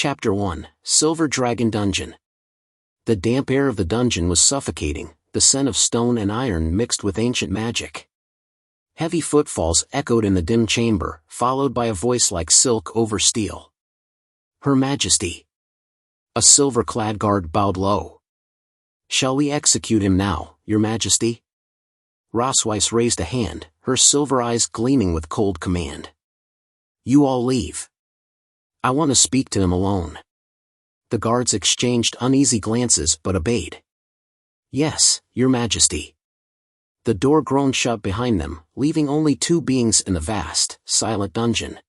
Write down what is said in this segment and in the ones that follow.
Chapter 1, Silver Dragon Dungeon. The damp air of the dungeon was suffocating, the scent of stone and iron mixed with ancient magic. Heavy footfalls echoed in the dim chamber, followed by a voice like silk over steel. Her Majesty. A silver-clad guard bowed low. Shall we execute him now, Your Majesty? Rosweiss raised a hand, her silver eyes gleaming with cold command. You all leave. I want to speak to him alone. The guards exchanged uneasy glances but obeyed. Yes, Your Majesty. The door groaned shut behind them, leaving only two beings in the vast, silent dungeon.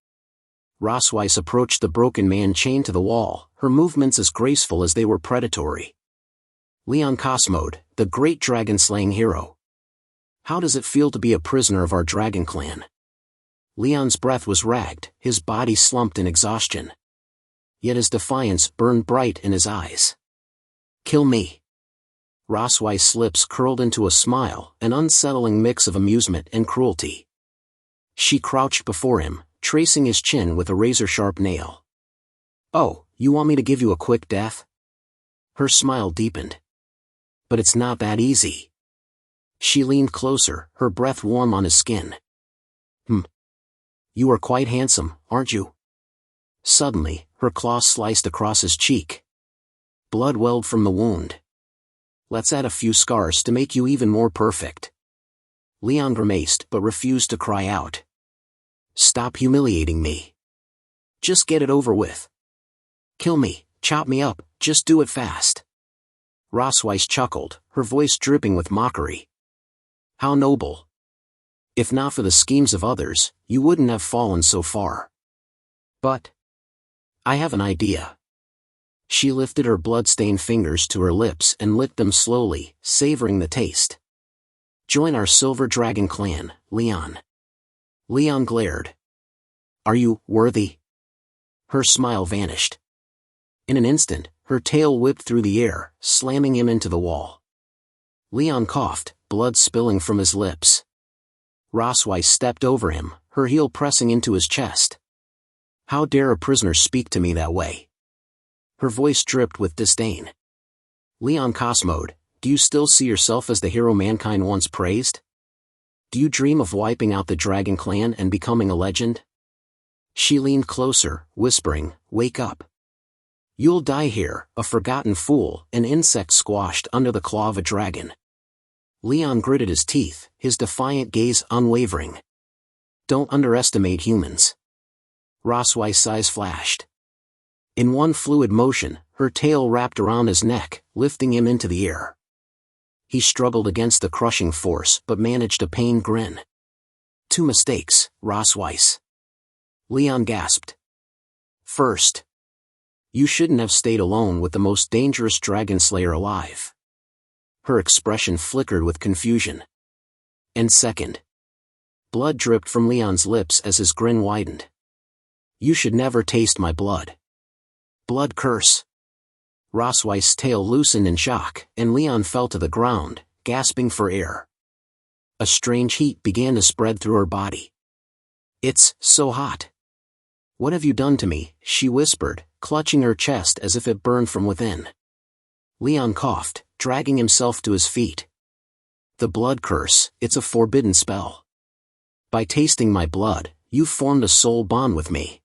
Rosweiss approached the broken man chained to the wall, her movements as graceful as they were predatory. Leon Cosmode, the great dragon-slaying hero. How does it feel to be a prisoner of our dragon clan? Leon's breath was ragged, his body slumped in exhaustion. Yet his defiance burned bright in his eyes. Kill me. Rosweiss' lips curled into a smile, an unsettling mix of amusement and cruelty. She crouched before him, tracing his chin with a razor-sharp nail. Oh, you want me to give you a quick death? Her smile deepened. But it's not that easy. She leaned closer, her breath warm on his skin. You are quite handsome, aren't you? Suddenly, her claw sliced across his cheek. Blood welled from the wound. Let's add a few scars to make you even more perfect. Leon grimaced but refused to cry out. Stop humiliating me. Just get it over with. Kill me, chop me up, just do it fast. Rosweiss chuckled, her voice dripping with mockery. How noble. If not for the schemes of others, you wouldn't have fallen so far. But I have an idea. She lifted her blood-stained fingers to her lips and licked them slowly, savoring the taste. Join our Silver Dragon clan, Leon. Leon glared. Are you worthy? Her smile vanished. In an instant, her tail whipped through the air, slamming him into the wall. Leon coughed, blood spilling from his lips. Rosweiss stepped over him, her heel pressing into his chest. How dare a prisoner speak to me that way? Her voice dripped with disdain. Leon Cosmode, do you still see yourself as the hero mankind once praised? Do you dream of wiping out the Dragon Clan and becoming a legend? She leaned closer, whispering, Wake up. You'll die here, a forgotten fool, an insect squashed under the claw of a dragon. Leon gritted his teeth, his defiant gaze unwavering. Don't underestimate humans. Rosweiss' eyes flashed. In one fluid motion, her tail wrapped around his neck, lifting him into the air. He struggled against the crushing force but managed a pained grin. Two mistakes, Rosweiss. Leon gasped. First, you shouldn't have stayed alone with the most dangerous dragon slayer alive. Her expression flickered with confusion. And second, blood dripped from Leon's lips as his grin widened. You should never taste my blood. Blood curse. Rosweiss' tail loosened in shock, and Leon fell to the ground, gasping for air. A strange heat began to spread through her body. It's so hot. What have you done to me? She whispered, clutching her chest as if it burned from within. Leon coughed, dragging himself to his feet. The blood curse, it's a forbidden spell. By tasting my blood, you've formed a soul bond with me.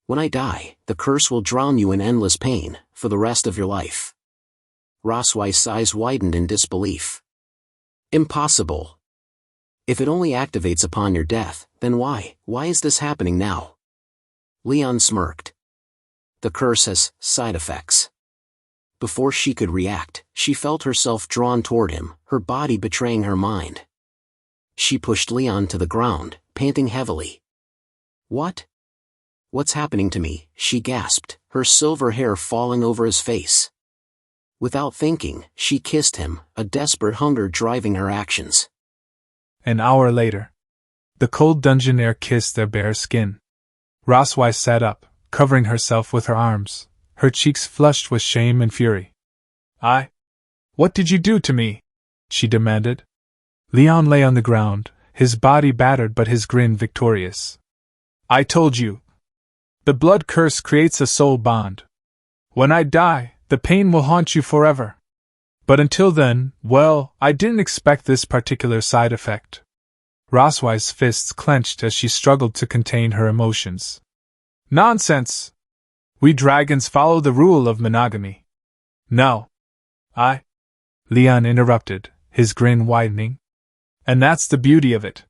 When I die, the curse will drown you in endless pain, for the rest of your life. Rosweiss' eyes widened in disbelief. Impossible. If it only activates upon your death, then why is this happening now? Leon smirked. The curse has side effects. Before she could react, she felt herself drawn toward him, her body betraying her mind. She pushed Leon to the ground, panting heavily. What? What's happening to me? She gasped, her silver hair falling over his face. Without thinking, she kissed him, a desperate hunger driving her actions. An hour later. The cold dungeon air kissed their bare skin. Rosweiss sat up, covering herself with her arms, her cheeks flushed with shame and fury. What did you do to me? She demanded. Leon lay on the ground, his body battered but his grin victorious. I told you. The blood curse creates a soul bond. When I die, the pain will haunt you forever. But until then, well, I didn't expect this particular side effect. Roswei's fists clenched as she struggled to contain her emotions. Nonsense! We dragons follow the rule of monogamy. No. Leon interrupted, his grin widening. And that's the beauty of it.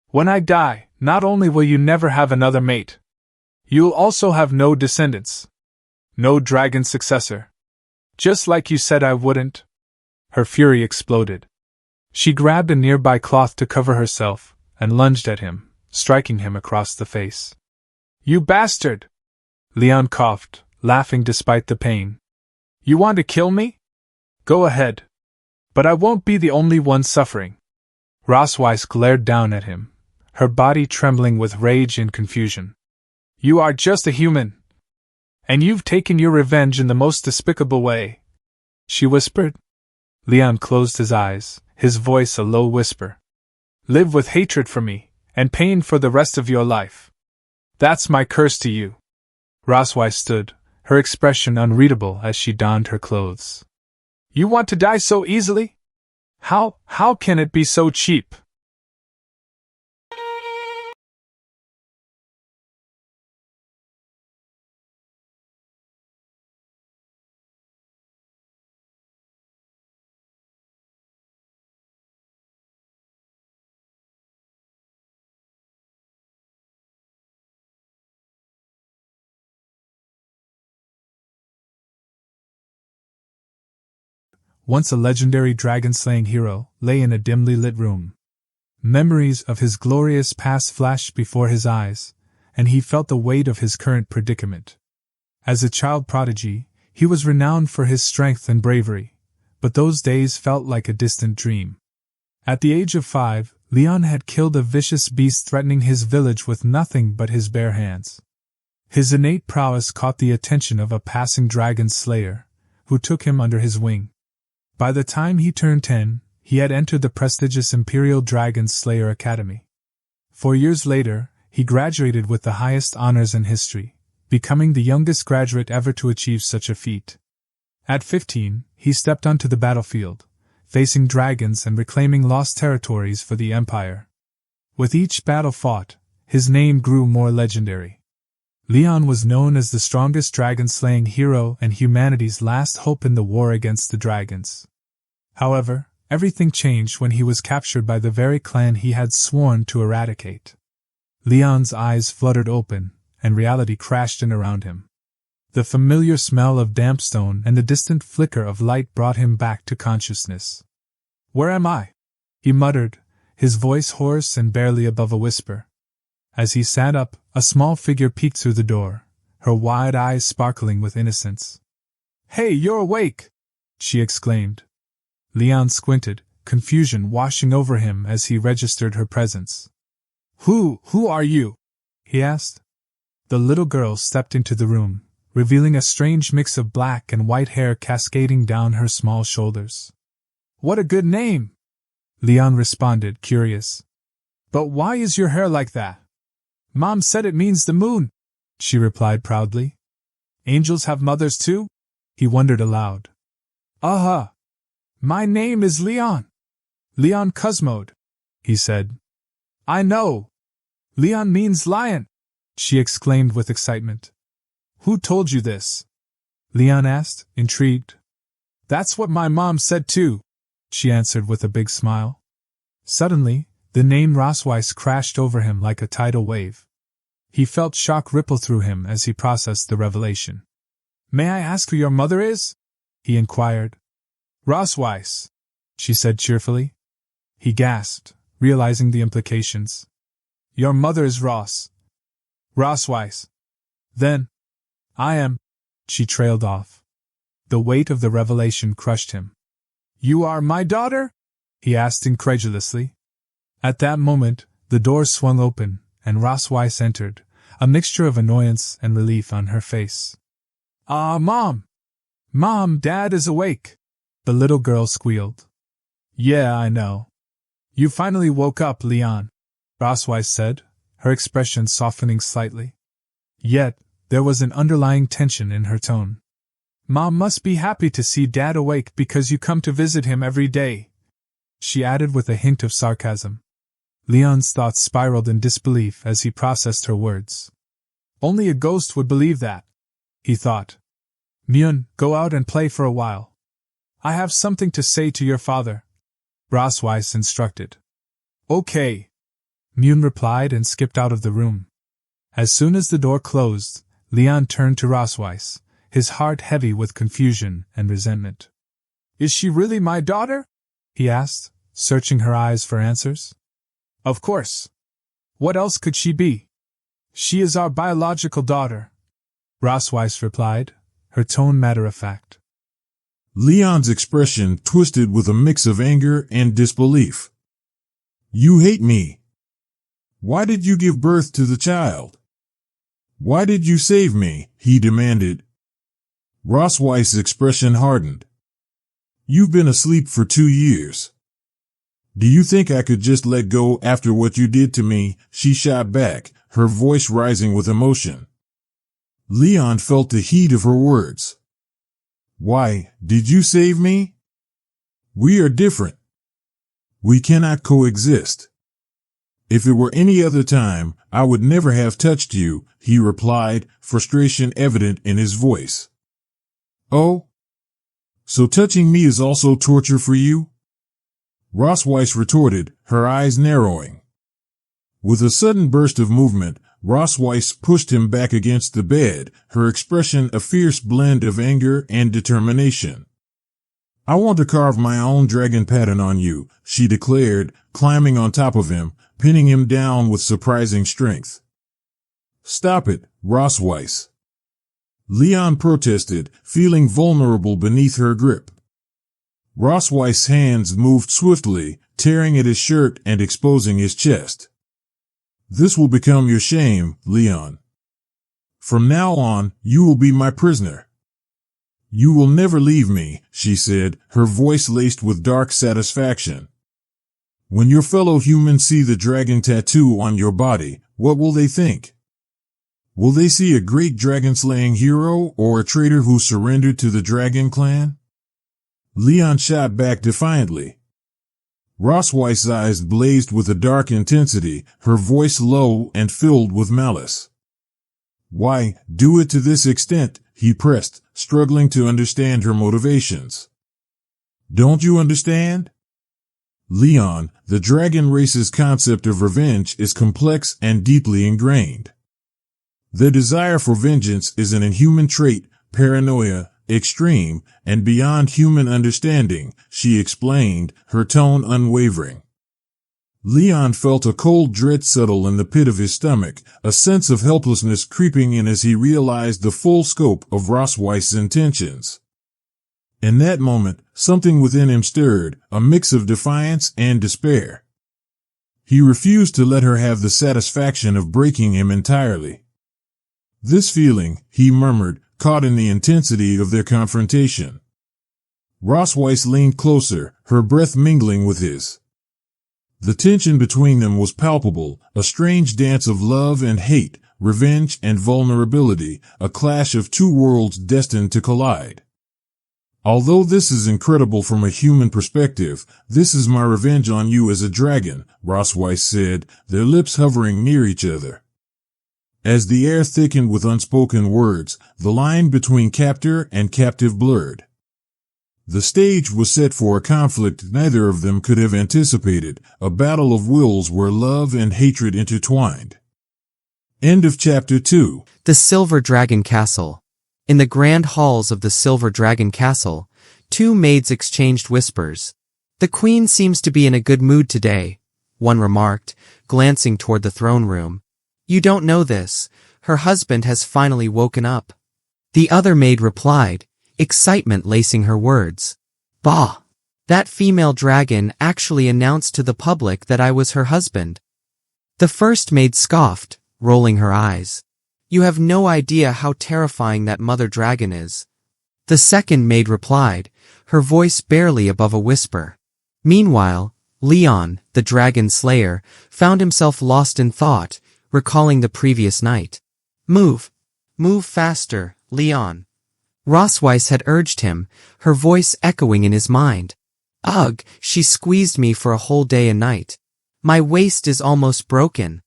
When I die, not only will you never have another mate, you'll also have no descendants. No dragon successor. Just like you said I wouldn't. Her fury exploded. She grabbed a nearby cloth to cover herself, and lunged at him, striking him across the face. You bastard! Leon coughed, laughing despite the pain. You want to kill me? Go ahead. But I won't be the only one suffering. Rosweiss glared down at him, her body trembling with rage and confusion. You are just a human. And you've taken your revenge in the most despicable way, she whispered. Leon closed his eyes, his voice a low whisper. Live with hatred for me, and pain for the rest of your life. That's my curse to you. Rosweiss stood, her expression unreadable as she donned her clothes. You want to die so easily? How can it be so cheap? Once a legendary dragon-slaying hero, lay in a dimly lit room. Memories of his glorious past flashed before his eyes, and he felt the weight of his current predicament. As a child prodigy, he was renowned for his strength and bravery, but those days felt like a distant dream. At the age of 5, Leon had killed a vicious beast threatening his village with nothing but his bare hands. His innate prowess caught the attention of a passing dragon slayer, who took him under his wing. By the time he turned 10, he had entered the prestigious Imperial Dragon Slayer Academy. 4 years later, he graduated with the highest honors in history, becoming the youngest graduate ever to achieve such a feat. At 15, he stepped onto the battlefield, facing dragons and reclaiming lost territories for the Empire. With each battle fought, his name grew more legendary. Leon was known as the strongest dragon-slaying hero and humanity's last hope in the war against the dragons. However, everything changed when he was captured by the very clan he had sworn to eradicate. Leon's eyes fluttered open, and reality crashed in around him. The familiar smell of damp stone and the distant flicker of light brought him back to consciousness. Where am I? He muttered, his voice hoarse and barely above a whisper. As he sat up, a small figure peeked through the door, her wide eyes sparkling with innocence. Hey, you're awake! She exclaimed. Leon squinted, confusion washing over him as he registered her presence. Who are you? He asked. The little girl stepped into the room, revealing a strange mix of black and white hair cascading down her small shoulders. What a good name! Leon responded, curious. But why is your hair like that? Mom said it means the moon, she replied proudly. Angels have mothers too? He wondered aloud. Uh-huh. My name is Leon. Leon Cosmode, he said. I know. Leon means lion, she exclaimed with excitement. Who told you this? Leon asked, intrigued. That's what my mom said too, she answered with a big smile. Suddenly, the name Rosweiss crashed over him like a tidal wave. He felt shock ripple through him as he processed the revelation. May I ask who your mother is? He inquired. Rosweiss, she said cheerfully. He gasped, realizing the implications. Your mother is Rosweiss. Then, I am, she trailed off. The weight of the revelation crushed him. You are my daughter? He asked incredulously. At that moment, the door swung open, and Rosweiss entered, a mixture of annoyance and relief on her face. Mom! Mom, Dad is awake! The little girl squealed. Yeah, I know. You finally woke up, Leon, Rosweiss said, her expression softening slightly. Yet, There was an underlying tension in her tone. Mom must be happy to see Dad awake because you come to visit him every day, she added with a hint of sarcasm. Leon's thoughts spiraled in disbelief as he processed her words. Only a ghost would believe that, he thought. Myun, go out and play for a while. I have something to say to your father, Rosweiss instructed. Okay, Myun replied and skipped out of the room. As soon as the door closed, Leon turned to Rosweiss, his heart heavy with confusion and resentment. Is she really my daughter? He asked, searching her eyes for answers. Of course. What else could she be? She is our biological daughter, Rosweiss replied, her tone matter-of-fact. Leon's expression twisted with a mix of anger and disbelief. You hate me. Why did you give birth to the child? Why did you save me? He demanded. Rosweiss' expression hardened. You've been asleep for 2 years. Do you think I could just let go after what you did to me? She shot back, her voice rising with emotion. Leon felt the heat of her words. Why, did you save me? We are different. We cannot coexist. If it were any other time, I would never have touched you, he replied, frustration evident in his voice. Oh? So touching me is also torture for you? Rosweiss retorted, her eyes narrowing. With a sudden burst of movement, Rosweiss pushed him back against the bed, her expression a fierce blend of anger and determination. I want to carve my own dragon pattern on you, she declared, climbing on top of him, pinning him down with surprising strength. Stop it, Rosweiss. Leon protested, feeling vulnerable beneath her grip. Rosweiss' hands moved swiftly, tearing at his shirt and exposing his chest. This will become your shame, Leon. From now on, you will be my prisoner. You will never leave me, she said, her voice laced with dark satisfaction. When your fellow humans see the dragon tattoo on your body, what will they think? Will they see a great dragon-slaying hero or a traitor who surrendered to the dragon clan? Leon shot back defiantly. Rosweiss' eyes blazed with a dark intensity, her voice low and filled with malice. Why, do it to this extent, he pressed, struggling to understand her motivations. Don't you understand? Leon, the dragon race's concept of revenge is complex and deeply ingrained. Their desire for vengeance is an inhuman trait, paranoia, extreme, and beyond human understanding, she explained, her tone unwavering. Leon felt a cold dread settle in the pit of his stomach, a sense of helplessness creeping in as he realized the full scope of Rosweiss' intentions. In that moment, something within him stirred, a mix of defiance and despair. He refused to let her have the satisfaction of breaking him entirely. This feeling, he murmured, caught in the intensity of their confrontation. Rosweiss leaned closer, her breath mingling with his. The tension between them was palpable, a strange dance of love and hate, revenge and vulnerability, a clash of two worlds destined to collide. Although this is incredible from a human perspective, this is my revenge on you as a dragon, Rosweiss said, their lips hovering near each other. As the air thickened with unspoken words, the line between captor and captive blurred. The stage was set for a conflict neither of them could have anticipated, a battle of wills where love and hatred intertwined. End of Chapter 2. The Silver Dragon Castle. In the grand halls of the Silver Dragon Castle, two maids exchanged whispers. The queen seems to be in a good mood today, one remarked, glancing toward the throne room. You don't know this, her husband has finally woken up. The other maid replied, excitement lacing her words. Bah! That female dragon actually announced to the public that I was her husband. The first maid scoffed, rolling her eyes. You have no idea how terrifying that mother dragon is. The second maid replied, her voice barely above a whisper. Meanwhile, Leon, the dragon slayer, found himself lost in thought, recalling the previous night. Move! Move faster, Leon. Rossweiss had urged him, her voice echoing in his mind. Ugh, she squeezed me for a whole day and night. My waist is almost broken.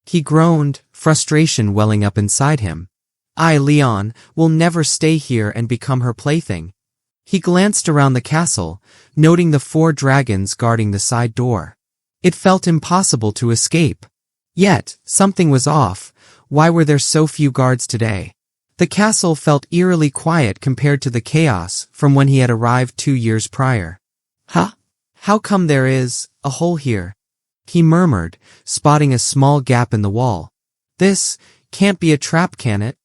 He groaned, frustration welling up inside him. I, Leon, will never stay here and become her plaything. He glanced around the castle, noting the 4 dragons guarding the side door. It felt impossible to escape. Yet, something was off. Why were there so few guards today? The castle felt eerily quiet compared to the chaos from when he had arrived 2 years prior. Huh? How come there is a hole here? He murmured, spotting a small gap in the wall. This can't be a trap, can it?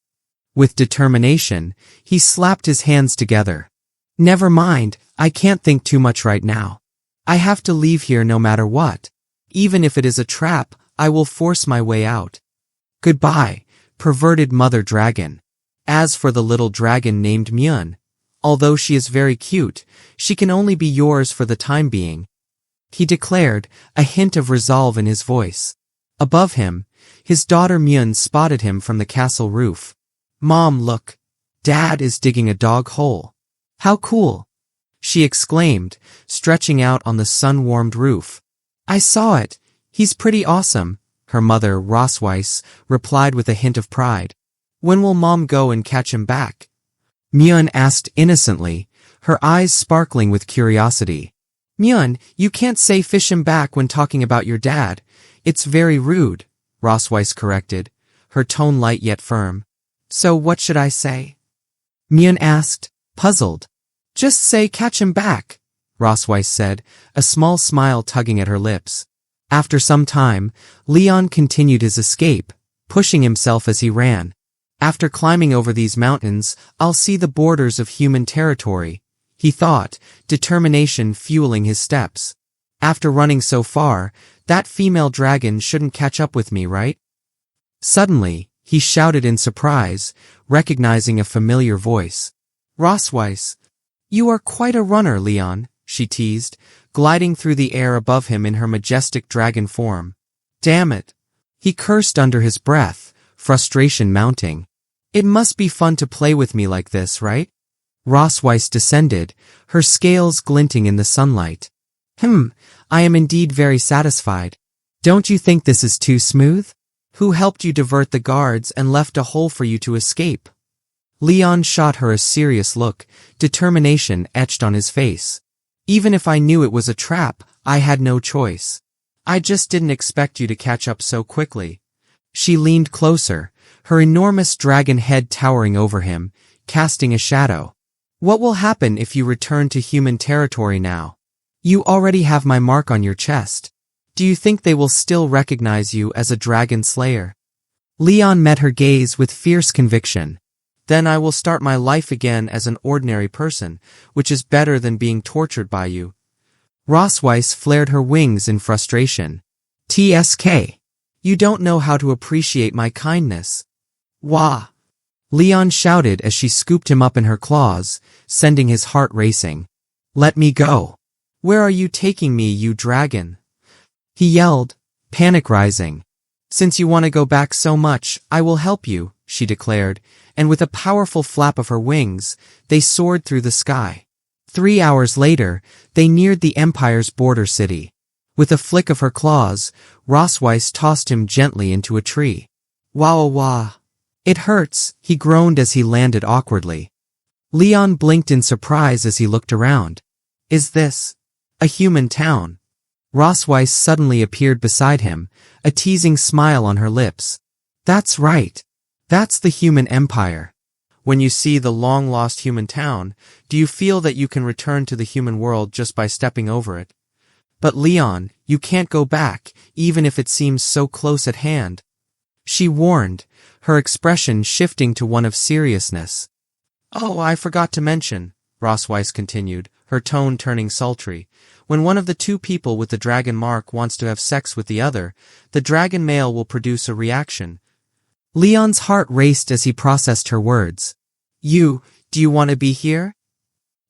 With determination, he slapped his hands together. Never mind, I can't think too much right now. I have to leave here no matter what. Even if it is a trap, I will force my way out. Goodbye, perverted mother dragon. As for the little dragon named Myun, although she is very cute, she can only be yours for the time being. He declared, a hint of resolve in his voice. Above him, his daughter Myun spotted him from the castle roof. Mom, look. Dad is digging a dog hole. How cool! She exclaimed, stretching out on the sun-warmed roof. I saw it. He's pretty awesome, her mother, Rossweiss, replied with a hint of pride. When will Mom go and catch him back? Myun asked innocently, her eyes sparkling with curiosity. Myun, you can't say fish him back when talking about your dad. It's very rude, Rossweiss corrected, her tone light yet firm. So what should I say? Myun asked, puzzled. Just say catch him back, Rossweiss said, a small smile tugging at her lips. After some time, Leon continued his escape, pushing himself as he ran. After climbing over these mountains, I'll see the borders of human territory, he thought, determination fueling his steps. After running so far, that female dragon shouldn't catch up with me, right? Suddenly, he shouted in surprise, recognizing a familiar voice. Rossweiss. You are quite a runner, Leon, she teased, gliding through the air above him in her majestic dragon form. Damn it. He cursed under his breath, frustration mounting. It must be fun to play with me like this, right? Rossweiss descended, her scales glinting in the sunlight. I am indeed very satisfied. Don't you think this is too smooth? Who helped you divert the guards and left a hole for you to escape? Leon shot her a serious look, determination etched on his face. Even if I knew it was a trap, I had no choice. I just didn't expect you to catch up so quickly. She leaned closer, her enormous dragon head towering over him, casting a shadow. What will happen if you return to human territory now? You already have my mark on your chest. Do you think they will still recognize you as a dragon slayer? Leon met her gaze with fierce conviction. Then I will start my life again as an ordinary person, which is better than being tortured by you. Rossweiss flared her wings in frustration. TSK. You don't know how to appreciate my kindness. Wah! Leon shouted as she scooped him up in her claws, sending his heart racing. Let me go. Where are you taking me, you dragon? He yelled, panic rising. Since you want to go back so much, I will help you, she declared, and with a powerful flap of her wings, they soared through the sky. 3 hours later, they neared the Empire's border city. With a flick of her claws, Rossweiss tossed him gently into a tree. Wah wah. It hurts, he groaned as he landed awkwardly. Leon blinked in surprise as he looked around. Is this a human town? Rossweiss suddenly appeared beside him, a teasing smile on her lips. That's right. That's the human empire. When you see the long-lost human town, do you feel that you can return to the human world just by stepping over it? But Leon, you can't go back, even if it seems so close at hand. She warned, her expression shifting to one of seriousness. Oh, I forgot to mention, Rossweiss continued, her tone turning sultry. When one of the 2 people with the dragon mark wants to have sex with the other, the dragon male will produce a reaction. Leon's heart raced as he processed her words. Do you want to be here?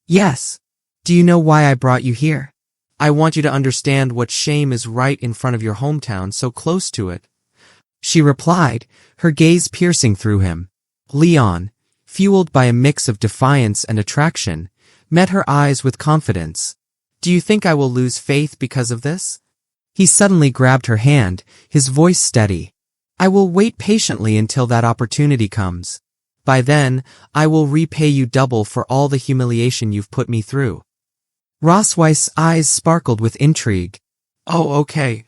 Yes. Do you know why I brought you here? I want you to understand what shame is right in front of your hometown, so close to it. She replied, her gaze piercing through him. Leon, fueled by a mix of defiance and attraction, met her eyes with confidence. Do you think I will lose faith because of this? He suddenly grabbed her hand, his voice steady. I will wait patiently until that opportunity comes. By then, I will repay you double for all the humiliation you've put me through. Rosweiss' eyes sparkled with intrigue. Oh, okay.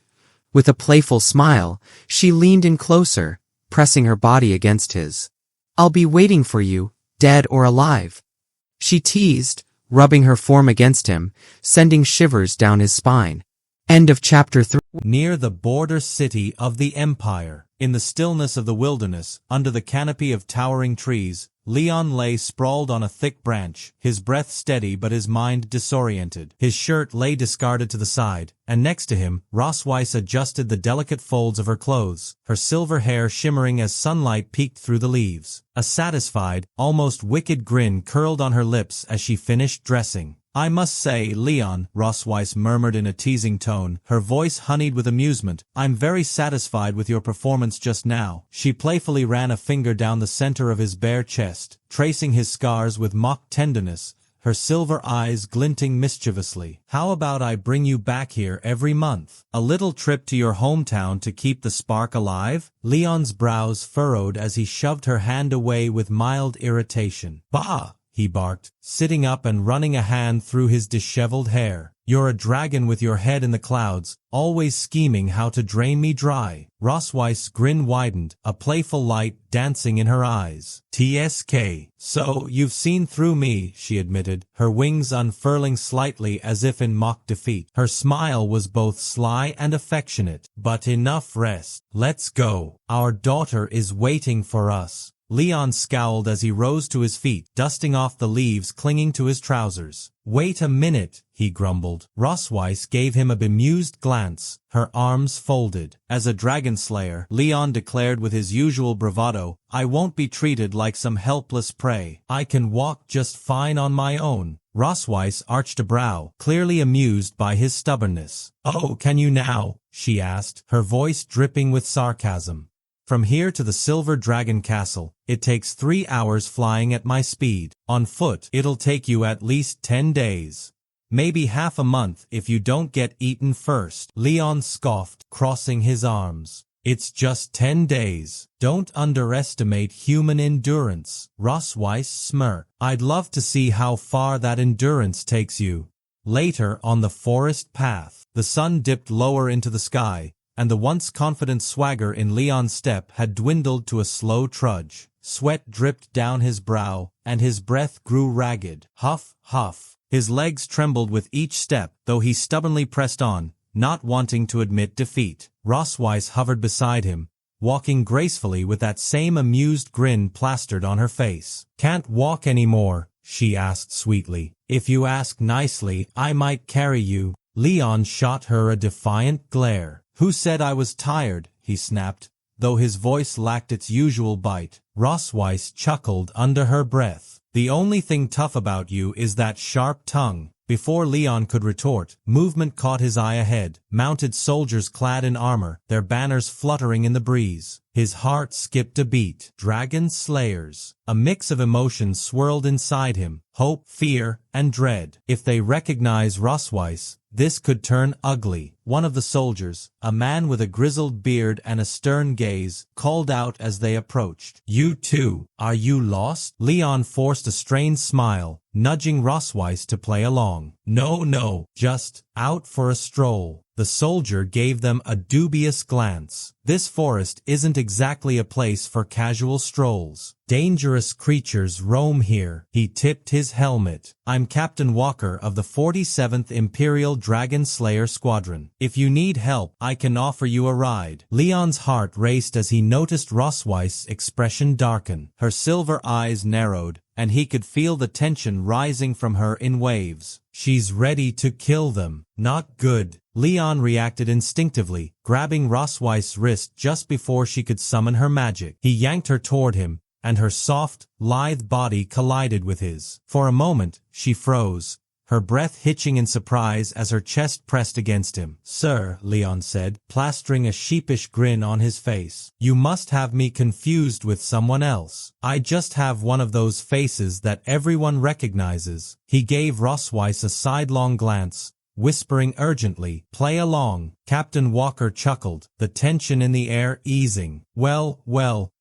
With a playful smile, she leaned in closer, pressing her body against his. I'll be waiting for you, dead or alive. She teased, rubbing her form against him, sending shivers down his spine. End of chapter 3. Near the border city of the Empire, in the stillness of the wilderness, under the canopy of towering trees, Leon lay sprawled on a thick branch, his breath steady but his mind disoriented. His shirt lay discarded to the side, and next to him, Rosweiss adjusted the delicate folds of her clothes, her silver hair shimmering as sunlight peeked through the leaves. A satisfied, almost wicked grin curled on her lips as she finished dressing. I must say, Leon, Rosweiss murmured in a teasing tone, her voice honeyed with amusement, I'm very satisfied with your performance just now. She playfully ran a finger down the center of his bare chest, tracing his scars with mock tenderness, her silver eyes glinting mischievously. How about I bring you back here every month? A little trip to your hometown to keep the spark alive? Leon's brows furrowed as he shoved her hand away with mild irritation. Bah! He barked, sitting up and running a hand through his disheveled hair. You're a dragon with your head in the clouds, always scheming how to drain me dry. Rosweiss' grin widened, a playful light dancing in her eyes. TSK. So, you've seen through me, she admitted, her wings unfurling slightly as if in mock defeat. Her smile was both sly and affectionate. But enough rest. Let's go. Our daughter is waiting for us. Leon scowled as he rose to his feet, dusting off the leaves clinging to his trousers. Wait a minute, he grumbled. Rosweiss gave him a bemused glance, her arms folded. As a dragon slayer, Leon declared with his usual bravado, I won't be treated like some helpless prey. I can walk just fine on my own. Rosweiss arched a brow, clearly amused by his stubbornness. Oh, can you now? She asked, her voice dripping with sarcasm. From here to the Silver Dragon Castle, it takes 3 hours flying at my speed. On foot, it'll take you at least 10 days. Maybe half a month if you don't get eaten first. Leon scoffed, crossing his arms. It's just 10 days. Don't underestimate human endurance. Rosweiss smirked. I'd love to see how far that endurance takes you. Later on the forest path, the sun dipped lower into the sky, and the once confident swagger in Leon's step had dwindled to a slow trudge. Sweat dripped down his brow, and his breath grew ragged. Huff, huff. His legs trembled with each step, though he stubbornly pressed on, not wanting to admit defeat. Rosweiss hovered beside him, walking gracefully with that same amused grin plastered on her face. Can't walk anymore, she asked sweetly. If you ask nicely, I might carry you. Leon shot her a defiant glare. Who said I was tired? He snapped, though his voice lacked its usual bite. Rosweiss chuckled under her breath. The only thing tough about you is that sharp tongue. Before Leon could retort, movement caught his eye ahead. Mounted soldiers clad in armor, their banners fluttering in the breeze. His heart skipped a beat. Dragon slayers. A mix of emotions swirled inside him. Hope, fear, and dread. If they recognize Rosweiss, this could turn ugly. One of the soldiers, a man with a grizzled beard and a stern gaze, called out as they approached. You too. Are you lost? Leon forced a strained smile, nudging Rosweiss to play along. No, just out for a stroll. The soldier gave them a dubious glance. This forest isn't exactly a place for casual strolls. Dangerous creatures roam here. He tipped his helmet. I'm Captain Walker of the 47th Imperial Dragon Slayer Squadron. If you need help, I can offer you a ride. Leon's heart raced as he noticed Rosweiss' expression darken. Her silver eyes narrowed, and he could feel the tension rising from her in waves. She's ready to kill them. Not good. Leon reacted instinctively, grabbing Rosweiss' wrist just before she could summon her magic. He yanked her toward him, and her soft, lithe body collided with his. For a moment, she froze, her breath hitching in surprise as her chest pressed against him. "Sir," Leon said, plastering a sheepish grin on his face. "You must have me confused with someone else. I just have one of those faces that everyone recognizes." He gave Rosweiss a sidelong glance, whispering urgently, "Play along." Captain Walker chuckled, the tension in the air easing. Well,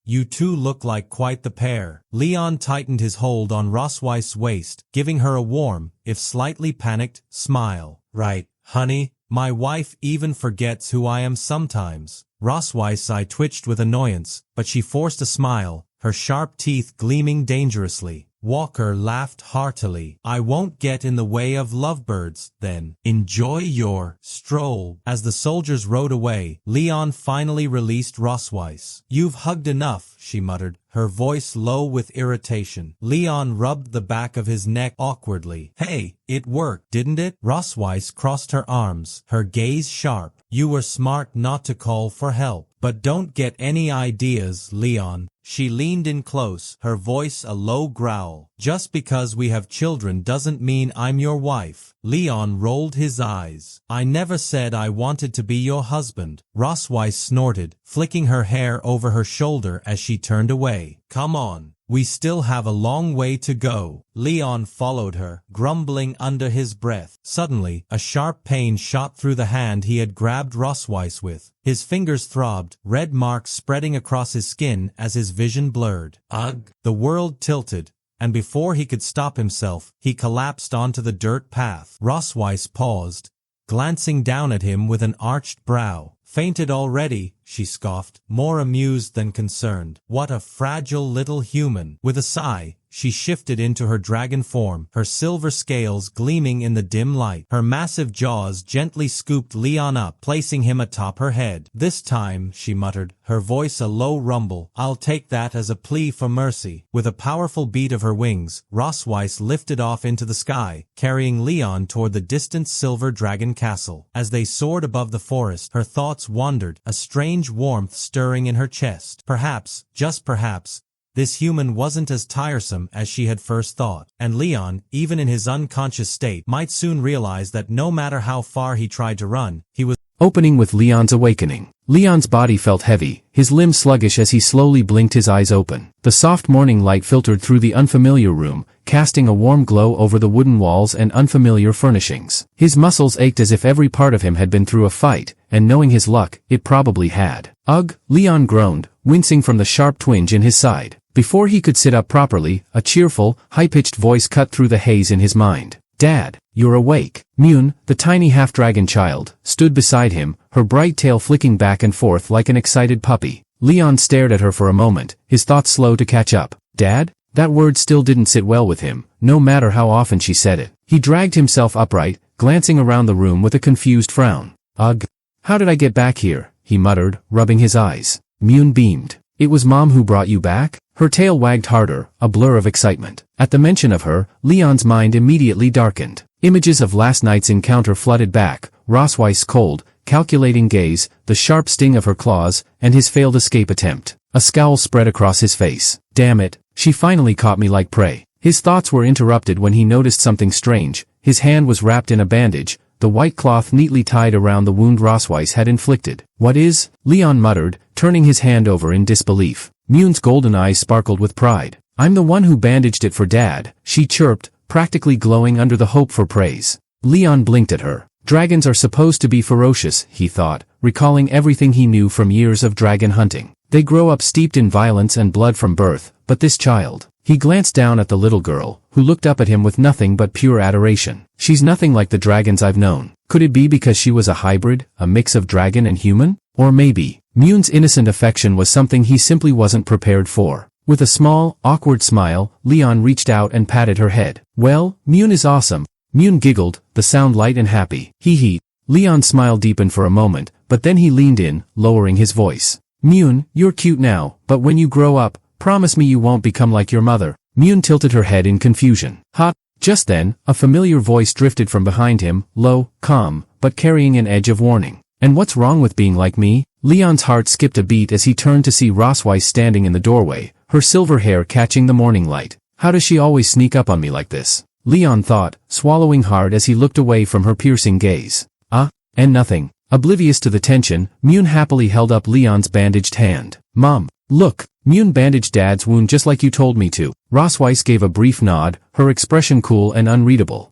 you two look like quite the pair." Leon tightened his hold on Rosweiss's waist, giving her a warm, if slightly panicked, smile. "Right, honey, my wife even forgets who I am sometimes." Rosweiss' eye twitched with annoyance, but she forced a smile, her sharp teeth gleaming dangerously. Walker laughed heartily. "I won't get in the way of lovebirds, then. Enjoy your stroll." As the soldiers rode away, Leon finally released Rosweiss. "You've hugged enough," she muttered, her voice low with irritation. Leon rubbed the back of his neck awkwardly. "Hey, it worked, didn't it?" Rosweiss crossed her arms, her gaze sharp. "You were smart not to call for help. But don't get any ideas, Leon." She leaned in close, her voice a low growl. "Just because we have children doesn't mean I'm your wife." Leon rolled his eyes. "I never said I wanted to be your husband." Rosweiss snorted, flicking her hair over her shoulder as she turned away. "Come on. We still have a long way to go." Leon followed her, grumbling under his breath. Suddenly, a sharp pain shot through the hand he had grabbed Rosweiss with. His fingers throbbed, red marks spreading across his skin as his vision blurred. Ugh! The world tilted, and before he could stop himself, he collapsed onto the dirt path. Rosweiss paused, glancing down at him with an arched brow. "Fainted already," she scoffed, more amused than concerned. "What a fragile little human." With a sigh, she shifted into her dragon form, her silver scales gleaming in the dim light. Her massive jaws gently scooped Leon up, placing him atop her head. "This time," she muttered, her voice a low rumble, "I'll take that as a plea for mercy." With a powerful beat of her wings, Rosweiss lifted off into the sky, carrying Leon toward the distant silver dragon castle. As they soared above the forest, her thoughts wandered, a strange warmth stirring in her chest. Perhaps, just perhaps, this human wasn't as tiresome as she had first thought, and Leon, even in his unconscious state, might soon realize that no matter how far he tried to run, he was Opening with Leon's awakening. Leon's body felt heavy, his limbs sluggish as he slowly blinked his eyes open. The soft morning light filtered through the unfamiliar room, casting a warm glow over the wooden walls and unfamiliar furnishings. His muscles ached as if every part of him had been through a fight, and knowing his luck, it probably had. "Ugh!" Leon groaned, wincing from the sharp twinge in his side. Before he could sit up properly, a cheerful, high-pitched voice cut through the haze in his mind. "Dad, you're awake." Mune, the tiny half-dragon child, stood beside him, her bright tail flicking back and forth like an excited puppy. Leon stared at her for a moment, his thoughts slow to catch up. "Dad?" That word still didn't sit well with him, no matter how often she said it. He dragged himself upright, glancing around the room with a confused frown. "Ugh. How did I get back here?" he muttered, rubbing his eyes. Mune beamed. "It was Mom who brought you back?" Her tail wagged harder, a blur of excitement. At the mention of her, Leon's mind immediately darkened. Images of last night's encounter flooded back, Rosweiss' cold, calculating gaze, the sharp sting of her claws, and his failed escape attempt. A scowl spread across his face. "Damn it, she finally caught me like prey." His thoughts were interrupted when he noticed something strange. His hand was wrapped in a bandage, the white cloth neatly tied around the wound Rosweiss had inflicted. "What is?" Leon muttered, turning his hand over in disbelief. Mune's golden eyes sparkled with pride. "I'm the one who bandaged it for Dad," she chirped, practically glowing under the hope for praise. Leon blinked at her. Dragons are supposed to be ferocious, he thought, recalling everything he knew from years of dragon hunting. They grow up steeped in violence and blood from birth, but this child... He glanced down at the little girl, who looked up at him with nothing but pure adoration. "She's nothing like the dragons I've known." Could it be because she was a hybrid, a mix of dragon and human? Or maybe, Mune's innocent affection was something he simply wasn't prepared for. With a small, awkward smile, Leon reached out and patted her head. "Well, Mune is awesome." Mune giggled, the sound light and happy. "Hee hee." Leon's smile deepened for a moment, but then he leaned in, lowering his voice. "Mune, you're cute now, but when you grow up, promise me you won't become like your mother." Mune tilted her head in confusion. "Ha!" Just then, a familiar voice drifted from behind him, low, calm, but carrying an edge of warning. "And what's wrong with being like me?" Leon's heart skipped a beat as he turned to see Rosweiss standing in the doorway, her silver hair catching the morning light. "How does she always sneak up on me like this?" Leon thought, swallowing hard as he looked away from her piercing gaze. And nothing. Oblivious to the tension, Myun happily held up Leon's bandaged hand. Mom, look. Myun bandaged Dad's wound just like you told me to. Rosweiss gave a brief nod, her expression cool and unreadable.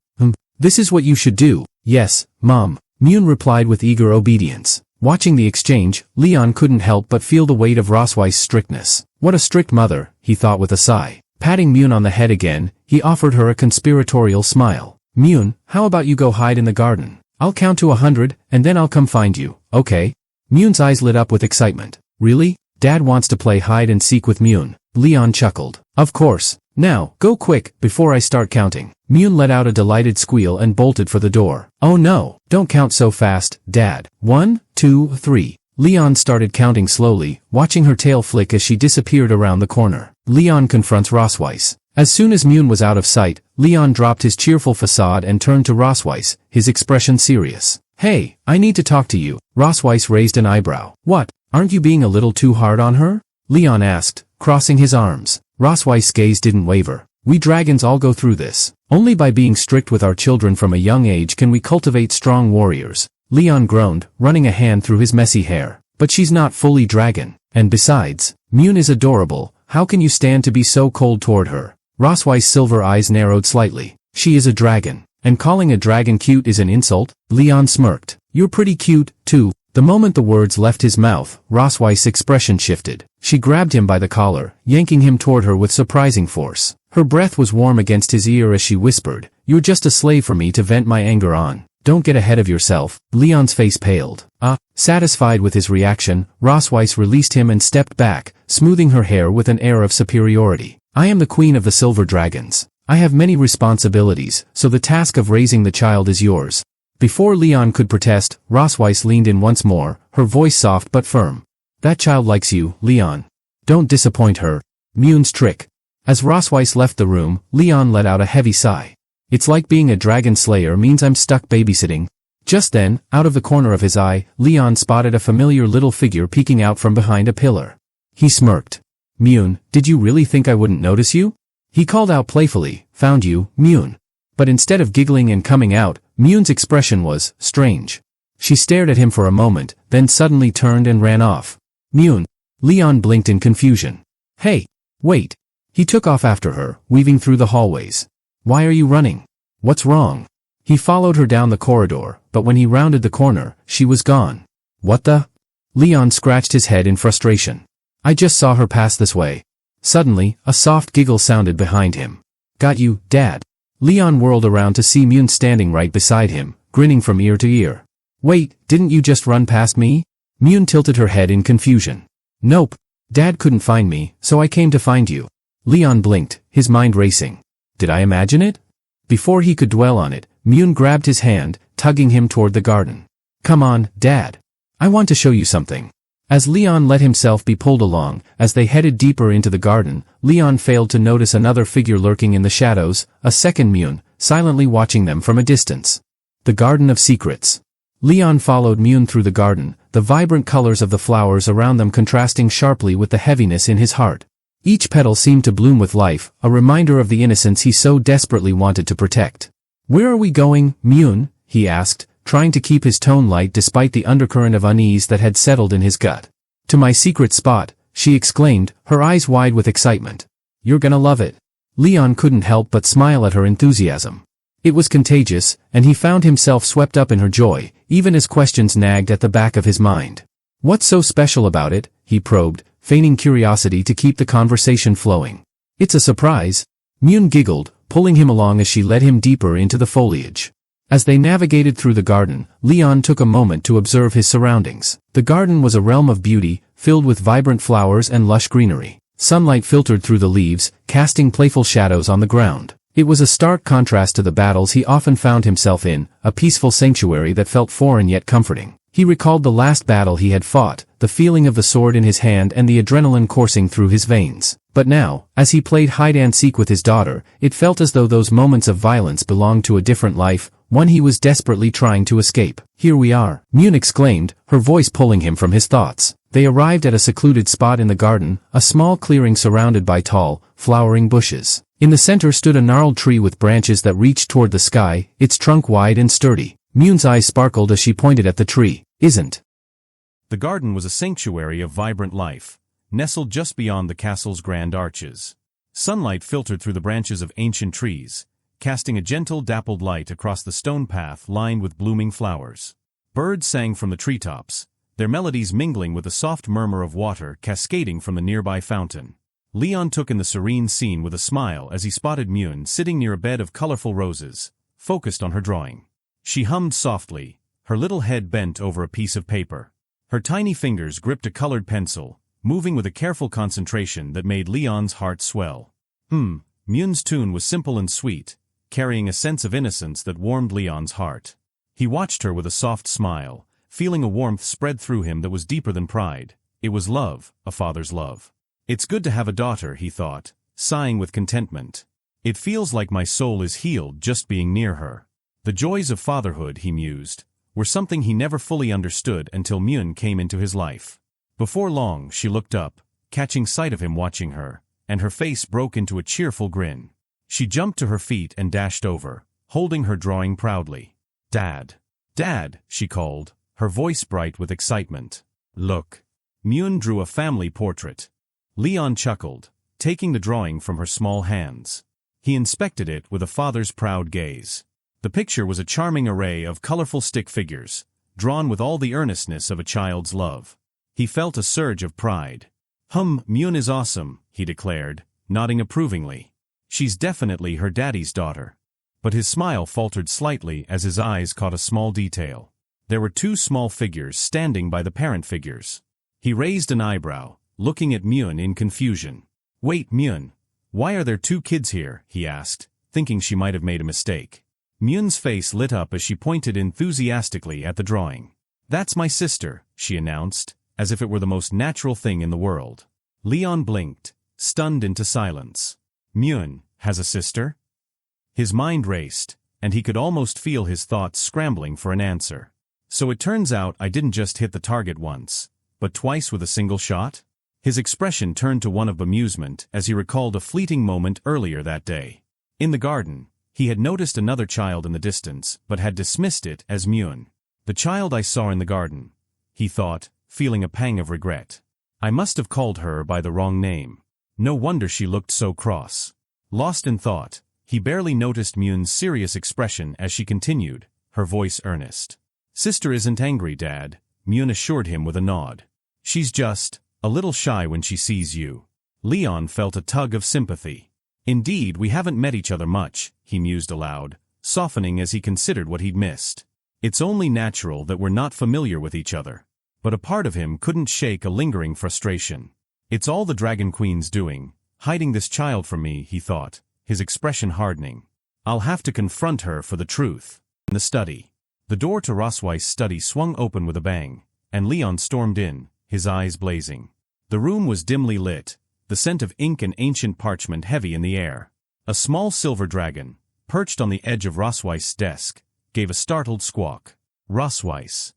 This is what you should do. Yes, Mom. Myun replied with eager obedience. Watching the exchange, Leon couldn't help but feel the weight of Rosweiss' strictness. What a strict mother, he thought with a sigh. Patting Myun on the head again, he offered her a conspiratorial smile. Myun, how about you go hide in the garden? I'll count to 100, and then I'll come find you, okay? Myun's eyes lit up with excitement. Really? Dad wants to play hide and seek with Myun. Leon chuckled. Of course. Now, go quick, before I start counting. Myun let out a delighted squeal and bolted for the door. Oh no, don't count so fast, Dad. 1, 2, 3. Leon started counting slowly, watching her tail flick as she disappeared around the corner. Leon confronts Rosweiss. As soon as Myun was out of sight, Leon dropped his cheerful facade and turned to Rosweiss, his expression serious. Hey, I need to talk to you. Rosweiss raised an eyebrow. What? Aren't you being a little too hard on her? Leon asked, crossing his arms. Rosweiss' gaze didn't waver. We dragons all go through this. Only by being strict with our children from a young age can we cultivate strong warriors. Leon groaned, running a hand through his messy hair. But she's not fully dragon. And besides, Myun is adorable. How can you stand to be so cold toward her? Rosweiss' silver eyes narrowed slightly. She is a dragon. And calling a dragon cute is an insult? Leon smirked. You're pretty cute, too. The moment the words left his mouth, Rosweiss' expression shifted. She grabbed him by the collar, yanking him toward her with surprising force. Her breath was warm against his ear as she whispered, You're just a slave for me to vent my anger on. Don't get ahead of yourself. Leon's face paled. Satisfied with his reaction, Rosweiss released him and stepped back, smoothing her hair with an air of superiority. I am the queen of the silver dragons. I have many responsibilities, so the task of raising the child is yours. Before Leon could protest, Rosweiss leaned in once more, her voice soft but firm. That child likes you, Leon. Don't disappoint her. Myun's trick. As Rosweiss left the room, Leon let out a heavy sigh. It's like being a dragon slayer means I'm stuck babysitting. Just then, out of the corner of his eye, Leon spotted a familiar little figure peeking out from behind a pillar. He smirked. Myun, did you really think I wouldn't notice you? He called out playfully, Found you, Myun. But instead of giggling and coming out, Myun's expression was strange. She stared at him for a moment, then suddenly turned and ran off. Myun. Leon blinked in confusion. Hey, wait. He took off after her, weaving through the hallways. Why are you running? What's wrong? He followed her down the corridor, but when he rounded the corner, she was gone. What the? Leon scratched his head in frustration. I just saw her pass this way. Suddenly, a soft giggle sounded behind him. Got you, Dad. Leon whirled around to see Myun standing right beside him, grinning from ear to ear. Wait, didn't you just run past me? Myun tilted her head in confusion. Nope. Dad couldn't find me, so I came to find you. Leon blinked, his mind racing. Did I imagine it? Before he could dwell on it, Myun grabbed his hand, tugging him toward the garden. Come on, Dad. I want to show you something. As Leon let himself be pulled along, as they headed deeper into the garden, Leon failed to notice another figure lurking in the shadows, a second Myun, silently watching them from a distance. The Garden of Secrets. Leon followed Myun through the garden, the vibrant colors of the flowers around them contrasting sharply with the heaviness in his heart. Each petal seemed to bloom with life, a reminder of the innocence he so desperately wanted to protect. Where are we going, Myun? He asked, trying to keep his tone light despite the undercurrent of unease that had settled in his gut. To my secret spot, she exclaimed, her eyes wide with excitement. You're gonna love it. Leon couldn't help but smile at her enthusiasm. It was contagious, and he found himself swept up in her joy, even as questions nagged at the back of his mind. What's so special about it? He probed, feigning curiosity to keep the conversation flowing. It's a surprise. Myun giggled, pulling him along as she led him deeper into the foliage. As they navigated through the garden, Leon took a moment to observe his surroundings. The garden was a realm of beauty, filled with vibrant flowers and lush greenery. Sunlight filtered through the leaves, casting playful shadows on the ground. It was a stark contrast to the battles he often found himself in, a peaceful sanctuary that felt foreign yet comforting. He recalled the last battle he had fought, the feeling of the sword in his hand and the adrenaline coursing through his veins. But now, as he played hide-and-seek with his daughter, it felt as though those moments of violence belonged to a different life, one he was desperately trying to escape. Here we are, Myun exclaimed, her voice pulling him from his thoughts. They arrived at a secluded spot in the garden, a small clearing surrounded by tall, flowering bushes. In the center stood a gnarled tree with branches that reached toward the sky, its trunk wide and sturdy. Myun's eyes sparkled as she pointed at the tree. Isn't. The garden was a sanctuary of vibrant life, nestled just beyond the castle's grand arches. Sunlight filtered through the branches of ancient trees, casting a gentle dappled light across the stone path lined with blooming flowers. Birds sang from the treetops, their melodies mingling with the soft murmur of water cascading from the nearby fountain. Leon took in the serene scene with a smile as he spotted Myun sitting near a bed of colorful roses, focused on her drawing. She hummed softly, her little head bent over a piece of paper. Her tiny fingers gripped a colored pencil, moving with a careful concentration that made Leon's heart swell. Myun's tune was simple and sweet, carrying a sense of innocence that warmed Leon's heart. He watched her with a soft smile, feeling a warmth spread through him that was deeper than pride. It was love, a father's love. It's good to have a daughter, he thought, sighing with contentment. It feels like my soul is healed just being near her. The joys of fatherhood, he mused, were something he never fully understood until Myun came into his life. Before long, she looked up, catching sight of him watching her, and her face broke into a cheerful grin. She jumped to her feet and dashed over, holding her drawing proudly. Dad. Dad, she called, her voice bright with excitement. Look. Myun drew a family portrait. Leon chuckled, taking the drawing from her small hands. He inspected it with a father's proud gaze. The picture was a charming array of colorful stick figures, drawn with all the earnestness of a child's love. He felt a surge of pride. Myun is awesome, he declared, nodding approvingly. She's definitely her daddy's daughter. But his smile faltered slightly as his eyes caught a small detail. There were two small figures standing by the parent figures. He raised an eyebrow, looking at Myun in confusion. Wait, Myun, why are there two kids here? He asked, thinking she might have made a mistake. Myun's face lit up as she pointed enthusiastically at the drawing. That's my sister, she announced, as if it were the most natural thing in the world. Leon blinked, stunned into silence. Myun has a sister? His mind raced, and he could almost feel his thoughts scrambling for an answer. So it turns out I didn't just hit the target once, but twice with a single shot? His expression turned to one of bemusement as he recalled a fleeting moment earlier that day. In the garden, he had noticed another child in the distance, but had dismissed it as Myun. The child I saw in the garden, he thought, feeling a pang of regret. I must have called her by the wrong name. No wonder she looked so cross. Lost in thought, he barely noticed Myun's serious expression as she continued, her voice earnest. Sister isn't angry, Dad, Myun assured him with a nod. She's just a little shy when she sees you. Leon felt a tug of sympathy. Indeed, we haven't met each other much, he mused aloud, softening as he considered what he'd missed. It's only natural that we're not familiar with each other. But a part of him couldn't shake a lingering frustration. It's all the Dragon Queen's doing, hiding this child from me, he thought, his expression hardening. I'll have to confront her for the truth. In the study. The door to Rosweiss' study swung open with a bang, and Leon stormed in, his eyes blazing. The room was dimly lit, the scent of ink and ancient parchment heavy in the air. A small silver dragon, perched on the edge of Rosweiss' desk, gave a startled squawk. Rosweiss.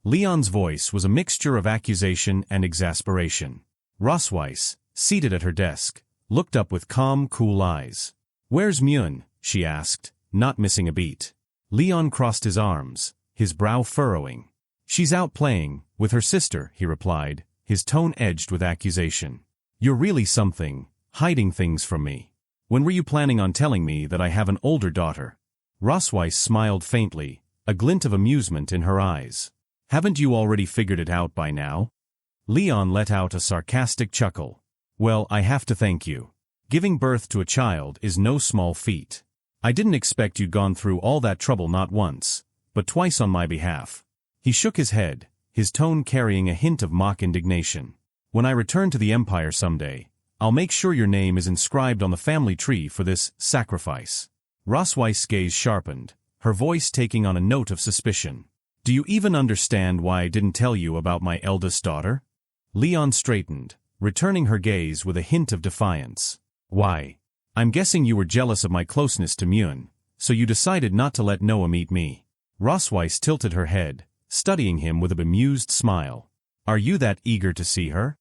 Leon's voice was a mixture of accusation and exasperation. Rosweiss, seated at her desk, looked up with calm, cool eyes. Where's Myun? She asked, not missing a beat. Leon crossed his arms, his brow furrowing. She's out playing, with her sister, he replied, his tone edged with accusation. You're really something, hiding things from me. When were you planning on telling me that I have an older daughter? Rosweiss smiled faintly, a glint of amusement in her eyes. Haven't you already figured it out by now? Leon let out a sarcastic chuckle. Well, I have to thank you. Giving birth to a child is no small feat. I didn't expect you'd gone through all that trouble not once, but twice on my behalf. He shook his head, his tone carrying a hint of mock indignation. When I return to the Empire someday, I'll make sure your name is inscribed on the family tree for this sacrifice. Rosweiss' gaze sharpened, her voice taking on a note of suspicion. Do you even understand why I didn't tell you about my eldest daughter? Leon straightened, returning her gaze with a hint of defiance. Why? I'm guessing you were jealous of my closeness to Myun, So you decided not to let Noah meet me. Rosweiss tilted her head, studying him with a bemused smile. Are you that eager to see her?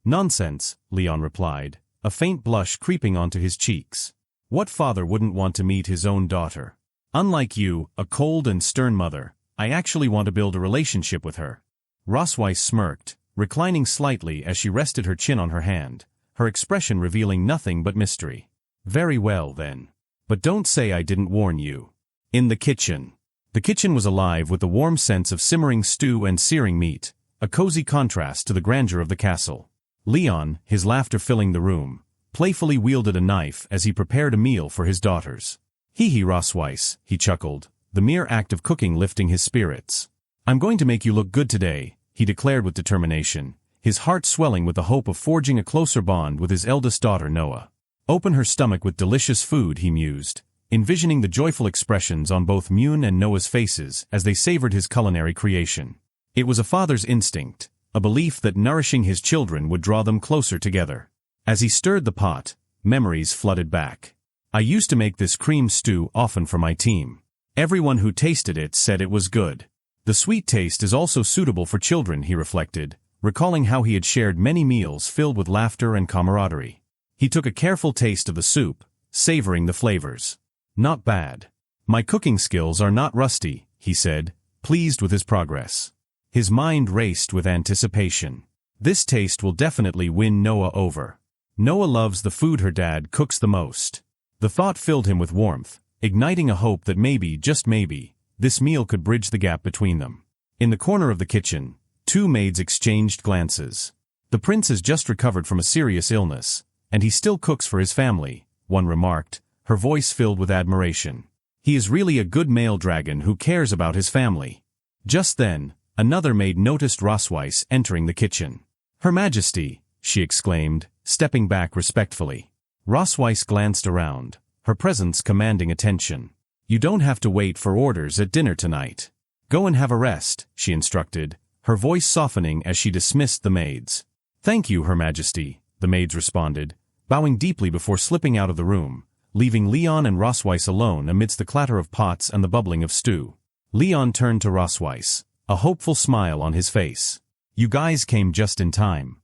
Nonsense, Leon replied, a faint blush creeping onto his cheeks. What father wouldn't want to meet his own daughter? Unlike you, a cold and stern mother, I actually want to build a relationship with her. Rosweiss smirked, reclining slightly as she rested her chin on her hand, her expression revealing nothing but mystery. Very well, then. But don't say I didn't warn you. In the kitchen. The kitchen was alive with the warm sense of simmering stew and searing meat, a cozy contrast to the grandeur of the castle. Leon, his laughter filling the room, playfully wielded a knife as he prepared a meal for his daughters. Hee Rosweiss, he chuckled, the mere act of cooking lifting his spirits. I'm going to make you look good today, he declared with determination, his heart swelling with the hope of forging a closer bond with his eldest daughter Noah. Open her stomach with delicious food, he mused, envisioning the joyful expressions on both Myun and Noah's faces as they savored his culinary creation. It was a father's instinct, a belief that nourishing his children would draw them closer together. As he stirred the pot, memories flooded back. I used to make this cream stew often for my team. Everyone who tasted it said it was good. The sweet taste is also suitable for children, he reflected, recalling how he had shared many meals filled with laughter and camaraderie. He took a careful taste of the soup, savoring the flavors. Not bad. My cooking skills are not rusty, he said, pleased with his progress. His mind raced with anticipation. This taste will definitely win Noah over. Noah loves the food her dad cooks the most. The thought filled him with warmth, igniting a hope that maybe, just maybe, this meal could bridge the gap between them. In the corner of the kitchen, two maids exchanged glances. The prince has just recovered from a serious illness, and he still cooks for his family, one remarked, her voice filled with admiration. He is really a good male dragon who cares about his family. Just then, another maid noticed Rosweiss entering the kitchen. Her Majesty, she exclaimed, stepping back respectfully. Rosweiss glanced around, her presence commanding attention. You don't have to wait for orders at dinner tonight. Go and have a rest, she instructed, her voice softening as she dismissed the maids. Thank you, Her Majesty, the maids responded, bowing deeply before slipping out of the room, leaving Leon and Rosweiss alone amidst the clatter of pots and the bubbling of stew. Leon turned to Rosweiss, a hopeful smile on his face. You guys came just in time.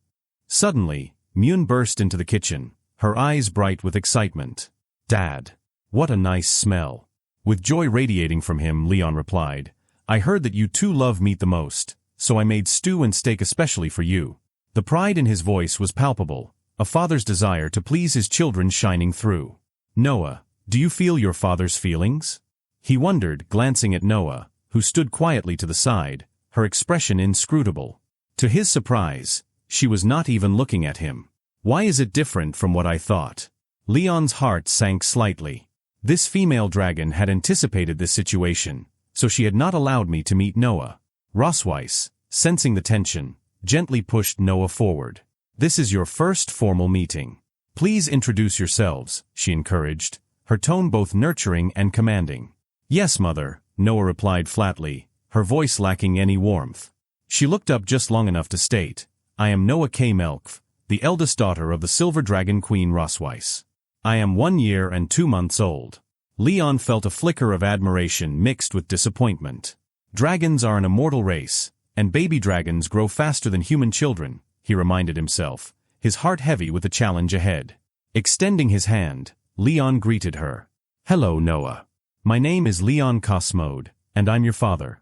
Suddenly, Myun burst into the kitchen, her eyes bright with excitement. Dad. What a nice smell. With joy radiating from him, Leon replied, I heard that you two love meat the most, so I made stew and steak especially for you. The pride in his voice was palpable, a father's desire to please his children shining through. Noah, do you feel your father's feelings? He wondered, glancing at Noah, who stood quietly to the side, her expression inscrutable. To his surprise, she was not even looking at him. Why is it different from what I thought? Leon's heart sank slightly. This female dragon had anticipated this situation, so she had not allowed me to meet Noah. Rosweiss, sensing the tension, gently pushed Noah forward. This is your first formal meeting. Please introduce yourselves, she encouraged, her tone both nurturing and commanding. Yes, mother, Noah replied flatly, her voice lacking any warmth. She looked up just long enough to state, I am Noah K. Melkv, the eldest daughter of the Silver Dragon Queen Rosweiss. I am 1 year and 2 months old. Leon felt a flicker of admiration mixed with disappointment. Dragons are an immortal race, and baby dragons grow faster than human children, he reminded himself, his heart heavy with the challenge ahead. Extending his hand, Leon greeted her. Hello, Noah. My name is Leon Cosmode, and I'm your father.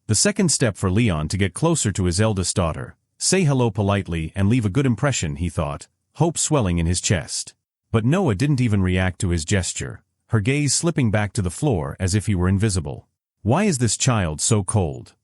The second step for Leon to get closer to his eldest daughter, say hello politely and leave a good impression, he thought, hope swelling in his chest. But Noah didn't even react to his gesture, her gaze slipping back to the floor as if he were invisible. Why is this child so cold?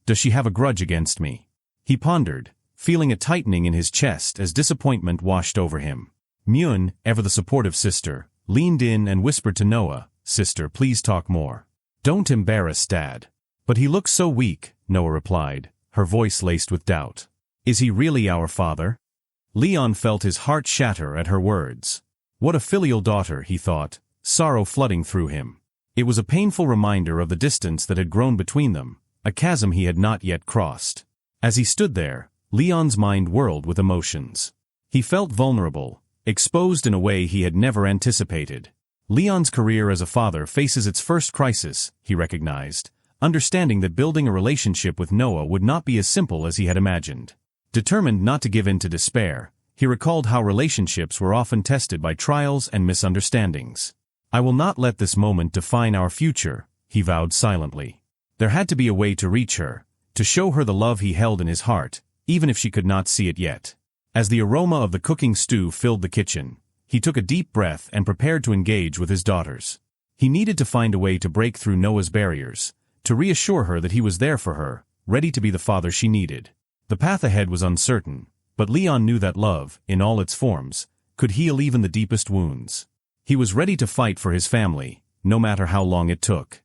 Does she have a grudge against me? He pondered, feeling a tightening in his chest as disappointment washed over him. Myun, ever the supportive sister, leaned in and whispered to Noah, Sister, please talk more. Don't embarrass Dad. But he looks so weak, Noah replied, her voice laced with doubt. Is he really our father? Leon felt his heart shatter at her words. What a filial daughter, he thought, sorrow flooding through him. It was a painful reminder of the distance that had grown between them, a chasm he had not yet crossed. As he stood there, Leon's mind whirled with emotions. He felt vulnerable, exposed in a way he had never anticipated. Leon's career as a father faces its first crisis, he recognized, understanding that building a relationship with Noah would not be as simple as he had imagined. Determined not to give in to despair, he recalled how relationships were often tested by trials and misunderstandings. "I will not let this moment define our future," he vowed silently. There had to be a way to reach her, to show her the love he held in his heart, even if she could not see it yet. As the aroma of the cooking stew filled the kitchen, he took a deep breath and prepared to engage with his daughters. He needed to find a way to break through Noah's barriers, to reassure her that he was there for her, ready to be the father she needed. The path ahead was uncertain, but Leon knew that love, in all its forms, could heal even the deepest wounds. He was ready to fight for his family, no matter how long it took.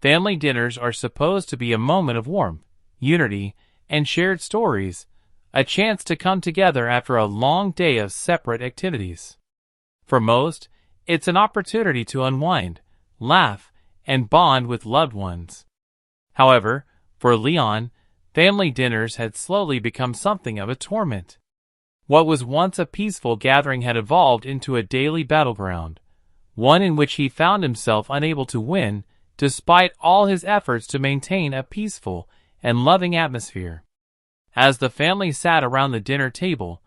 Family dinners are supposed to be a moment of warmth, unity, and shared stories, a chance to come together after a long day of separate activities. For most, it's an opportunity to unwind, laugh, and bond with loved ones. However, for Leon, family dinners had slowly become something of a torment. What was once a peaceful gathering had evolved into a daily battleground, one in which he found himself unable to win despite all his efforts to maintain a peaceful and loving atmosphere. As the family sat around the dinner table,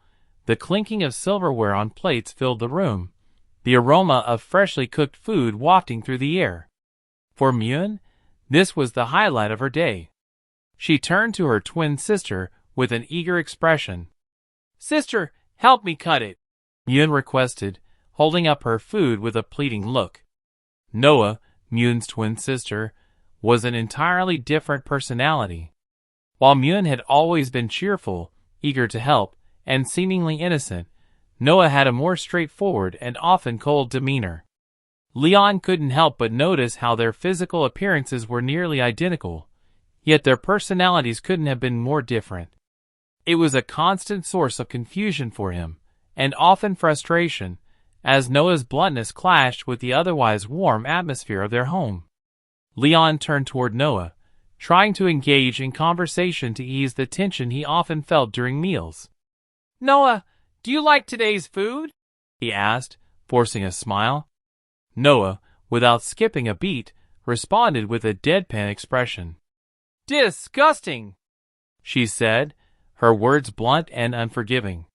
the clinking of silverware on plates filled the room, the aroma of freshly cooked food wafting through the air. For Myun, this was the highlight of her day. She turned to her twin sister with an eager expression. "Sister, help me cut it," Myun requested, holding up her food with a pleading look. Noah, Myun's twin sister, was an entirely different personality. While Myun had always been cheerful, eager to help, and seemingly innocent, Noah had a more straightforward and often cold demeanor. Leon couldn't help but notice how their physical appearances were nearly identical, yet their personalities couldn't have been more different. It was a constant source of confusion for him, and often frustration, as Noah's bluntness clashed with the otherwise warm atmosphere of their home. Leon turned toward Noah, trying to engage in conversation to ease the tension he often felt during meals. "Noah, do you like today's food?" he asked, forcing a smile. Noah, without skipping a beat, responded with a deadpan expression. "Disgusting," she said, her words blunt and unforgiving.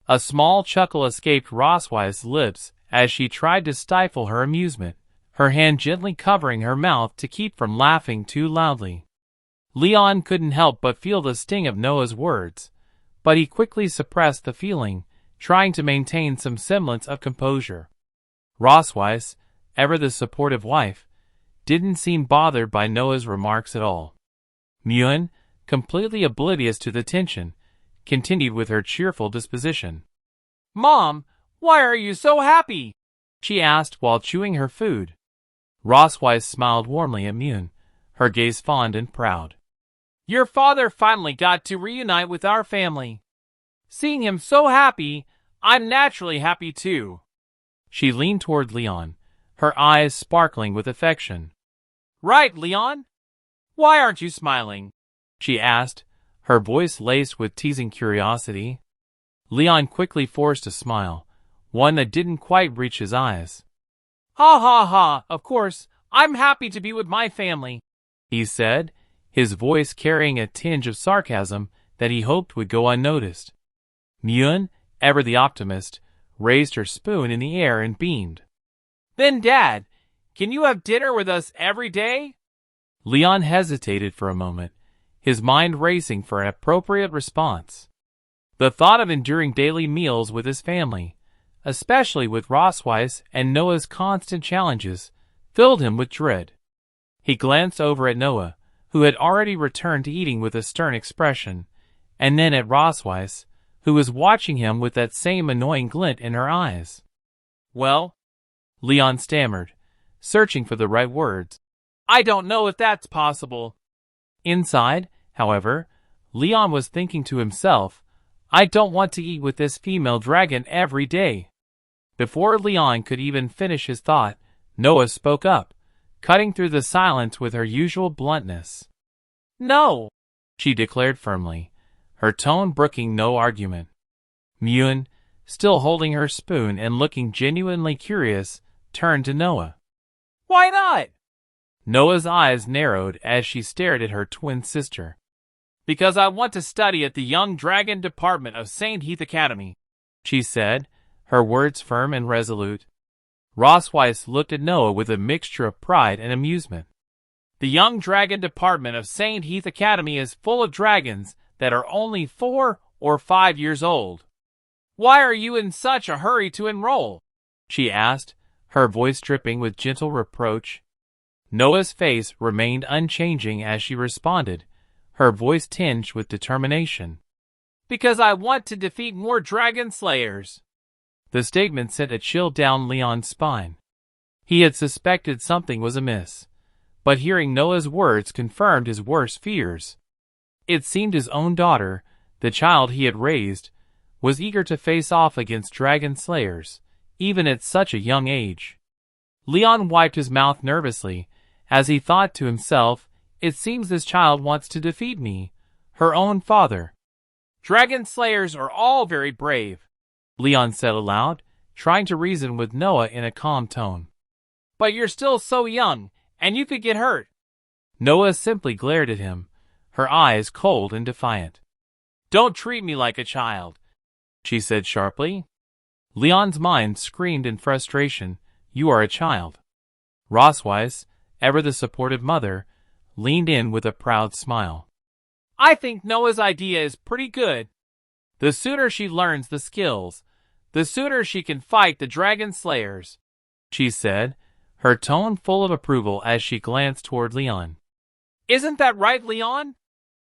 A small chuckle escaped Roswise's lips as she tried to stifle her amusement, her hand gently covering her mouth to keep from laughing too loudly. Leon couldn't help but feel the sting of Noah's words, but he quickly suppressed the feeling, trying to maintain some semblance of composure. Roswise, ever the supportive wife, didn't seem bothered by Noah's remarks at all. Myun, completely oblivious to the tension, continued with her cheerful disposition. "Mom, why are you so happy?" she asked while chewing her food. Roswise smiled warmly at Myun, her gaze fond and proud. "Your father finally got to reunite with our family. Seeing him so happy, I'm naturally happy too." She leaned toward Leon, her eyes sparkling with affection. "Right, Leon? Why aren't you smiling?" she asked, her voice laced with teasing curiosity. Leon quickly forced a smile, one that didn't quite reach his eyes. "Ha ha ha, of course, I'm happy to be with my family," he said, his voice carrying a tinge of sarcasm that he hoped would go unnoticed. Myun, ever the optimist, raised her spoon in the air and beamed. "Then Dad, can you have dinner with us every day?" Leon hesitated for a moment, his mind racing for an appropriate response. The thought of enduring daily meals with his family, especially with Roswise and Noah's constant challenges, filled him with dread. He glanced over at Noah, who had already returned to eating with a stern expression, and then at Roswise, who was watching him with that same annoying glint in her eyes. "Well," Leon stammered, searching for the right words, "I don't know if that's possible." Inside, however, Leon was thinking to himself, "I don't want to eat with this female dragon every day." Before Leon could even finish his thought, Noah spoke up, cutting through the silence with her usual bluntness. "No," she declared firmly, her tone brooking no argument. Myun, still holding her spoon and looking genuinely curious, turned to Noah. Why not? Noah's eyes narrowed as she stared at her twin sister. Because I want to study at the Young Dragon Department of St. Heath Academy, she said, her words firm and resolute. Rossweiss looked at Noah with a mixture of pride and amusement. The Young Dragon Department of St. Heath Academy is full of dragons that are only 4 or 5 years old. Why are you in such a hurry to enroll? She asked, her voice dripping with gentle reproach. Noah's face remained unchanging as she responded, her voice tinged with determination. Because I want to defeat more dragon slayers. The statement sent a chill down Leon's spine. He had suspected something was amiss, but hearing Noah's words confirmed his worst fears. It seemed his own daughter, the child he had raised, was eager to face off against dragon slayers, even at such a young age. Leon wiped his mouth nervously, as he thought to himself, it seems this child wants to defeat me, her own father. Dragon slayers are all very brave, Leon said aloud, trying to reason with Noah in a calm tone. But you're still so young, and you could get hurt. Noah simply glared at him, her eyes cold and defiant. Don't treat me like a child, she said sharply. Leon's mind screamed in frustration, you are a child. Rossweiss, ever the supportive mother, leaned in with a proud smile. I think Noah's idea is pretty good. The sooner she learns the skills, the sooner she can fight the dragon slayers, she said, her tone full of approval as she glanced toward Leon. Isn't that right, Leon?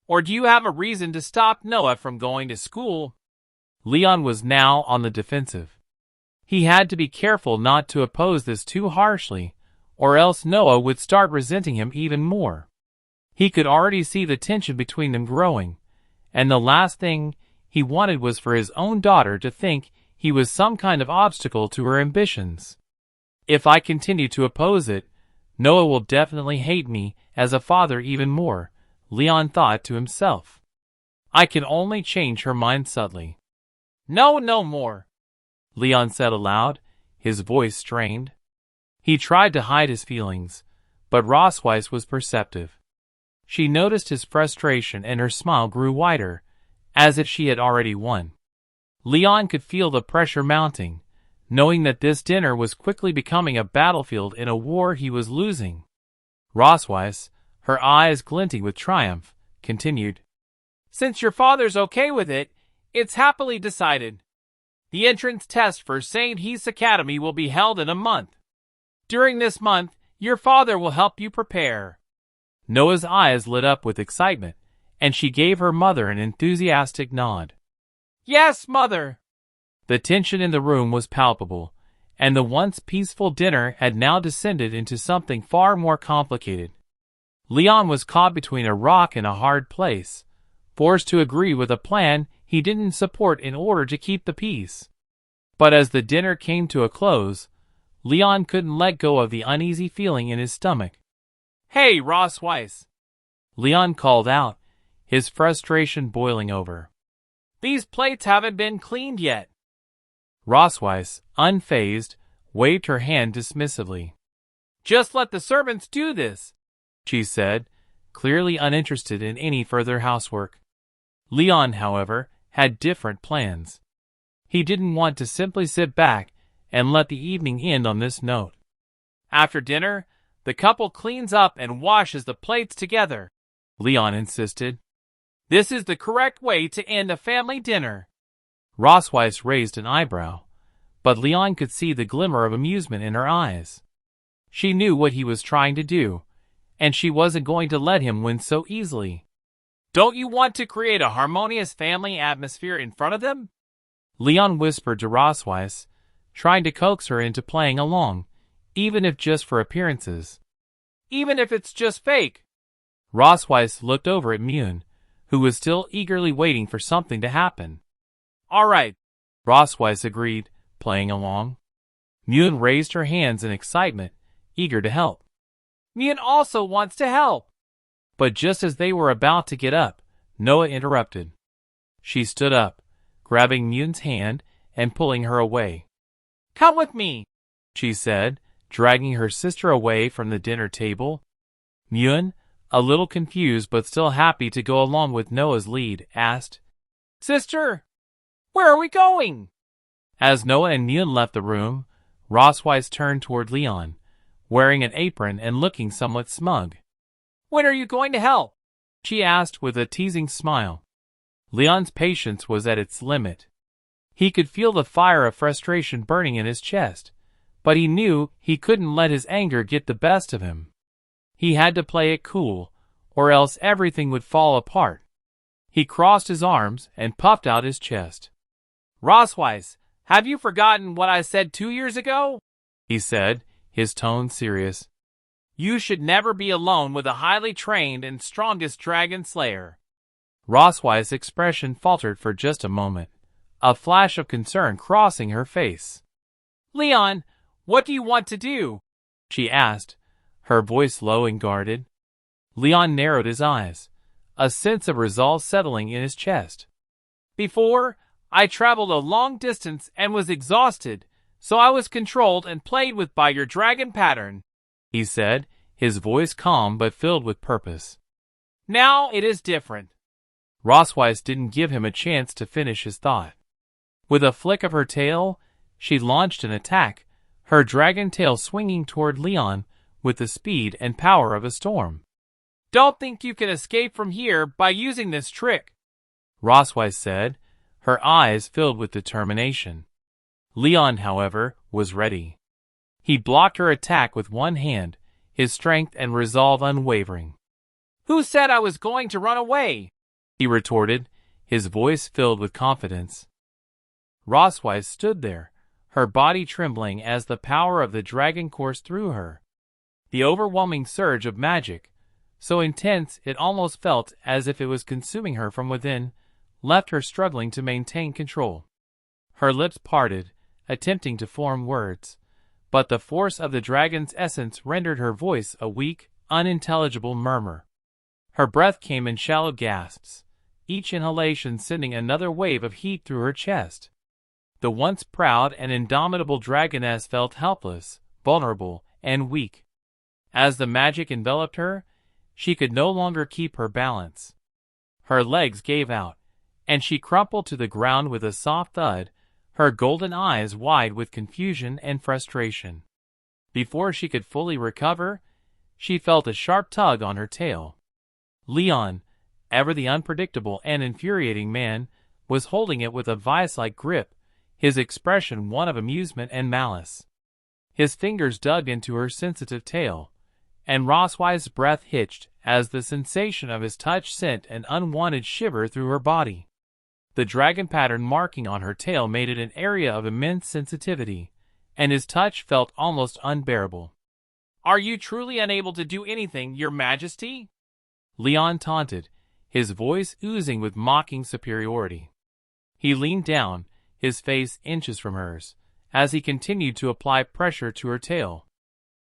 Or do you have a reason to stop Noah from going to school? Leon was now on the defensive. He had to be careful not to oppose this too harshly, or else Noah would start resenting him even more. He could already see the tension between them growing, and the last thing he wanted was for his own daughter to think he was some kind of obstacle to her ambitions. If I continue to oppose it, Noah will definitely hate me as a father even more, Leon thought to himself. I can only change her mind subtly. No more, Leon said aloud, his voice strained. He tried to hide his feelings, but Rossweiss was perceptive. She noticed his frustration and her smile grew wider, as if she had already won. Leon could feel the pressure mounting, knowing that this dinner was quickly becoming a battlefield in a war he was losing. Rossweiss, her eyes glinting with triumph, continued. Since your father's okay with it, it's happily decided. The entrance test for St. Heath's Academy will be held in a month. During this month, your father will help you prepare. Noah's eyes lit up with excitement, and she gave her mother an enthusiastic nod. Yes, Mother! The tension in the room was palpable, and the once peaceful dinner had now descended into something far more complicated. Leon was caught between a rock and a hard place, forced to agree with a plan he didn't support in order to keep the peace. But as the dinner came to a close, Leon couldn't let go of the uneasy feeling in his stomach. Hey, Rossweiss! Leon called out, his frustration boiling over. These plates haven't been cleaned yet. Rossweiss, unfazed, waved her hand dismissively. Just let the servants do this, she said, clearly uninterested in any further housework. Leon, however, had different plans. He didn't want to simply sit back and let the evening end on this note. After dinner, the couple cleans up and washes the plates together, Leon insisted. This is the correct way to end a family dinner. Rossweiss raised an eyebrow, but Leon could see the glimmer of amusement in her eyes. She knew what he was trying to do, and she wasn't going to let him win so easily. Don't you want to create a harmonious family atmosphere in front of them? Leon whispered to Rossweiss, trying to coax her into playing along, even if just for appearances. Even if it's just fake. Rossweiss looked over at Mune, who was still eagerly waiting for something to happen. All right, Rossweiss agreed, playing along. Mune raised her hands in excitement, eager to help. Mune also wants to help. But just as they were about to get up, Noah interrupted. She stood up, grabbing Mune's hand and pulling her away. Come with me, she said, dragging her sister away from the dinner table. Myun, a little confused but still happy to go along with Noah's lead, asked, "Sister, where are we going?" As Noah and Myun left the room, Roswise turned toward Leon, wearing an apron and looking somewhat smug. "When are you going to help?" she asked with a teasing smile. Leon's patience was at its limit. He could feel the fire of frustration burning in his chest, but he knew he couldn't let his anger get the best of him. He had to play it cool, or else everything would fall apart. He crossed his arms and puffed out his chest. "Roswise, have you forgotten what I said 2 years ago?" he said, his tone serious. "You should never be alone with the highly trained and strongest dragon slayer." Roswise's expression faltered for just a moment, a flash of concern crossing her face. "Leon, what do you want to do?" she asked, her voice low and guarded. Leon narrowed his eyes, a sense of resolve settling in his chest. "Before, I traveled a long distance and was exhausted, so I was controlled and played with by your dragon pattern," he said, his voice calm but filled with purpose. "Now it is different." Roswise didn't give him a chance to finish his thought. With a flick of her tail, she launched an attack, her dragon tail swinging toward Leon with the speed and power of a storm. "Don't think you can escape from here by using this trick," Roswise said, her eyes filled with determination. Leon, however, was ready. He blocked her attack with one hand, his strength and resolve unwavering. "Who said I was going to run away?" he retorted, his voice filled with confidence. Roswise stood there, her body trembling as the power of the dragon coursed through her. The overwhelming surge of magic, so intense it almost felt as if it was consuming her from within, left her struggling to maintain control. Her lips parted, attempting to form words, but the force of the dragon's essence rendered her voice a weak, unintelligible murmur. Her breath came in shallow gasps, each inhalation sending another wave of heat through her chest. The once proud and indomitable dragoness felt helpless, vulnerable, and weak. As the magic enveloped her, she could no longer keep her balance. Her legs gave out, and she crumpled to the ground with a soft thud, her golden eyes wide with confusion and frustration. Before she could fully recover, she felt a sharp tug on her tail. Leon, ever the unpredictable and infuriating man, was holding it with a vice-like grip, his expression one of amusement and malice. His fingers dug into her sensitive tail, and Roswise's breath hitched as the sensation of his touch sent an unwanted shiver through her body. The dragon pattern marking on her tail made it an area of immense sensitivity, and his touch felt almost unbearable. "Are you truly unable to do anything, Your Majesty?" Leon taunted, his voice oozing with mocking superiority. He leaned down, his face inches from hers, as he continued to apply pressure to her tail.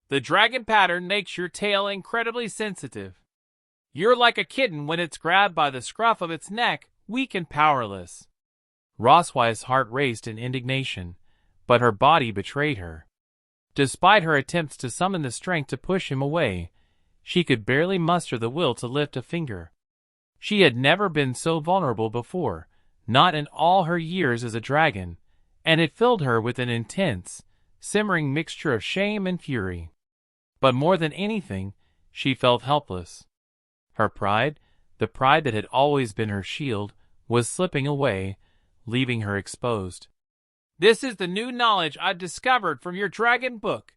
"The dragon pattern makes your tail incredibly sensitive. You're like a kitten when it's grabbed by the scruff of its neck, weak and powerless." Roswise's heart raced in indignation, but her body betrayed her. Despite her attempts to summon the strength to push him away, she could barely muster the will to lift a finger. She had never been so vulnerable before, not in all her years as a dragon, and it filled her with an intense, simmering mixture of shame and fury. But more than anything, she felt helpless. Her pride, the pride that had always been her shield, was slipping away, leaving her exposed. "This is the new knowledge I've discovered from your dragon book,"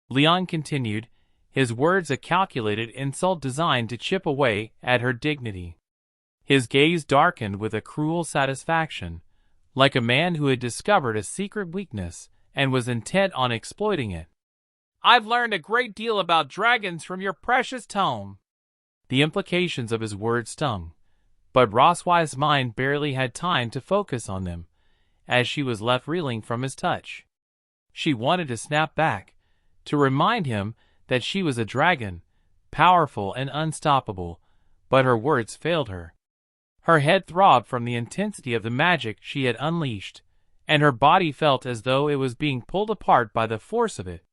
Leon continued, his words a calculated insult designed to chip away at her dignity. His gaze darkened with a cruel satisfaction, like a man who had discovered a secret weakness and was intent on exploiting it. "I've learned a great deal about dragons from your precious tome." The implications of his words stung, but Roswise's mind barely had time to focus on them, as she was left reeling from his touch. She wanted to snap back, to remind him that she was a dragon, powerful and unstoppable, but her words failed her. Her head throbbed from the intensity of the magic she had unleashed, and her body felt as though it was being pulled apart by the force of it.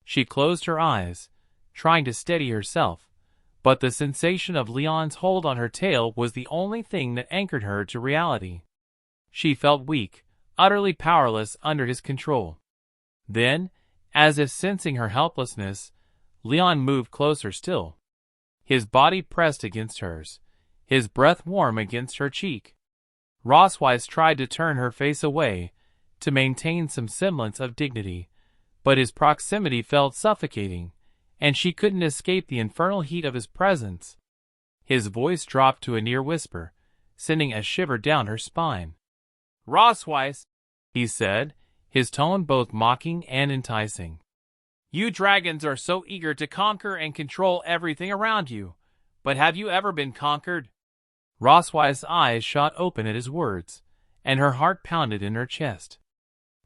She closed her eyes, trying to steady herself, but the sensation of Leon's hold on her tail was the only thing that anchored her to reality. She felt weak, utterly powerless under his control. Then, as if sensing her helplessness, Leon moved closer still. His body pressed against hers, his breath warm against her cheek. Rossweiss tried to turn her face away, to maintain some semblance of dignity, but his proximity felt suffocating, and she couldn't escape the infernal heat of his presence. His voice dropped to a near whisper, sending a shiver down her spine. "Rossweiss," he said, his tone both mocking and enticing. "You dragons are so eager to conquer and control everything around you, but have you ever been conquered?" Rossweiss' eyes shot open at his words, and her heart pounded in her chest.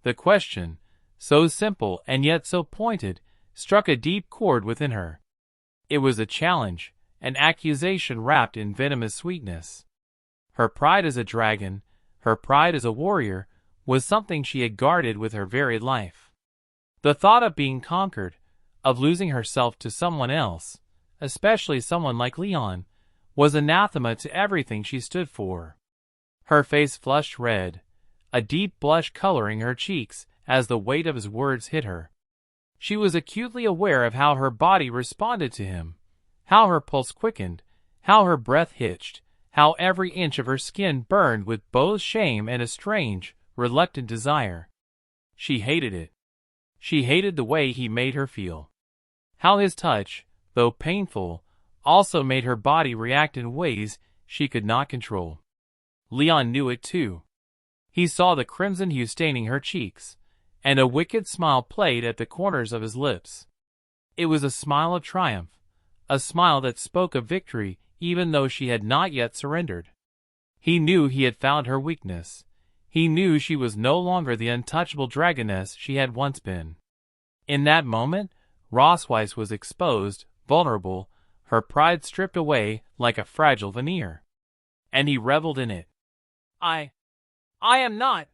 The question, so simple and yet so pointed, struck a deep chord within her. It was a challenge, an accusation wrapped in venomous sweetness. Her pride as a dragon, her pride as a warrior, was something she had guarded with her very life. The thought of being conquered, of losing herself to someone else, especially someone like Leon, was anathema to everything she stood for. Her face flushed red, a deep blush coloring her cheeks as the weight of his words hit her. She was acutely aware of how her body responded to him, how her pulse quickened, how her breath hitched, how every inch of her skin burned with both shame and a strange, reluctant desire. She hated it. She hated the way he made her feel. How his touch, though painful, also made her body react in ways she could not control. Leon knew it too. He saw the crimson hue staining her cheeks, and a wicked smile played at the corners of his lips. It was a smile of triumph, a smile that spoke of victory even though she had not yet surrendered. He knew he had found her weakness. He knew she was no longer the untouchable dragoness she had once been. In that moment, Rossweiss was exposed, vulnerable, her pride stripped away like a fragile veneer. And he reveled in it. I am not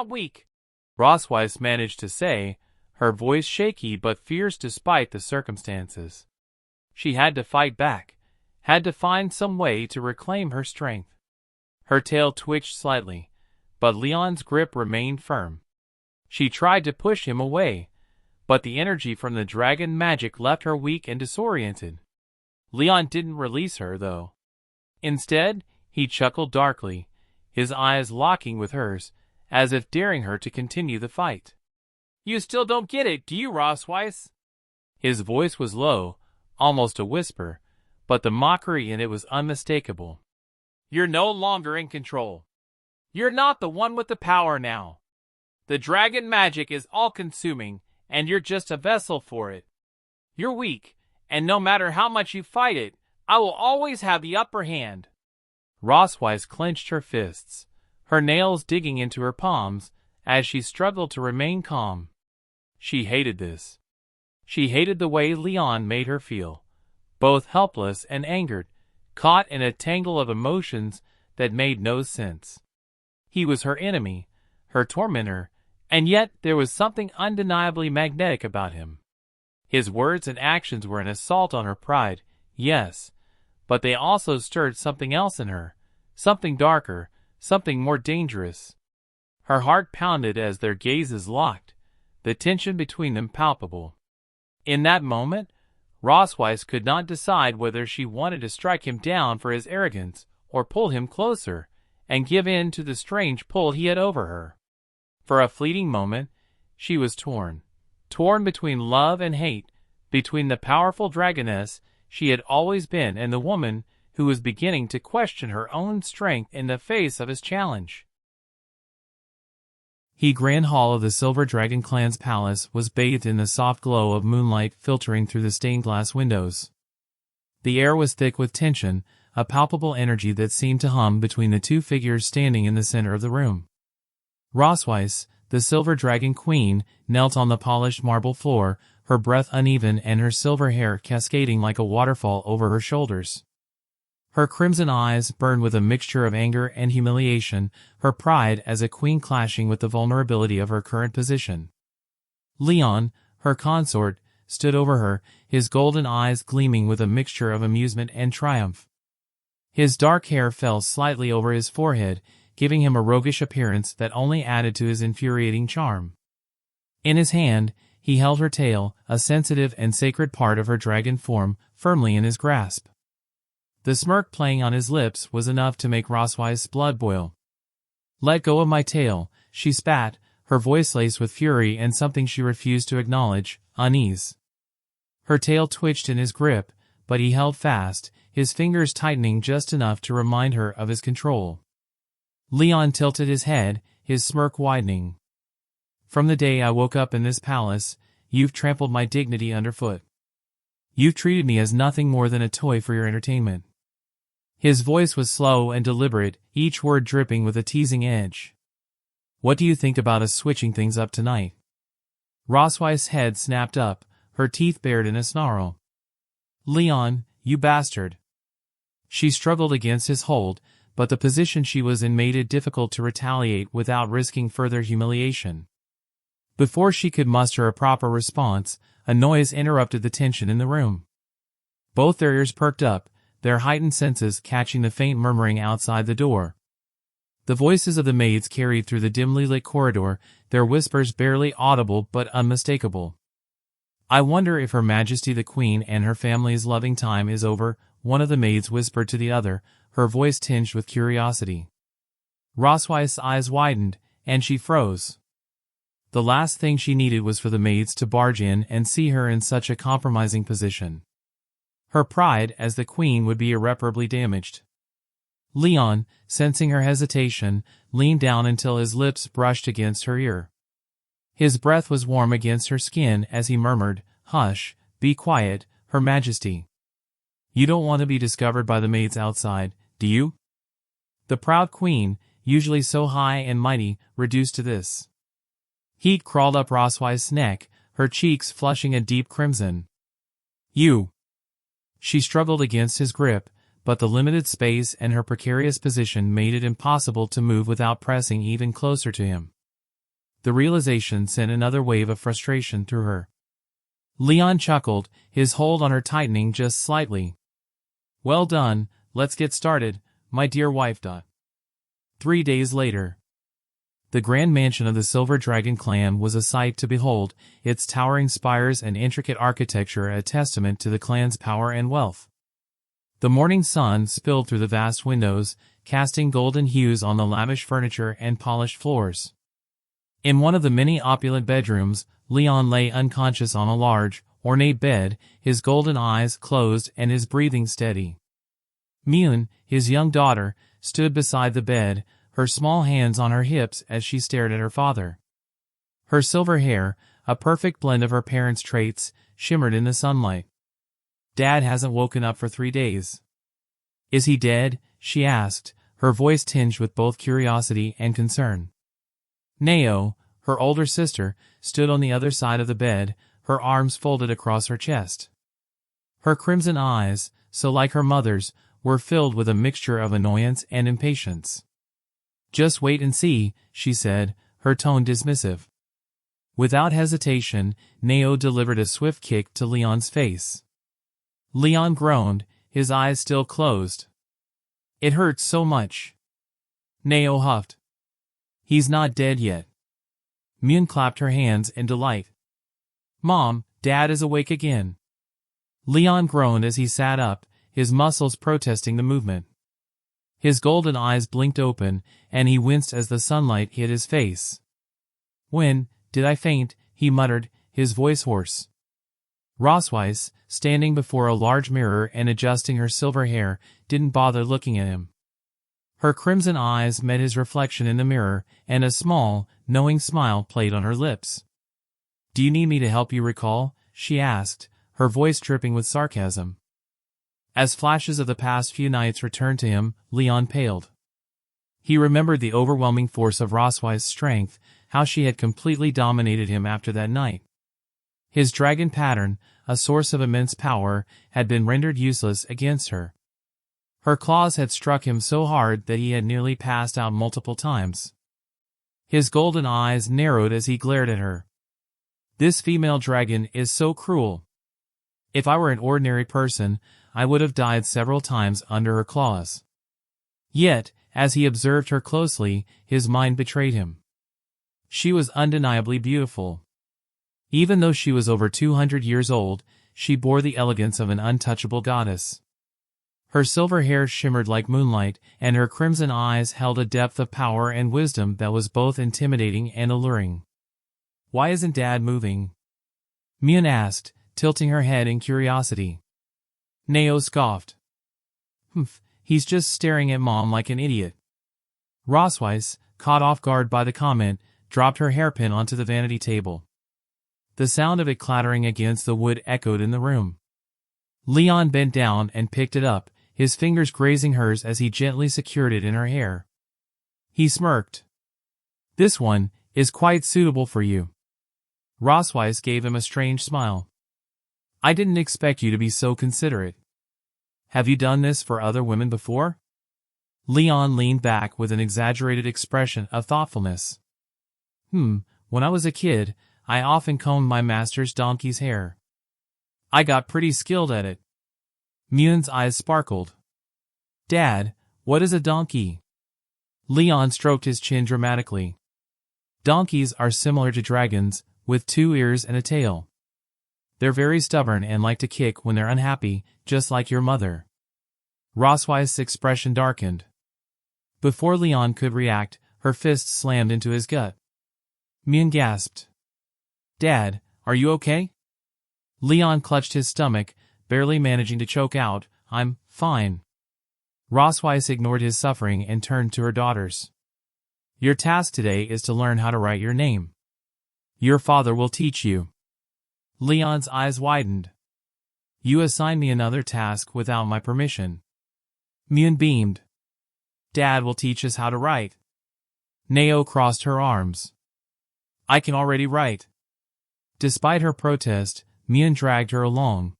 weak," Rossweiss managed to say, her voice shaky but fierce despite the circumstances. She had to fight back, had to find some way to reclaim her strength. Her tail twitched slightly, but Leon's grip remained firm. She tried to push him away, but the energy from the dragon magic left her weak and disoriented. Leon didn't release her, though. Instead, he chuckled darkly, his eyes locking with hers, as if daring her to continue the fight. "You still don't get it, do you, Rossweiss?" His voice was low, almost a whisper, but the mockery in it was unmistakable. "You're no longer in control. You're not the one with the power now. The dragon magic is all-consuming, and you're just a vessel for it. You're weak, and no matter how much you fight it, I will always have the upper hand." Rossweiss clenched her fists, her nails digging into her palms, as she struggled to remain calm. She hated this. She hated the way Leon made her feel, both helpless and angered, caught in a tangle of emotions that made no sense. He was her enemy, her tormentor, and yet there was something undeniably magnetic about him. His words and actions were an assault on her pride, yes, but they also stirred something else in her, something darker, something more dangerous. Her heart pounded as their gazes locked, the tension between them palpable. In that moment, Rossweiss could not decide whether she wanted to strike him down for his arrogance or pull him closer and give in to the strange pull he had over her. For a fleeting moment, she was torn between love and hate, between the powerful dragoness she had always been and the woman who was beginning to question her own strength in the face of his challenge. The grand hall of the Silver Dragon clan's palace was bathed in the soft glow of moonlight filtering through the stained glass windows. The air was thick with tension, a palpable energy that seemed to hum between the two figures standing in the center of the room. Rossweiss, the Silver Dragon Queen, knelt on the polished marble floor, her breath uneven and her silver hair cascading like a waterfall over her shoulders. Her crimson eyes burned with a mixture of anger and humiliation, her pride as a queen clashing with the vulnerability of her current position. Leon, her consort, stood over her, his golden eyes gleaming with a mixture of amusement and triumph. His dark hair fell slightly over his forehead, giving him a roguish appearance that only added to his infuriating charm. In his hand, he held her tail, a sensitive and sacred part of her dragon form, firmly in his grasp. The smirk playing on his lips was enough to make Roswei's blood boil. "Let go of my tail," she spat, her voice laced with fury and something she refused to acknowledge, unease. Her tail twitched in his grip, but he held fast, his fingers tightening just enough to remind her of his control. Leon tilted his head, his smirk widening. "From the day I woke up in this palace, you've trampled my dignity underfoot. You've treated me as nothing more than a toy for your entertainment." His voice was slow and deliberate, each word dripping with a teasing edge. "What do you think about us switching things up tonight?" Roswei's head snapped up, her teeth bared in a snarl. "Leon, you bastard." She struggled against his hold, but the position she was in made it difficult to retaliate without risking further humiliation. Before she could muster a proper response, a noise interrupted the tension in the room. Both their ears perked up, their heightened senses catching the faint murmuring outside the door. The voices of the maids carried through the dimly lit corridor, their whispers barely audible but unmistakable. "I wonder if Her Majesty the Queen and her family's loving time is over," one of the maids whispered to the other, her voice tinged with curiosity. Roswei's eyes widened, and she froze. The last thing she needed was for the maids to barge in and see her in such a compromising position. Her pride as the queen would be irreparably damaged. Leon, sensing her hesitation, leaned down until his lips brushed against her ear. His breath was warm against her skin as he murmured, "Hush, be quiet, Her Majesty. You don't want to be discovered by the maids outside, do you?" The proud queen, usually so high and mighty, reduced to this. Heat crawled up Roswei's neck, her cheeks flushing a deep crimson. "You." She struggled against his grip, but the limited space and her precarious position made it impossible to move without pressing even closer to him. The realization sent another wave of frustration through her. Leon chuckled, his hold on her tightening just slightly. "Well done, let's get started, my dear wife." 3 days later. The grand mansion of the Silver Dragon clan was a sight to behold, its towering spires and intricate architecture a testament to the clan's power and wealth. The morning sun spilled through the vast windows, casting golden hues on the lavish furniture and polished floors. In one of the many opulent bedrooms, Leon lay unconscious on a large, ornate bed, his golden eyes closed and his breathing steady. Myun, his young daughter, stood beside the bed, her small hands on her hips as she stared at her father. Her silver hair, a perfect blend of her parents' traits, shimmered in the sunlight. "Dad hasn't woken up for 3 days. Is he dead?" she asked, her voice tinged with both curiosity and concern. Nao, her older sister, stood on the other side of the bed, her arms folded across her chest. Her crimson eyes, so like her mother's, were filled with a mixture of annoyance and impatience. "Just wait and see," she said, her tone dismissive. Without hesitation, Nao delivered a swift kick to Leon's face. Leon groaned, his eyes still closed. "It hurts so much." Nao huffed. "He's not dead yet." Myun clapped her hands in delight. "Mom, Dad is awake again." Leon groaned as he sat up, his muscles protesting the movement. His golden eyes blinked open, and he winced as the sunlight hit his face. "When did I faint?" he muttered, his voice hoarse. Rosweiss, standing before a large mirror and adjusting her silver hair, didn't bother looking at him. Her crimson eyes met his reflection in the mirror, and a small, knowing smile played on her lips. "Do you need me to help you recall?" she asked, her voice dripping with sarcasm. As flashes of the past few nights returned to him, Leon paled. He remembered the overwhelming force of Roswei's strength, how she had completely dominated him after that night. His dragon pattern, a source of immense power, had been rendered useless against her. Her claws had struck him so hard that he had nearly passed out multiple times. His golden eyes narrowed as he glared at her. This female dragon is so cruel. If I were an ordinary person, I would have died several times under her claws. Yet, as he observed her closely, his mind betrayed him. She was undeniably beautiful. Even though she was over 200 years old, she bore the elegance of an untouchable goddess. Her silver hair shimmered like moonlight, and her crimson eyes held a depth of power and wisdom that was both intimidating and alluring. "Why isn't Dad moving?" Myun asked, tilting her head in curiosity. Neo scoffed. "Humph, he's just staring at Mom like an idiot." Rosweiss, caught off guard by the comment, dropped her hairpin onto the vanity table. The sound of it clattering against the wood echoed in the room. Leon bent down and picked it up, his fingers grazing hers as he gently secured it in her hair. He smirked. "This one is quite suitable for you." Rosweiss gave him a strange smile. "I didn't expect you to be so considerate. Have you done this for other women before?" Leon leaned back with an exaggerated expression of thoughtfulness. When I was a kid, I often combed my master's donkey's hair. I got pretty skilled at it." Myun's eyes sparkled. "Dad, what is a donkey?" Leon stroked his chin dramatically. "Donkeys are similar to dragons, with 2 ears and a tail. They're very stubborn and like to kick when they're unhappy, just like your mother." Rosweiss' expression darkened. Before Leon could react, her fist slammed into his gut. Myun gasped. "Dad, are you okay?" Leon clutched his stomach, barely managing to choke out, "I'm fine." Rosweiss ignored his suffering and turned to her daughters. "Your task today is to learn how to write your name. Your father will teach you." Leon's eyes widened. "You assign me another task without my permission." Myun beamed. "Dad will teach us how to write." Neo crossed her arms. "I can already write." Despite her protest, Myun dragged her along.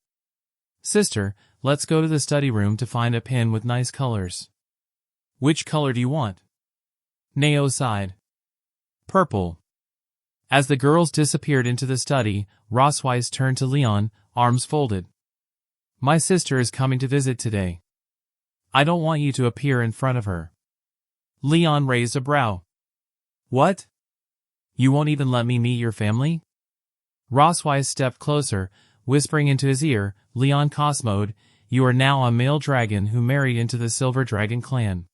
"Sister, let's go to the study room to find a pen with nice colors." "Which color do you want?" Neo sighed. "Purple." As the girls disappeared into the study, Rosweiss turned to Leon, arms folded. "My sister is coming to visit today. I don't want you to appear in front of her." Leon raised a brow. "What? You won't even let me meet your family?" Rosweiss stepped closer, whispering into his ear, "Leon Cosmode, you are now a male dragon who married into the Silver Dragon clan.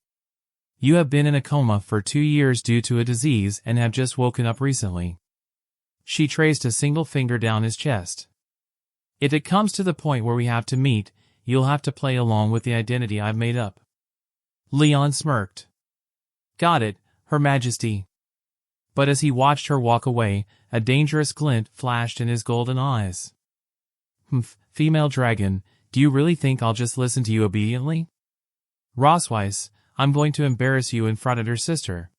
You have been in a coma for 2 years due to a disease and have just woken up recently." She traced a single finger down his chest. "If it comes to the point where we have to meet, you'll have to play along with the identity I've made up." Leon smirked. "Got it, Her Majesty." But as he watched her walk away, a dangerous glint flashed in his golden eyes. Female dragon, do you really think I'll just listen to you obediently?" "Rosweiss, I'm going to embarrass you in front of her sister."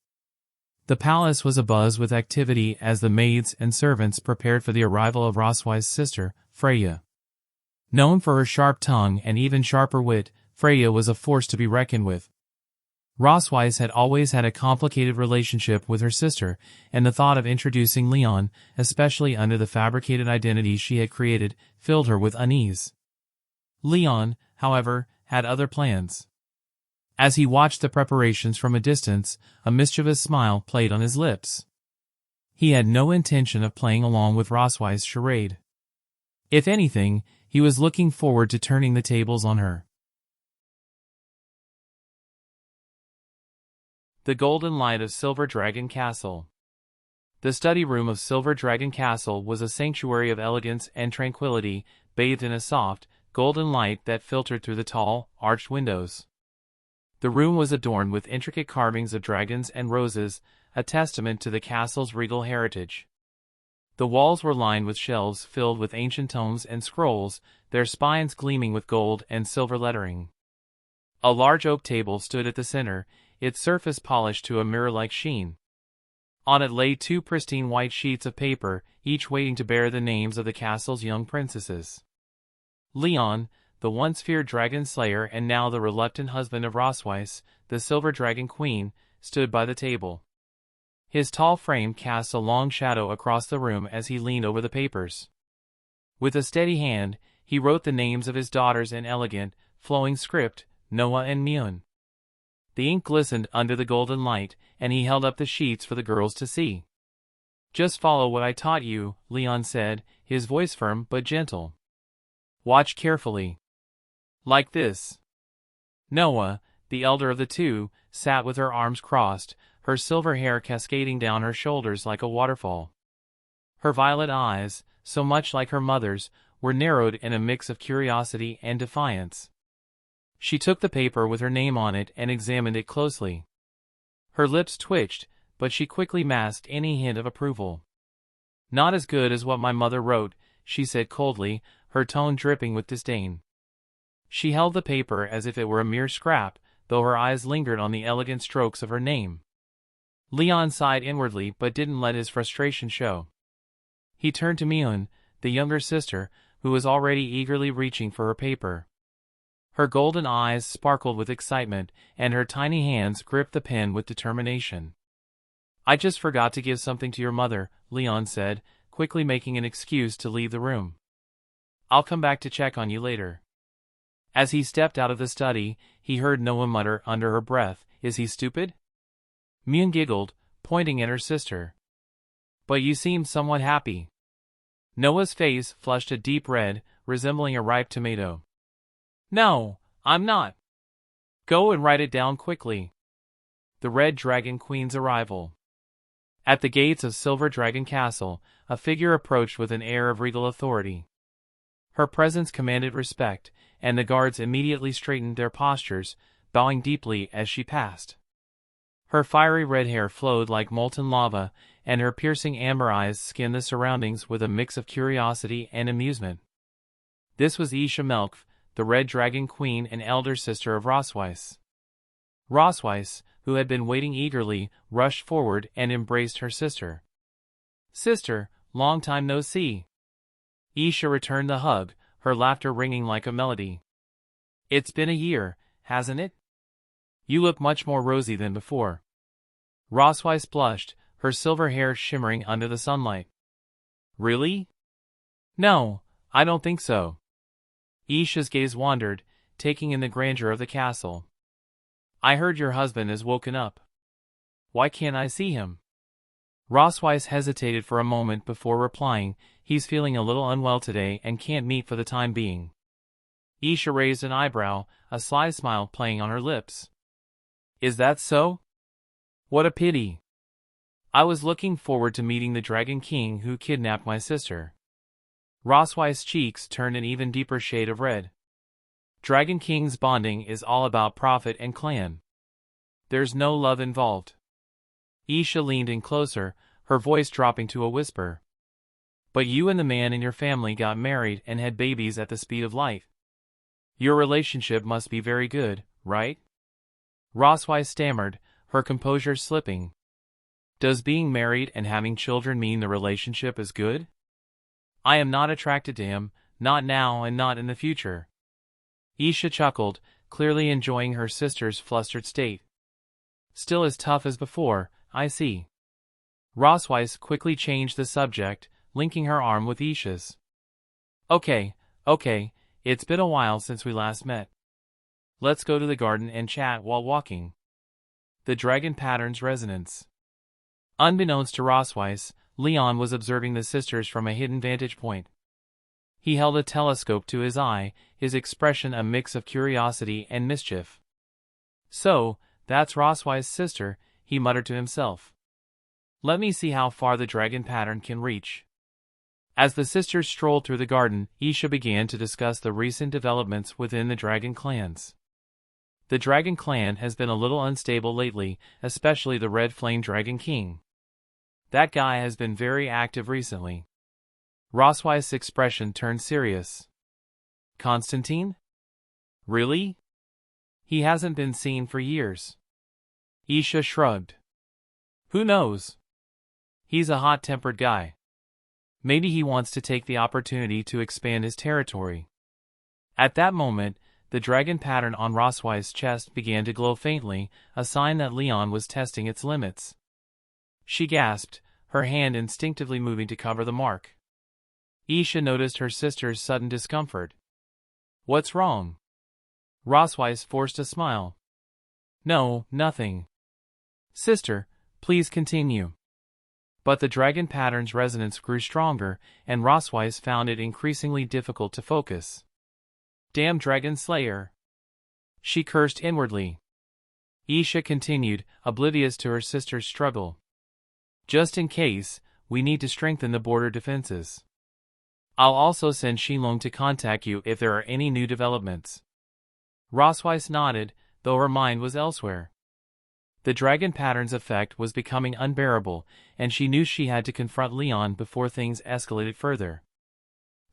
The palace was abuzz with activity as the maids and servants prepared for the arrival of Rosweiss' sister, Freya. Known for her sharp tongue and even sharper wit, Freya was a force to be reckoned with. Rosweiss had always had a complicated relationship with her sister, and the thought of introducing Leon, especially under the fabricated identity she had created, filled her with unease. Leon, however, had other plans. As he watched the preparations from a distance, a mischievous smile played on his lips. He had no intention of playing along with Rosweiss' charade. If anything, he was looking forward to turning the tables on her. The Golden Light of Silver Dragon Castle. The study room of Silver Dragon Castle was a sanctuary of elegance and tranquility, bathed in a soft, golden light that filtered through the tall, arched windows. The room was adorned with intricate carvings of dragons and roses, a testament to the castle's regal heritage. The walls were lined with shelves filled with ancient tomes and scrolls, their spines gleaming with gold and silver lettering. A large oak table stood at the center, its surface polished to a mirror-like sheen. On it lay 2 pristine white sheets of paper, each waiting to bear the names of the castle's young princesses. Leon, the once feared dragon slayer and now the reluctant husband of Rosweiss, the Silver Dragon Queen, stood by the table. His tall frame cast a long shadow across the room as he leaned over the papers. With a steady hand, he wrote the names of his daughters in elegant, flowing script, Noah and Myun. The ink glistened under the golden light, and he held up the sheets for the girls to see. "Just follow what I taught you," Leon said, his voice firm but gentle. "Watch carefully. Like this." Noah, the elder of the two, sat with her arms crossed, her silver hair cascading down her shoulders like a waterfall. Her violet eyes, so much like her mother's, were narrowed in a mix of curiosity and defiance. She took the paper with her name on it and examined it closely. Her lips twitched, but she quickly masked any hint of approval. "Not as good as what my mother wrote," she said coldly, her tone dripping with disdain. She held the paper as if it were a mere scrap, though her eyes lingered on the elegant strokes of her name. Leon sighed inwardly but didn't let his frustration show. He turned to Myun, the younger sister, who was already eagerly reaching for her paper. Her golden eyes sparkled with excitement, and her tiny hands gripped the pen with determination. "I just forgot to give something to your mother," Leon said, quickly making an excuse to leave the room. "I'll come back to check on you later." As he stepped out of the study, he heard Noah mutter under her breath, "Is he stupid?" Myun giggled, pointing at her sister. "But you seem somewhat happy." Noah's face flushed a deep red, resembling a ripe tomato. "No, I'm not." "Go and write it down quickly." The Red Dragon Queen's arrival. At the gates of Silver Dragon Castle, a figure approached with an air of regal authority. Her presence commanded respect, and the guards immediately straightened their postures, bowing deeply as she passed. Her fiery red hair flowed like molten lava, and her piercing amber eyes skinned the surroundings with a mix of curiosity and amusement. This was Isha Melkf, the Red Dragon Queen and elder sister of Rosweiss. Rosweiss, who had been waiting eagerly, rushed forward and embraced her sister. "Sister, long time no see." Isha returned the hug, her laughter ringing like a melody. "It's been a year, hasn't it? You look much more rosy than before." Rosweiss blushed, her silver hair shimmering under the sunlight. "Really?" "No, I don't think so." Isha's gaze wandered, taking in the grandeur of the castle. "I heard your husband has woken up. Why can't I see him?" Rosweiss hesitated for a moment before replying, "He's feeling a little unwell today and can't meet for the time being." Isha raised an eyebrow, a sly smile playing on her lips. "Is that so? What a pity. I was looking forward to meeting the Dragon King who kidnapped my sister." Rosweiss' cheeks turned an even deeper shade of red. Dragon King's bonding is all about profit and clan. There's no love involved. Isha leaned in closer, her voice dropping to a whisper. "But you and the man in your family got married and had babies at the speed of light. Your relationship must be very good, right?" Rosweiss stammered, her composure slipping. "Does being married and having children mean the relationship is good? I am not attracted to him, not now and not in the future." Isha chuckled, clearly enjoying her sister's flustered state. "Still as tough as before, I see." Rosweiss quickly changed the subject, linking her arm with Isha's. Okay, it's been a while since we last met. Let's go to the garden and chat while walking." The dragon pattern's resonance. Unbeknownst to Rosweiss, Leon was observing the sisters from a hidden vantage point. He held a telescope to his eye, his expression a mix of curiosity and mischief. "So, that's Rosweiss' sister," he muttered to himself. "Let me see how far the dragon pattern can reach." As the sisters strolled through the garden, Isha began to discuss the recent developments within the dragon clans. The dragon clan has been a little unstable lately, especially the Red Flame Dragon King. That guy has been very active recently. Rosweiss' expression turned serious. "Constantine? Really? He hasn't been seen for years." Isha shrugged. "Who knows? He's a hot-tempered guy. Maybe he wants to take the opportunity to expand his territory." At that moment, the dragon pattern on Rosweiss' chest began to glow faintly, a sign that Leon was testing its limits. she gasped, her hand instinctively moving to cover the mark. Isha noticed her sister's sudden discomfort. What's wrong? Rosweiss forced a smile. No, nothing. Sister, please continue. But the dragon pattern's resonance grew stronger, and Rosweiss found it increasingly difficult to focus. Damn dragon slayer! She cursed inwardly. Isha continued, oblivious to her sister's struggle. Just in case, we need to strengthen the border defenses. I'll also send Xinlong to contact you if there are any new developments. Rosweiss nodded, though her mind was elsewhere. The dragon pattern's effect was becoming unbearable, and she knew she had to confront Leon before things escalated further.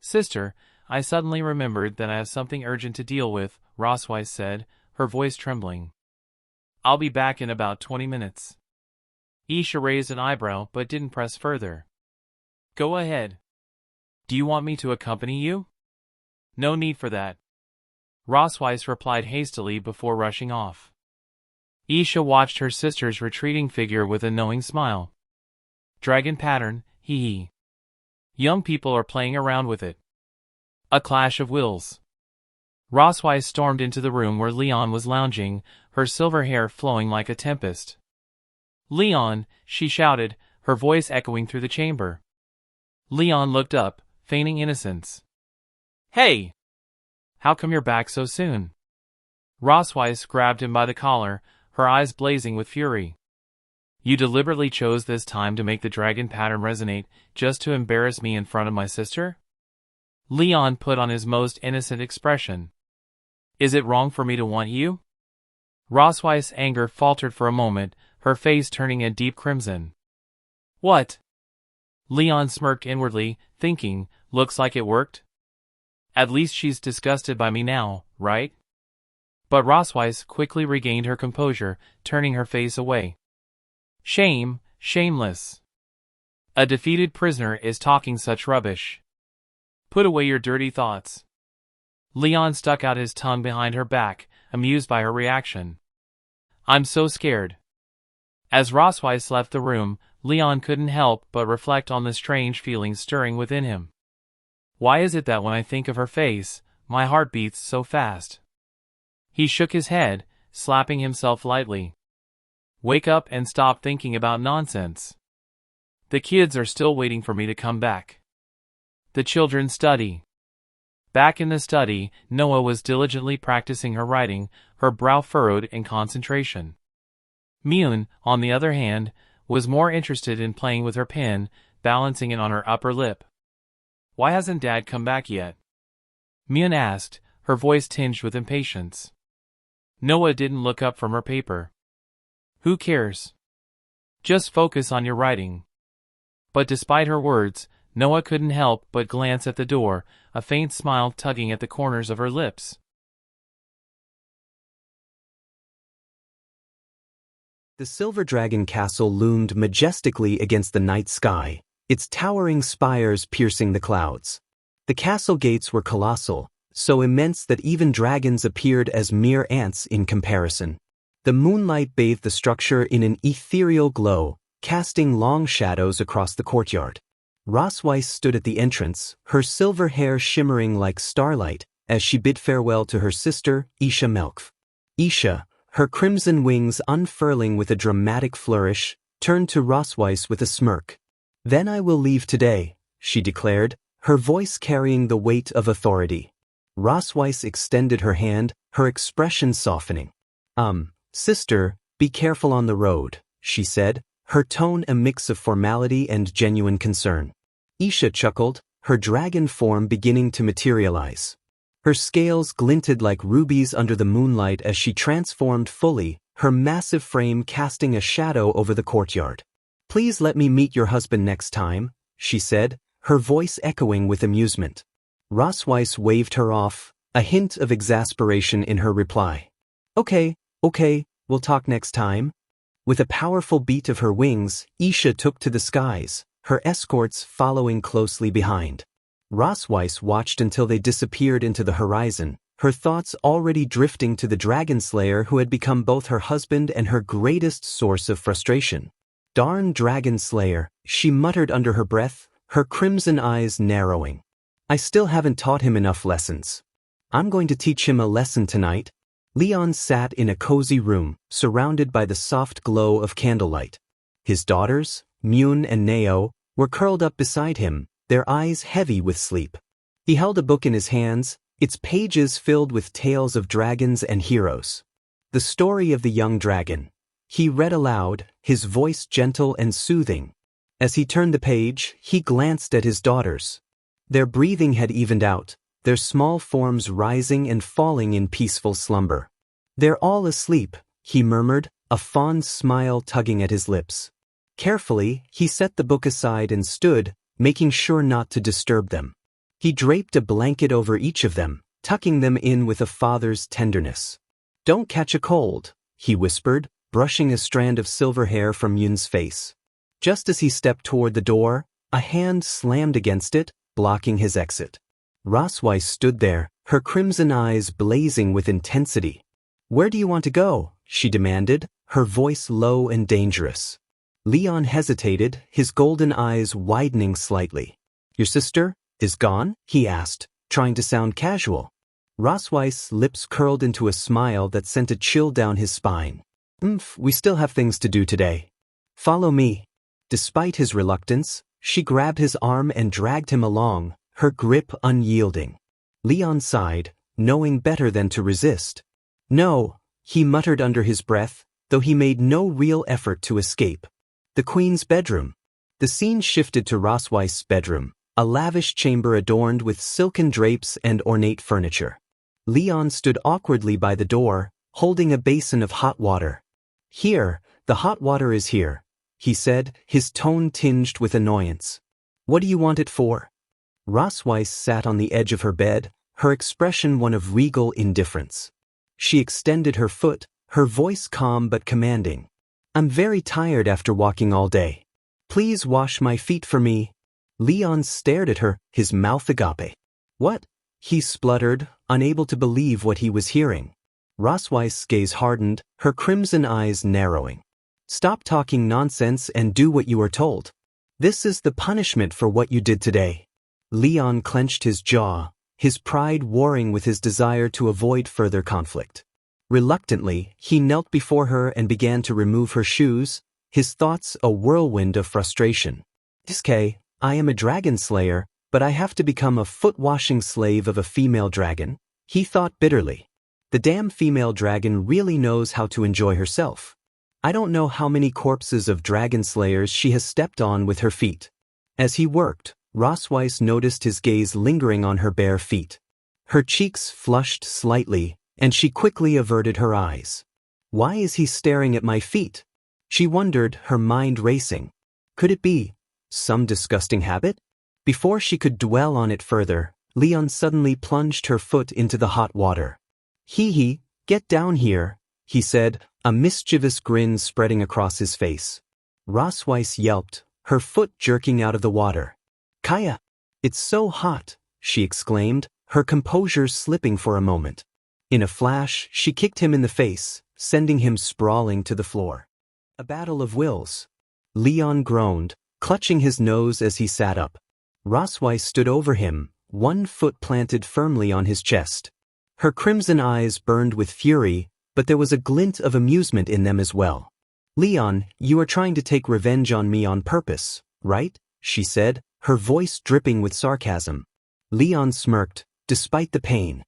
Sister, I suddenly remembered that I have something urgent to deal with, Rosweiss said, her voice trembling. I'll be back in about 20 minutes. Isha raised an eyebrow but didn't press further. Go ahead. Do you want me to accompany you? No need for that. Rosweiss replied hastily before rushing off. Isha watched her sister's retreating figure with a knowing smile. Dragon pattern, hee hee. Young people are playing around with it. A clash of wills. Rosweiss stormed into the room where Leon was lounging, her silver hair flowing like a tempest. Leon, she shouted, her voice echoing through the chamber. Leon looked up, feigning innocence. Hey! How come you're back so soon? Rosweiss grabbed him by the collar, her eyes blazing with fury. You deliberately chose this time to make the dragon pattern resonate, just to embarrass me in front of my sister? Leon put on his most innocent expression. Is it wrong for me to want you? Rosweiss' anger faltered for a moment, her face turning a deep crimson. What? Leon smirked inwardly, thinking, looks like it worked. At least she's disgusted by me now, right? But Rosweiss quickly regained her composure, turning her face away. Shame, shameless. A defeated prisoner is talking such rubbish. Put away your dirty thoughts. Leon stuck out his tongue behind her back, amused by her reaction. I'm so scared. As Rosweiss left the room, Leon couldn't help but reflect on the strange feelings stirring within him. Why is it that when I think of her face, my heart beats so fast? He shook his head, slapping himself lightly. Wake up and stop thinking about nonsense. The kids are still waiting for me to come back. The children study. Back in the study, Noah was diligently practicing her writing, her brow furrowed in concentration. Myun, on the other hand, was more interested in playing with her pen, balancing it on her upper lip. Why hasn't Dad come back yet? Myun asked, her voice tinged with impatience. Noah didn't look up from her paper. Who cares? Just focus on your writing. But despite her words, Noah couldn't help but glance at the door, a faint smile tugging at the corners of her lips. The silver dragon castle loomed majestically against the night sky, its towering spires piercing the clouds. The castle gates were colossal, so immense that even dragons appeared as mere ants in comparison. The moonlight bathed the structure in an ethereal glow, casting long shadows across the courtyard. Rosweiss stood at the entrance, her silver hair shimmering like starlight, as she bid farewell to her sister, Isha Melkf. Isha, her crimson wings unfurling with a dramatic flourish, turned to Rosweiss with a smirk. Then I will leave today, she declared, her voice carrying the weight of authority. Rosweiss extended her hand, her expression softening. Sister, be careful on the road, she said, her tone a mix of formality and genuine concern. Isha chuckled, her dragon form beginning to materialize. Her scales glinted like rubies under the moonlight as she transformed fully, her massive frame casting a shadow over the courtyard. Please let me meet your husband next time, she said, her voice echoing with amusement. Rosweiss waved her off, a hint of exasperation in her reply. Okay, we'll talk next time. With a powerful beat of her wings, Isha took to the skies, her escorts following closely behind. Rosweiss watched until they disappeared into the horizon, her thoughts already drifting to the dragon slayer who had become both her husband and her greatest source of frustration. Darn dragon slayer, she muttered under her breath, her crimson eyes narrowing. I still haven't taught him enough lessons. I'm going to teach him a lesson tonight. Leon sat in a cozy room, surrounded by the soft glow of candlelight. His daughters, Myun and Neo, were curled up beside him, their eyes heavy with sleep. He held a book in his hands, its pages filled with tales of dragons and heroes. The story of the young dragon. He read aloud, his voice gentle and soothing. As he turned the page, he glanced at his daughters. Their breathing had evened out, their small forms rising and falling in peaceful slumber. They're all asleep, he murmured, a fond smile tugging at his lips. Carefully, he set the book aside and stood, making sure not to disturb them. He draped a blanket over each of them, tucking them in with a father's tenderness. Don't catch a cold, he whispered, brushing a strand of silver hair from Yun's face. Just as he stepped toward the door, a hand slammed against it, blocking his exit. Rosweiss stood there, her crimson eyes blazing with intensity. Where do you want to go? She demanded, her voice low and dangerous. Leon hesitated, his golden eyes widening slightly. Your sister is gone? He asked, trying to sound casual. Rosweiss' lips curled into a smile that sent a chill down his spine. We still have things to do today. Follow me. Despite his reluctance, she grabbed his arm and dragged him along, her grip unyielding. Leon sighed, knowing better than to resist. No, he muttered under his breath, though he made no real effort to escape. The Queen's bedroom. The scene shifted to Rosweiss' bedroom, a lavish chamber adorned with silken drapes and ornate furniture. Leon stood awkwardly by the door, holding a basin of hot water. Here, the hot water is here, he said, his tone tinged with annoyance. What do you want it for? Rosweiss sat on the edge of her bed, her expression one of regal indifference. She extended her foot, her voice calm but commanding. I'm very tired after walking all day. Please wash my feet for me. Leon stared at her, his mouth agape. What? He spluttered, unable to believe what he was hearing. Rosweiss' gaze hardened, her crimson eyes narrowing. Stop talking nonsense and do what you are told. This is the punishment for what you did today. Leon clenched his jaw, his pride warring with his desire to avoid further conflict. Reluctantly, he knelt before her and began to remove her shoes, his thoughts a whirlwind of frustration. I am a dragon slayer, but I have to become a foot-washing slave of a female dragon, he thought bitterly. The damn female dragon really knows how to enjoy herself. I don't know how many corpses of dragon slayers she has stepped on with her feet. As he worked, Rosweiss noticed his gaze lingering on her bare feet. Her cheeks flushed slightly, and she quickly averted her eyes. Why is he staring at my feet? She wondered, her mind racing. Could it be some disgusting habit? Before she could dwell on it further, Leon suddenly plunged her foot into the hot water. Get down here, he said, a mischievous grin spreading across his face. Rosweiss yelped, her foot jerking out of the water. Kaya! It's so hot, she exclaimed, her composure slipping for a moment. In a flash, she kicked him in the face, sending him sprawling to the floor. A battle of wills. Leon groaned, clutching his nose as he sat up. Rosweiss stood over him, one foot planted firmly on his chest. Her crimson eyes burned with fury, but there was a glint of amusement in them as well. Leon, you are trying to take revenge on me on purpose, right? She said, her voice dripping with sarcasm. Leon smirked, despite the pain.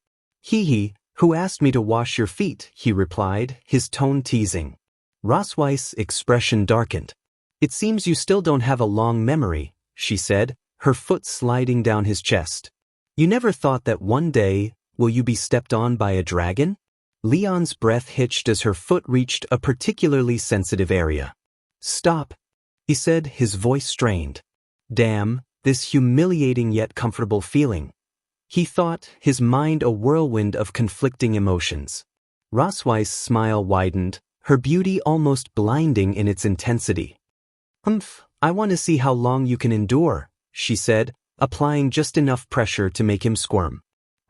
Who asked me to wash your feet, he replied, his tone teasing. Rosweiss' expression darkened. It seems you still don't have a long memory, she said, her foot sliding down his chest. You never thought that one day, will you be stepped on by a dragon? Leon's breath hitched as her foot reached a particularly sensitive area. Stop, he said, his voice strained. Damn, this humiliating yet comfortable feeling. He thought, his mind a whirlwind of conflicting emotions. Rosweiss' smile widened, her beauty almost blinding in its intensity. I want to see how long you can endure, she said, applying just enough pressure to make him squirm.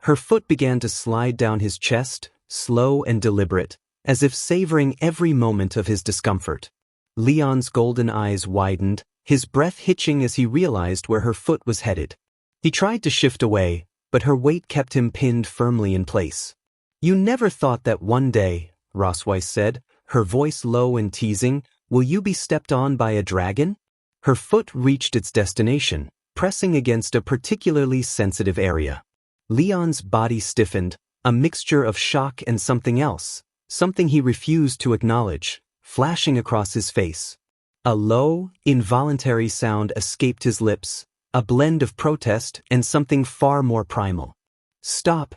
Her foot began to slide down his chest, slow and deliberate, as if savoring every moment of his discomfort. Leon's golden eyes widened, his breath hitching as he realized where her foot was headed. He tried to shift away, but her weight kept him pinned firmly in place. "You never thought that one day," Rosweiss said, her voice low and teasing, "will you be stepped on by a dragon?" Her foot reached its destination, pressing against a particularly sensitive area. Leon's body stiffened, a mixture of shock and something else, something he refused to acknowledge, flashing across his face. A low, involuntary sound escaped his lips, a blend of protest and something far more primal. "Stop,"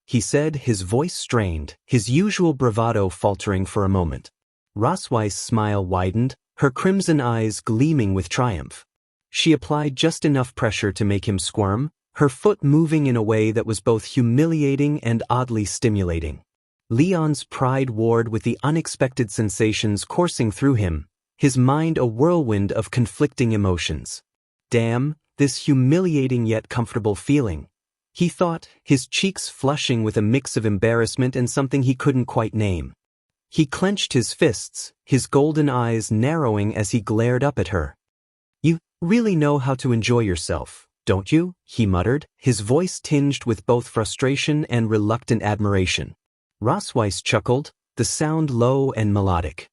he said, his voice strained, his usual bravado faltering for a moment. Rosweiss' smile widened, her crimson eyes gleaming with triumph. She applied just enough pressure to make him squirm, her foot moving in a way that was both humiliating and oddly stimulating. Leon's pride warred with the unexpected sensations coursing through him, his mind a whirlwind of conflicting emotions. Damn, this humiliating yet comfortable feeling, he thought, his cheeks flushing with a mix of embarrassment and something he couldn't quite name. He clenched his fists, his golden eyes narrowing as he glared up at her. "You really know how to enjoy yourself, don't you?" he muttered, his voice tinged with both frustration and reluctant admiration. Rosweiss chuckled, the sound low and melodic.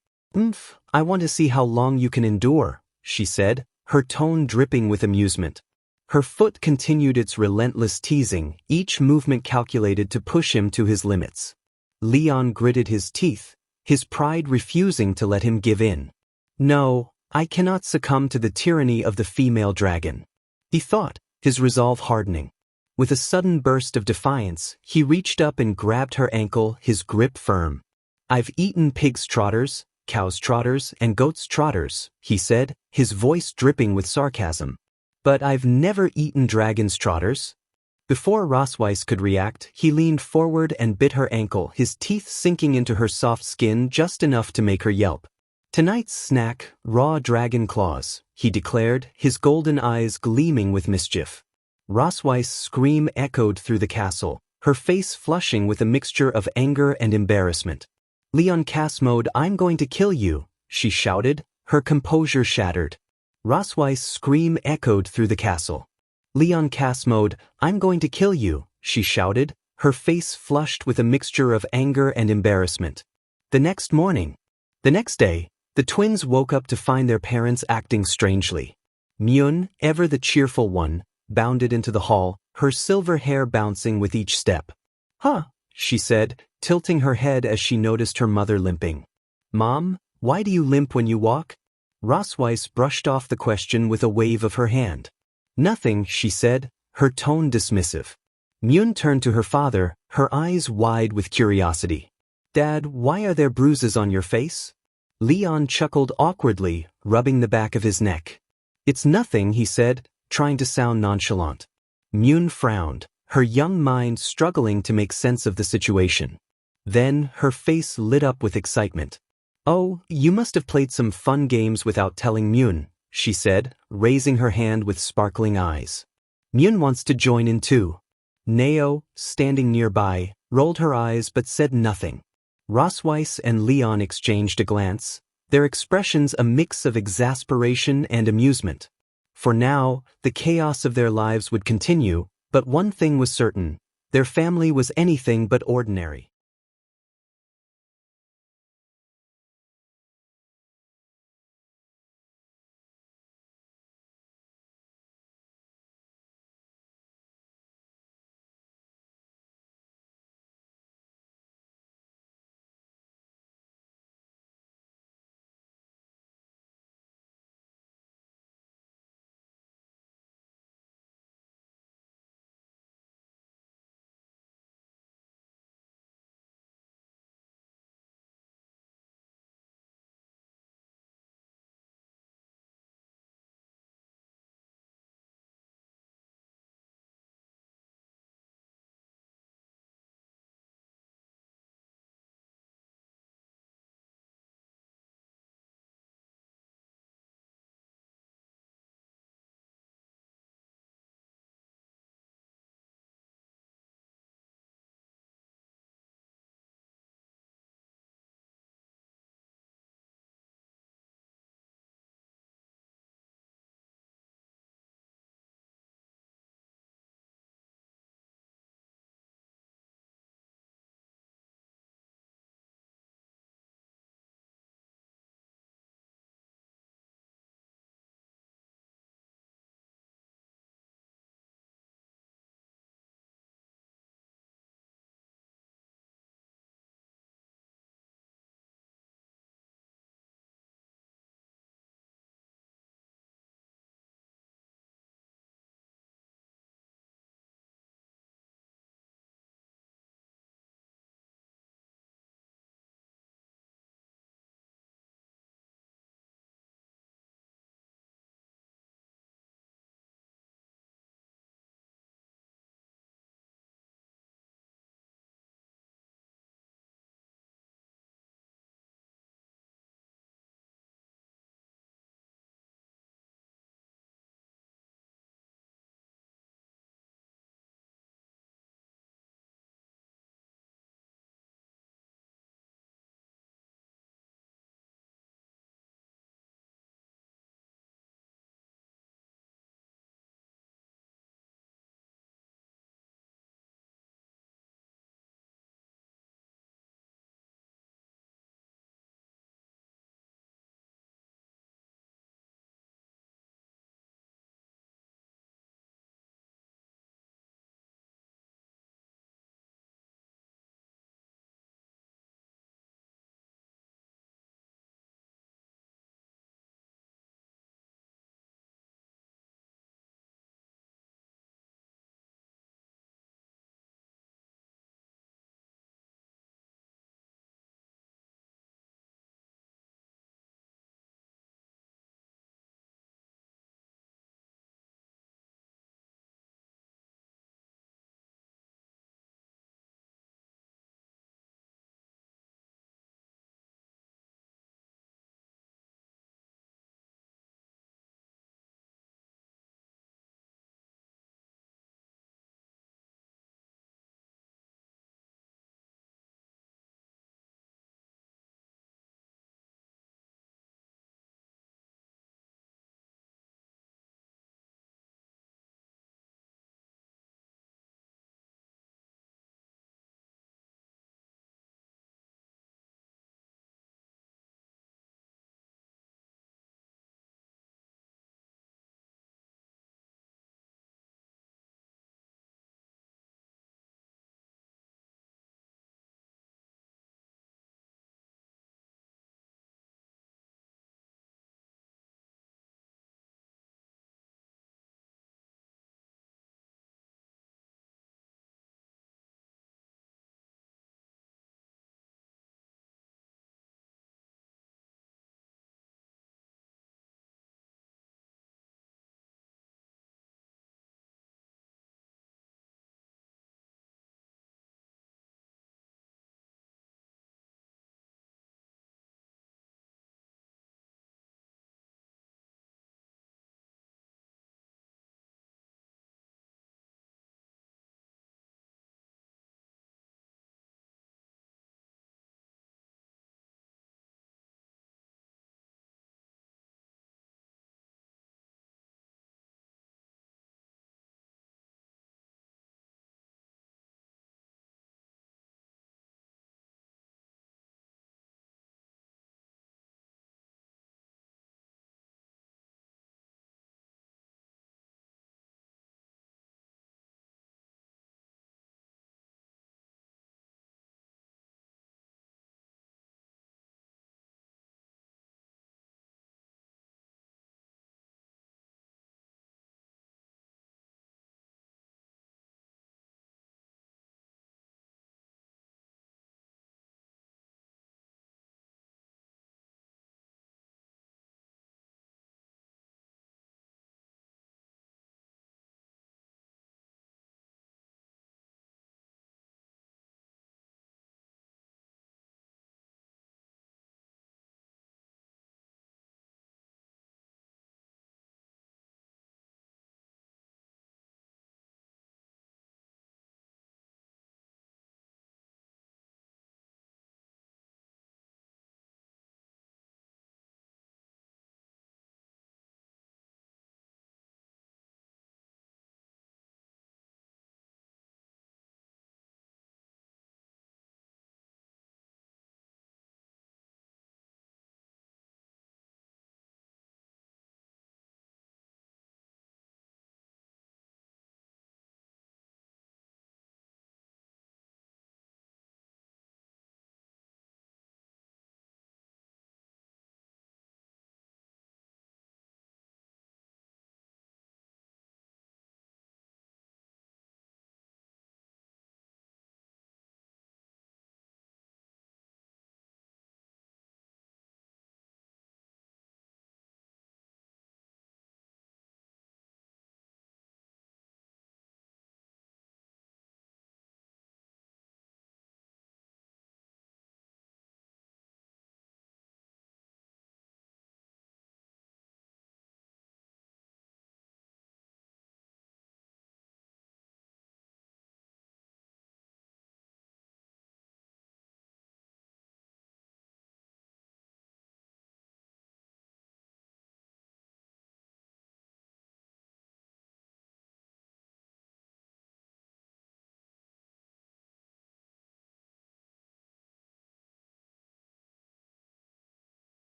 I want to see how long you can endure," she said, her tone dripping with amusement. Her foot continued its relentless teasing, each movement calculated to push him to his limits. Leon gritted his teeth, his pride refusing to let him give in. "No, I cannot succumb to the tyranny of the female dragon," he thought, his resolve hardening. With a sudden burst of defiance, he reached up and grabbed her ankle, his grip firm. "I've eaten pig's trotters, cow's trotters, and goat's trotters," he said, his voice dripping with sarcasm. "But I've never eaten dragon's trotters." Before Rosweiss could react, he leaned forward and bit her ankle, his teeth sinking into her soft skin just enough to make her yelp. "Tonight's snack, raw dragon claws," he declared, his golden eyes gleaming with mischief. Rosweiss' scream echoed through the castle, her face flushing with a mixture of anger and embarrassment. "Leon Cass mode, I'm going to kill you," she shouted, her composure shattered. Rosweiss' scream echoed through the castle. "Leon Cass mode, I'm going to kill you," she shouted, her face flushed with a mixture of anger and embarrassment. The next day, the twins woke up to find their parents acting strangely. Myun, ever the cheerful one, bounded into the hall, her silver hair bouncing with each step. "Huh," she said, tilting her head as she noticed her mother limping. "Mom, why do you limp when you walk?" Rosweiss brushed off the question with a wave of her hand. "Nothing," she said, her tone dismissive. Myun turned to her father, her eyes wide with curiosity. "Dad, why are there bruises on your face?" Leon chuckled awkwardly, rubbing the back of his neck. "It's nothing," he said, trying to sound nonchalant. Myun frowned, her young mind struggling to make sense of the situation. Then, her face lit up with excitement. "Oh, you must have played some fun games without telling Myun," she said, raising her hand with sparkling eyes. "Myun wants to join in too." Neo, standing nearby, rolled her eyes but said nothing. Rosweiss and Leon exchanged a glance, their expressions a mix of exasperation and amusement. For now, the chaos of their lives would continue, but one thing was certain, their family was anything but ordinary.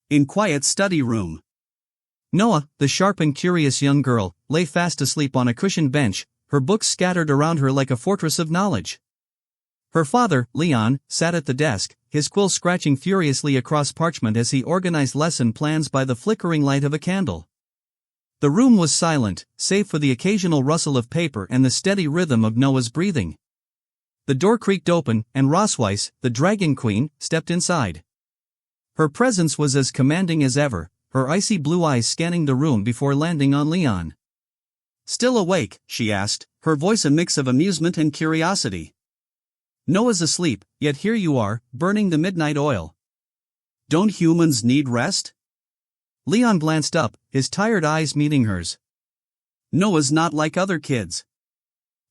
In quiet study room. Noah, the sharp and curious young girl, lay fast asleep on a cushioned bench, her books scattered around her like a fortress of knowledge. Her father, Leon, sat at the desk, his quill scratching furiously across parchment as he organized lesson plans by the flickering light of a candle. The room was silent, save for the occasional rustle of paper and the steady rhythm of Noah's breathing. The door creaked open, and Rosweiss, the Dragon Queen, stepped inside. Her presence was as commanding as ever, her icy blue eyes scanning the room before landing on Leon. Still awake? She asked, her voice a mix of amusement and curiosity. Noah's asleep, yet here you are, burning the midnight oil. Don't humans need rest? Leon glanced up, his tired eyes meeting hers. Noah's not like other kids.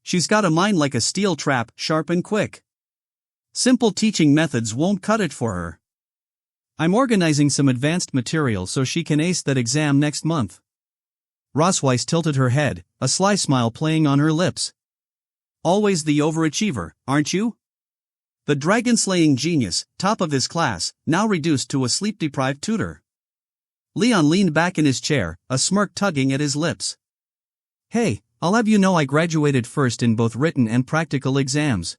She's got a mind like a steel trap, sharp and quick. Simple teaching methods won't cut it for her. I'm organizing some advanced material so she can ace that exam next month. Rosweiss tilted her head, a sly smile playing on her lips. Always the overachiever, aren't you? The dragon-slaying genius, top of his class, now reduced to a sleep-deprived tutor. Leon leaned back in his chair, a smirk tugging at his lips. Hey, I'll have you know I graduated first in both written and practical exams.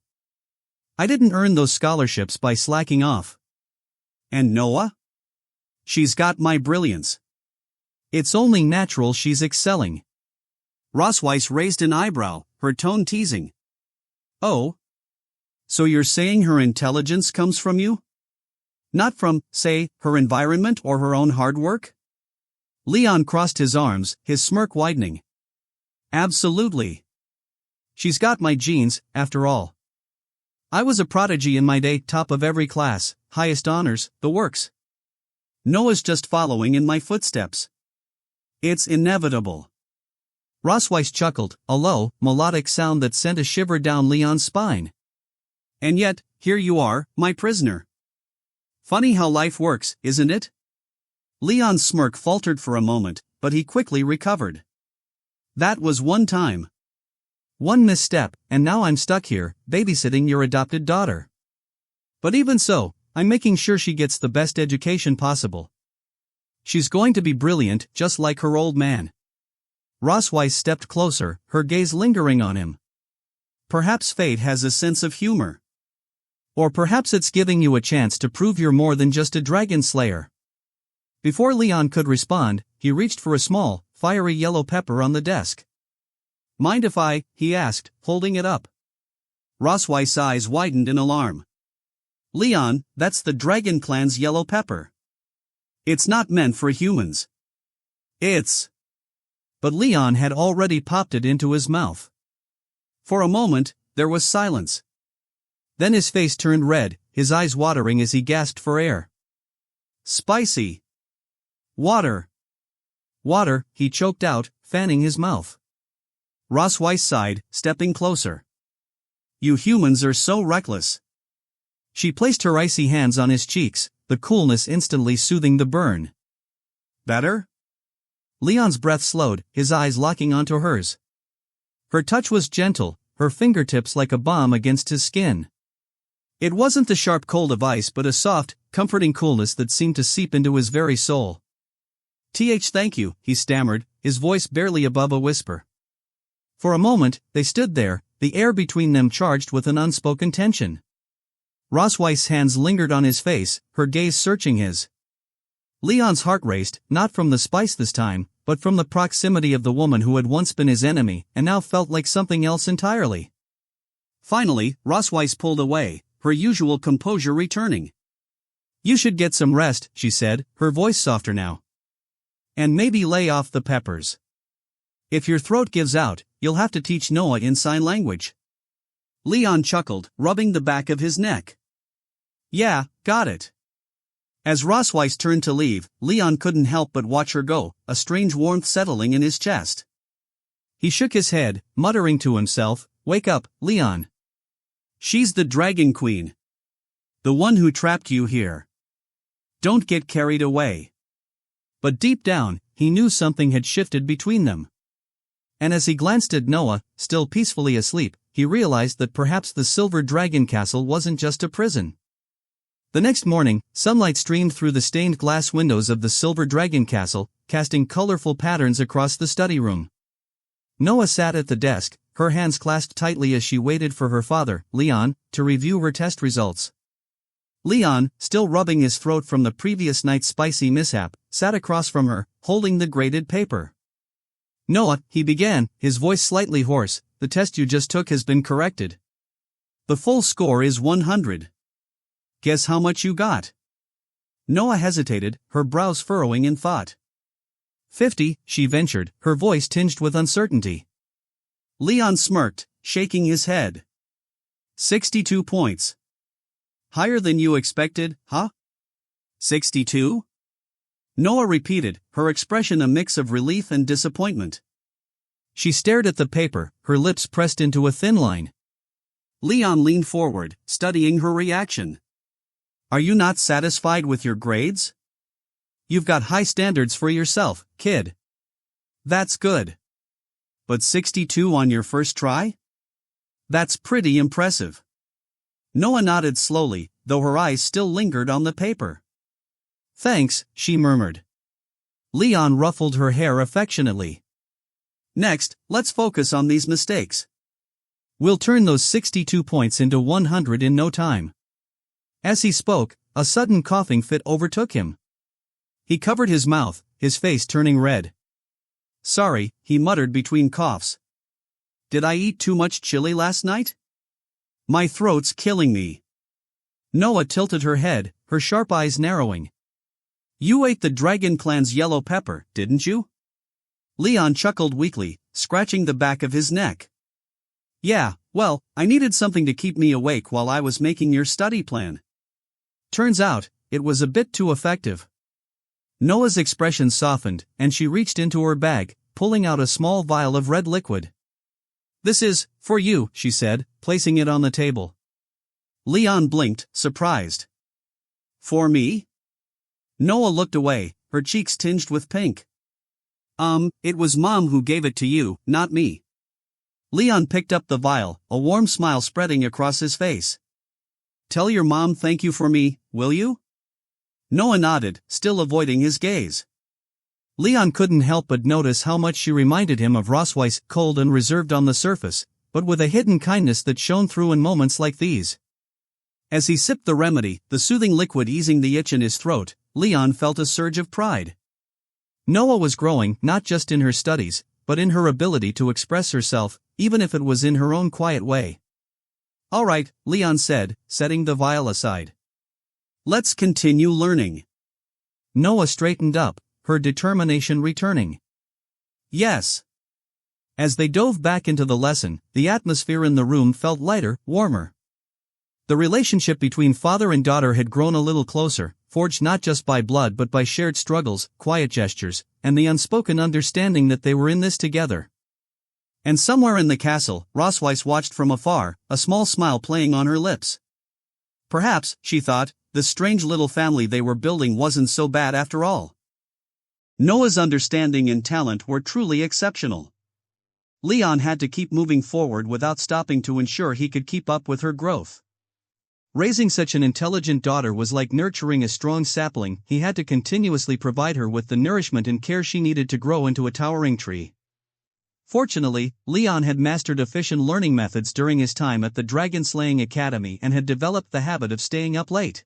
I didn't earn those scholarships by slacking off. And Noah? She's got my brilliance. It's only natural she's excelling. Rosweiss raised an eyebrow, her tone teasing. Oh? So you're saying her intelligence comes from you? Not from, say, her environment or her own hard work? Leon crossed his arms, his smirk widening. Absolutely. She's got my genes, after all. I was a prodigy in my day, top of every class, highest honors, the works. Noah's just following in my footsteps. It's inevitable. Rosweiss chuckled, a low, melodic sound that sent a shiver down Leon's spine. And yet, here you are, my prisoner. Funny how life works, isn't it? Leon's smirk faltered for a moment, but he quickly recovered. That was one time. One misstep, and now I'm stuck here, babysitting your adopted daughter. But even so, I'm making sure she gets the best education possible. She's going to be brilliant, just like her old man. Rosweiss stepped closer, her gaze lingering on him. Perhaps fate has a sense of humor. Or perhaps it's giving you a chance to prove you're more than just a dragon slayer. Before Leon could respond, he reached for a small, fiery yellow pepper on the desk. Mind if I? He asked, holding it up. Rosweiss' eyes widened in alarm. Leon, that's the Dragon Clan's yellow pepper. It's not meant for humans. It's... But Leon had already popped it into his mouth. For a moment, there was silence. Then his face turned red, his eyes watering as he gasped for air. Spicy. Water. Water, he choked out, fanning his mouth. Rosweiss sighed, stepping closer. You humans are so reckless. She placed her icy hands on his cheeks, the coolness instantly soothing the burn. Better? Leon's breath slowed, his eyes locking onto hers. Her touch was gentle, her fingertips like a balm against his skin. It wasn't the sharp cold of ice but a soft, comforting coolness that seemed to seep into his very soul. Thank you, he stammered, his voice barely above a whisper. For a moment, they stood there, the air between them charged with an unspoken tension. Rosweiss' hands lingered on his face, her gaze searching his. Leon's heart raced, not from the spice this time, but from the proximity of the woman who had once been his enemy and now felt like something else entirely. Finally, Rosweiss pulled away, her usual composure returning. You should get some rest, she said, her voice softer now. And maybe lay off the peppers. If your throat gives out, you'll have to teach Noah in sign language. Leon chuckled, rubbing the back of his neck. Yeah, got it. As Rosweiss turned to leave, Leon couldn't help but watch her go, a strange warmth settling in his chest. He shook his head, muttering to himself, "Wake up, Leon. She's the Dragon Queen. The one who trapped you here. Don't get carried away." But deep down, he knew something had shifted between them. And as he glanced at Noah, still peacefully asleep, he realized that perhaps the Silver Dragon Castle wasn't just a prison. The next morning, sunlight streamed through the stained glass windows of the Silver Dragon Castle, casting colorful patterns across the study room. Noah sat at the desk, her hands clasped tightly as she waited for her father, Leon, to review her test results. Leon, still rubbing his throat from the previous night's spicy mishap, sat across from her, holding the graded paper. "Noah," he began, his voice slightly hoarse, "the test you just took has been corrected. The full score is 100. Guess how much you got?" Noah hesitated, her brows furrowing in thought. 50, she ventured, her voice tinged with uncertainty. Leon smirked, shaking his head. 62 points. Higher than you expected, huh? 62? Noah repeated, her expression a mix of relief and disappointment. She stared at the paper, her lips pressed into a thin line. Leon leaned forward, studying her reaction. "Are you not satisfied with your grades? You've got high standards for yourself, kid. That's good. But 62 on your first try? That's pretty impressive." Noah nodded slowly, though her eyes still lingered on the paper. "Thanks," she murmured. Leon ruffled her hair affectionately. "Next, let's focus on these mistakes. We'll turn those 62 points into 100 in no time." As he spoke, a sudden coughing fit overtook him. He covered his mouth, his face turning red. "Sorry," he muttered between coughs. "Did I eat too much chili last night? My throat's killing me." Noah tilted her head, her sharp eyes narrowing. "You ate the Dragon Clan's yellow pepper, didn't you?" Leon chuckled weakly, scratching the back of his neck. "Yeah, well, I needed something to keep me awake while I was making your study plan. Turns out, it was a bit too effective." Noah's expression softened, and she reached into her bag, pulling out a small vial of red liquid. "This is, for you," she said, placing it on the table. Leon blinked, surprised. "For me?" Noah looked away, her cheeks tinged with pink. It was Mom who gave it to you, not me." Leon picked up the vial, a warm smile spreading across his face. "Tell your mom thank you for me, will you?" Noah nodded, still avoiding his gaze. Leon couldn't help but notice how much she reminded him of Rosweiss, cold and reserved on the surface, but with a hidden kindness that shone through in moments like these. As he sipped the remedy, the soothing liquid easing the itch in his throat, Leon felt a surge of pride. Noah was growing, not just in her studies, but in her ability to express herself, even if it was in her own quiet way. "All right," Leon said, setting the vial aside. "Let's continue learning." Noah straightened up, her determination returning. "Yes." As they dove back into the lesson, the atmosphere in the room felt lighter, warmer. The relationship between father and daughter had grown a little closer, forged not just by blood but by shared struggles, quiet gestures, and the unspoken understanding that they were in this together. And somewhere in the castle, Rosweiss watched from afar, a small smile playing on her lips. Perhaps, she thought, the strange little family they were building wasn't so bad after all. Noah's understanding and talent were truly exceptional. Leon had to keep moving forward without stopping to ensure he could keep up with her growth. Raising such an intelligent daughter was like nurturing a strong sapling. He had to continuously provide her with the nourishment and care she needed to grow into a towering tree. Fortunately, Leon had mastered efficient learning methods during his time at the Dragon Slaying Academy and had developed the habit of staying up late.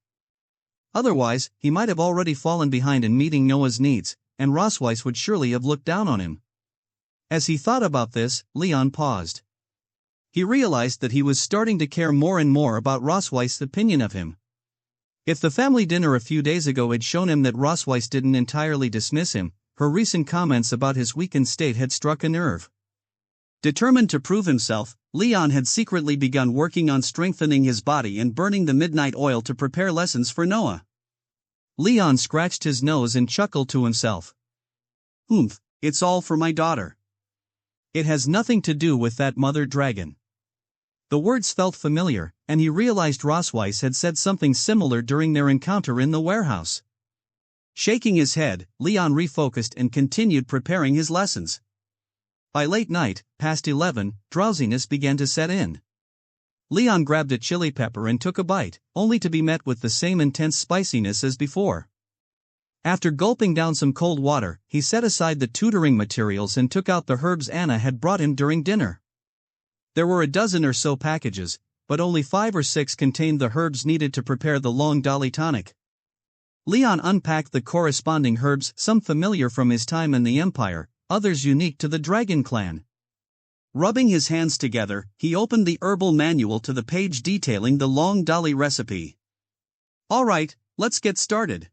Otherwise, he might have already fallen behind in meeting Noah's needs, and Rosweiss would surely have looked down on him. As he thought about this, Leon paused. He realized that he was starting to care more and more about Rosweiss' opinion of him. If the family dinner a few days ago had shown him that Rosweiss didn't entirely dismiss him, her recent comments about his weakened state had struck a nerve. Determined to prove himself, Leon had secretly begun working on strengthening his body and burning the midnight oil to prepare lessons for Noah. Leon scratched his nose and chuckled to himself. It's all for my daughter. It has nothing to do with that mother dragon. The words felt familiar, and he realized Rosweiss had said something similar during their encounter in the warehouse. Shaking his head, Leon refocused and continued preparing his lessons. By late night, past 11, drowsiness began to set in. Leon grabbed a chili pepper and took a bite, only to be met with the same intense spiciness as before. After gulping down some cold water, he set aside the tutoring materials and took out the herbs Anna had brought him during dinner. There were a dozen or so packages, but only 5 or 6 contained the herbs needed to prepare the Long Dolly tonic. Leon unpacked the corresponding herbs, some familiar from his time in the Empire, others unique to the Dragon Clan. Rubbing his hands together, he opened the herbal manual to the page detailing the Long Dolly recipe. Alright, let's get started.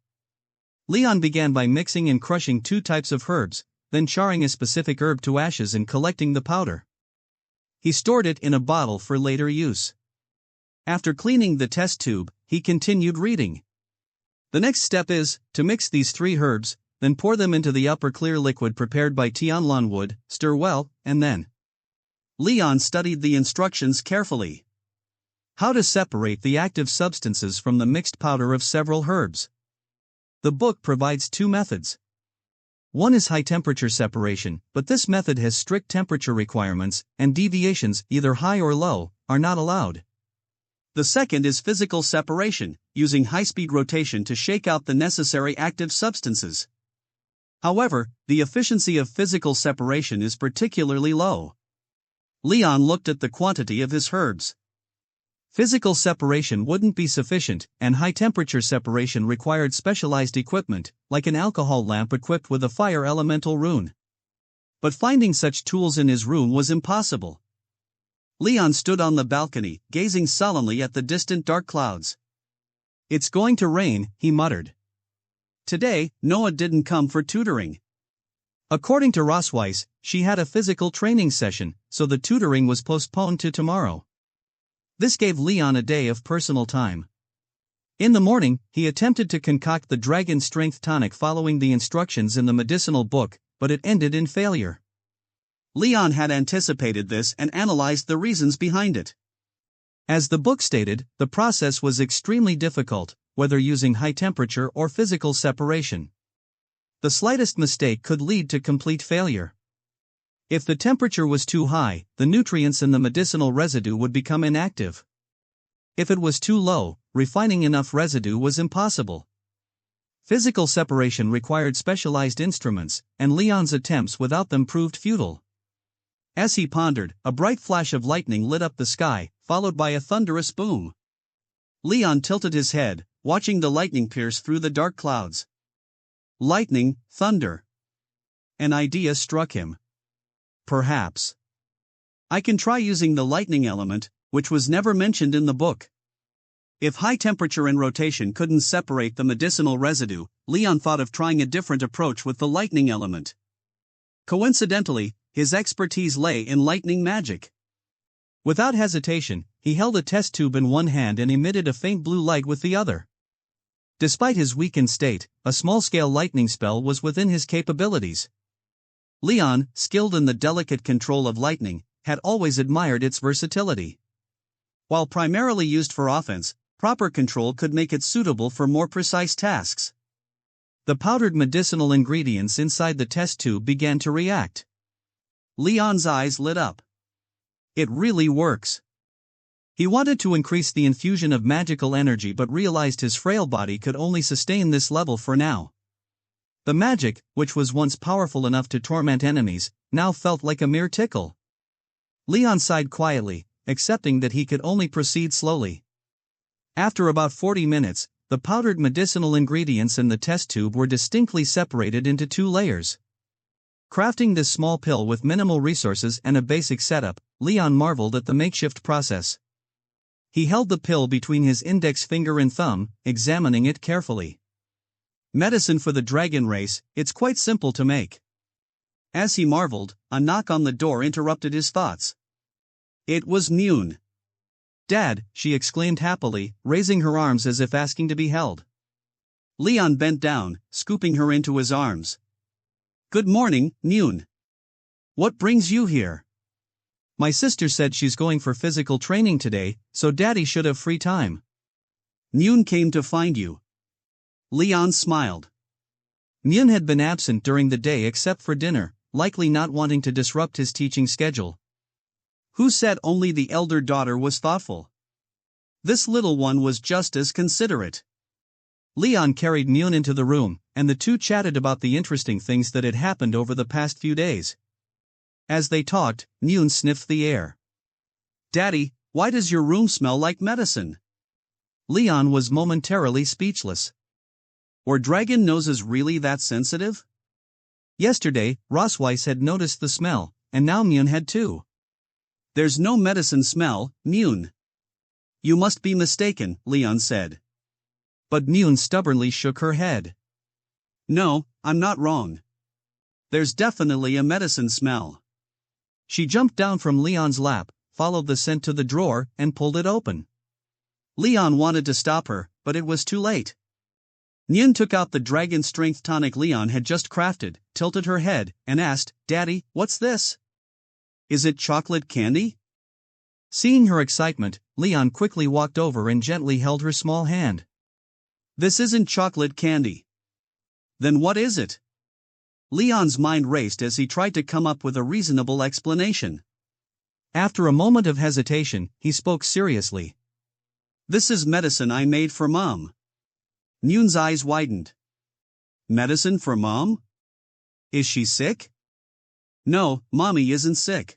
Leon began by mixing and crushing 2 types of herbs, then charring a specific herb to ashes and collecting the powder. He stored it in a bottle for later use. After cleaning the test tube, he continued reading. The next step is to mix these 3 herbs, then pour them into the upper clear liquid prepared by Tianlan wood, stir well, and then. Leon studied the instructions carefully. How to separate the active substances from the mixed powder of several herbs. The book provides 2 methods. One is high-temperature separation, but this method has strict temperature requirements, and deviations, either high or low, are not allowed. The second is physical separation, using high-speed rotation to shake out the necessary active substances. However, the efficiency of physical separation is particularly low. Leon looked at the quantity of his herbs. Physical separation wouldn't be sufficient, and high-temperature separation required specialized equipment, like an alcohol lamp equipped with a fire elemental rune. But finding such tools in his room was impossible. Leon stood on the balcony, gazing sullenly at the distant dark clouds. "It's going to rain," he muttered. Today, Noah didn't come for tutoring. According to Rosweiss, she had a physical training session, so the tutoring was postponed to tomorrow. This gave Leon a day of personal time. In the morning, he attempted to concoct the dragon strength tonic following the instructions in the medicinal book, but it ended in failure. Leon had anticipated this and analyzed the reasons behind it. As the book stated, the process was extremely difficult, whether using high temperature or physical separation. The slightest mistake could lead to complete failure. If the temperature was too high, the nutrients in the medicinal residue would become inactive. If it was too low, refining enough residue was impossible. Physical separation required specialized instruments, and Leon's attempts without them proved futile. As he pondered, a bright flash of lightning lit up the sky, followed by a thunderous boom. Leon tilted his head, watching the lightning pierce through the dark clouds. Lightning, thunder. An idea struck him. Perhaps I can try using the lightning element, which was never mentioned in the book. If high temperature and rotation couldn't separate the medicinal residue, Leon thought of trying a different approach with the lightning element. Coincidentally, his expertise lay in lightning magic. Without hesitation, he held a test tube in one hand and emitted a faint blue light with the other. Despite his weakened state, a small-scale lightning spell was within his capabilities. Leon, skilled in the delicate control of lightning, had always admired its versatility. While primarily used for offense, proper control could make it suitable for more precise tasks. The powdered medicinal ingredients inside the test tube began to react. Leon's eyes lit up. It really works. He wanted to increase the infusion of magical energy but realized his frail body could only sustain this level for now. The magic, which was once powerful enough to torment enemies, now felt like a mere tickle. Leon sighed quietly, accepting that he could only proceed slowly. After about 40 minutes, the powdered medicinal ingredients in the test tube were distinctly separated into 2 layers. Crafting this small pill with minimal resources and a basic setup, Leon marveled at the makeshift process. He held the pill between his index finger and thumb, examining it carefully. Medicine for the dragon race, it's quite simple to make. As he marveled, a knock on the door interrupted his thoughts. It was Mune. "Dad," she exclaimed happily, raising her arms as if asking to be held. Leon bent down, scooping her into his arms. "Good morning, Mune. What brings you here?" "My sister said she's going for physical training today, so Daddy should have free time." "Mune came to find you." Leon smiled. Mune had been absent during the day except for dinner, likely not wanting to disrupt his teaching schedule. Who said only the elder daughter was thoughtful? This little one was just as considerate. Leon carried Myun into the room, and the two chatted about the interesting things that had happened over the past few days. As they talked, Myun sniffed the air. "Daddy, why does your room smell like medicine?" Leon was momentarily speechless. Were dragon noses really that sensitive? Yesterday, Rosweiss had noticed the smell, and now Myun had too. "There's no medicine smell, Myun." "You must be mistaken," Leon said. But Myun stubbornly shook her head. "No, I'm not wrong. There's definitely a medicine smell." She jumped down from Leon's lap, followed the scent to the drawer, and pulled it open. Leon wanted to stop her, but it was too late. Myun took out the dragon strength tonic Leon had just crafted, tilted her head, and asked, "Daddy, what's this? Is it chocolate candy?" Seeing her excitement, Leon quickly walked over and gently held her small hand. "This isn't chocolate candy." "Then what is it?" Leon's mind raced as he tried to come up with a reasonable explanation. After a moment of hesitation, he spoke seriously. "This is medicine I made for Mom." Myun's eyes widened. "Medicine for Mom? Is she sick?" "No, Mommy isn't sick.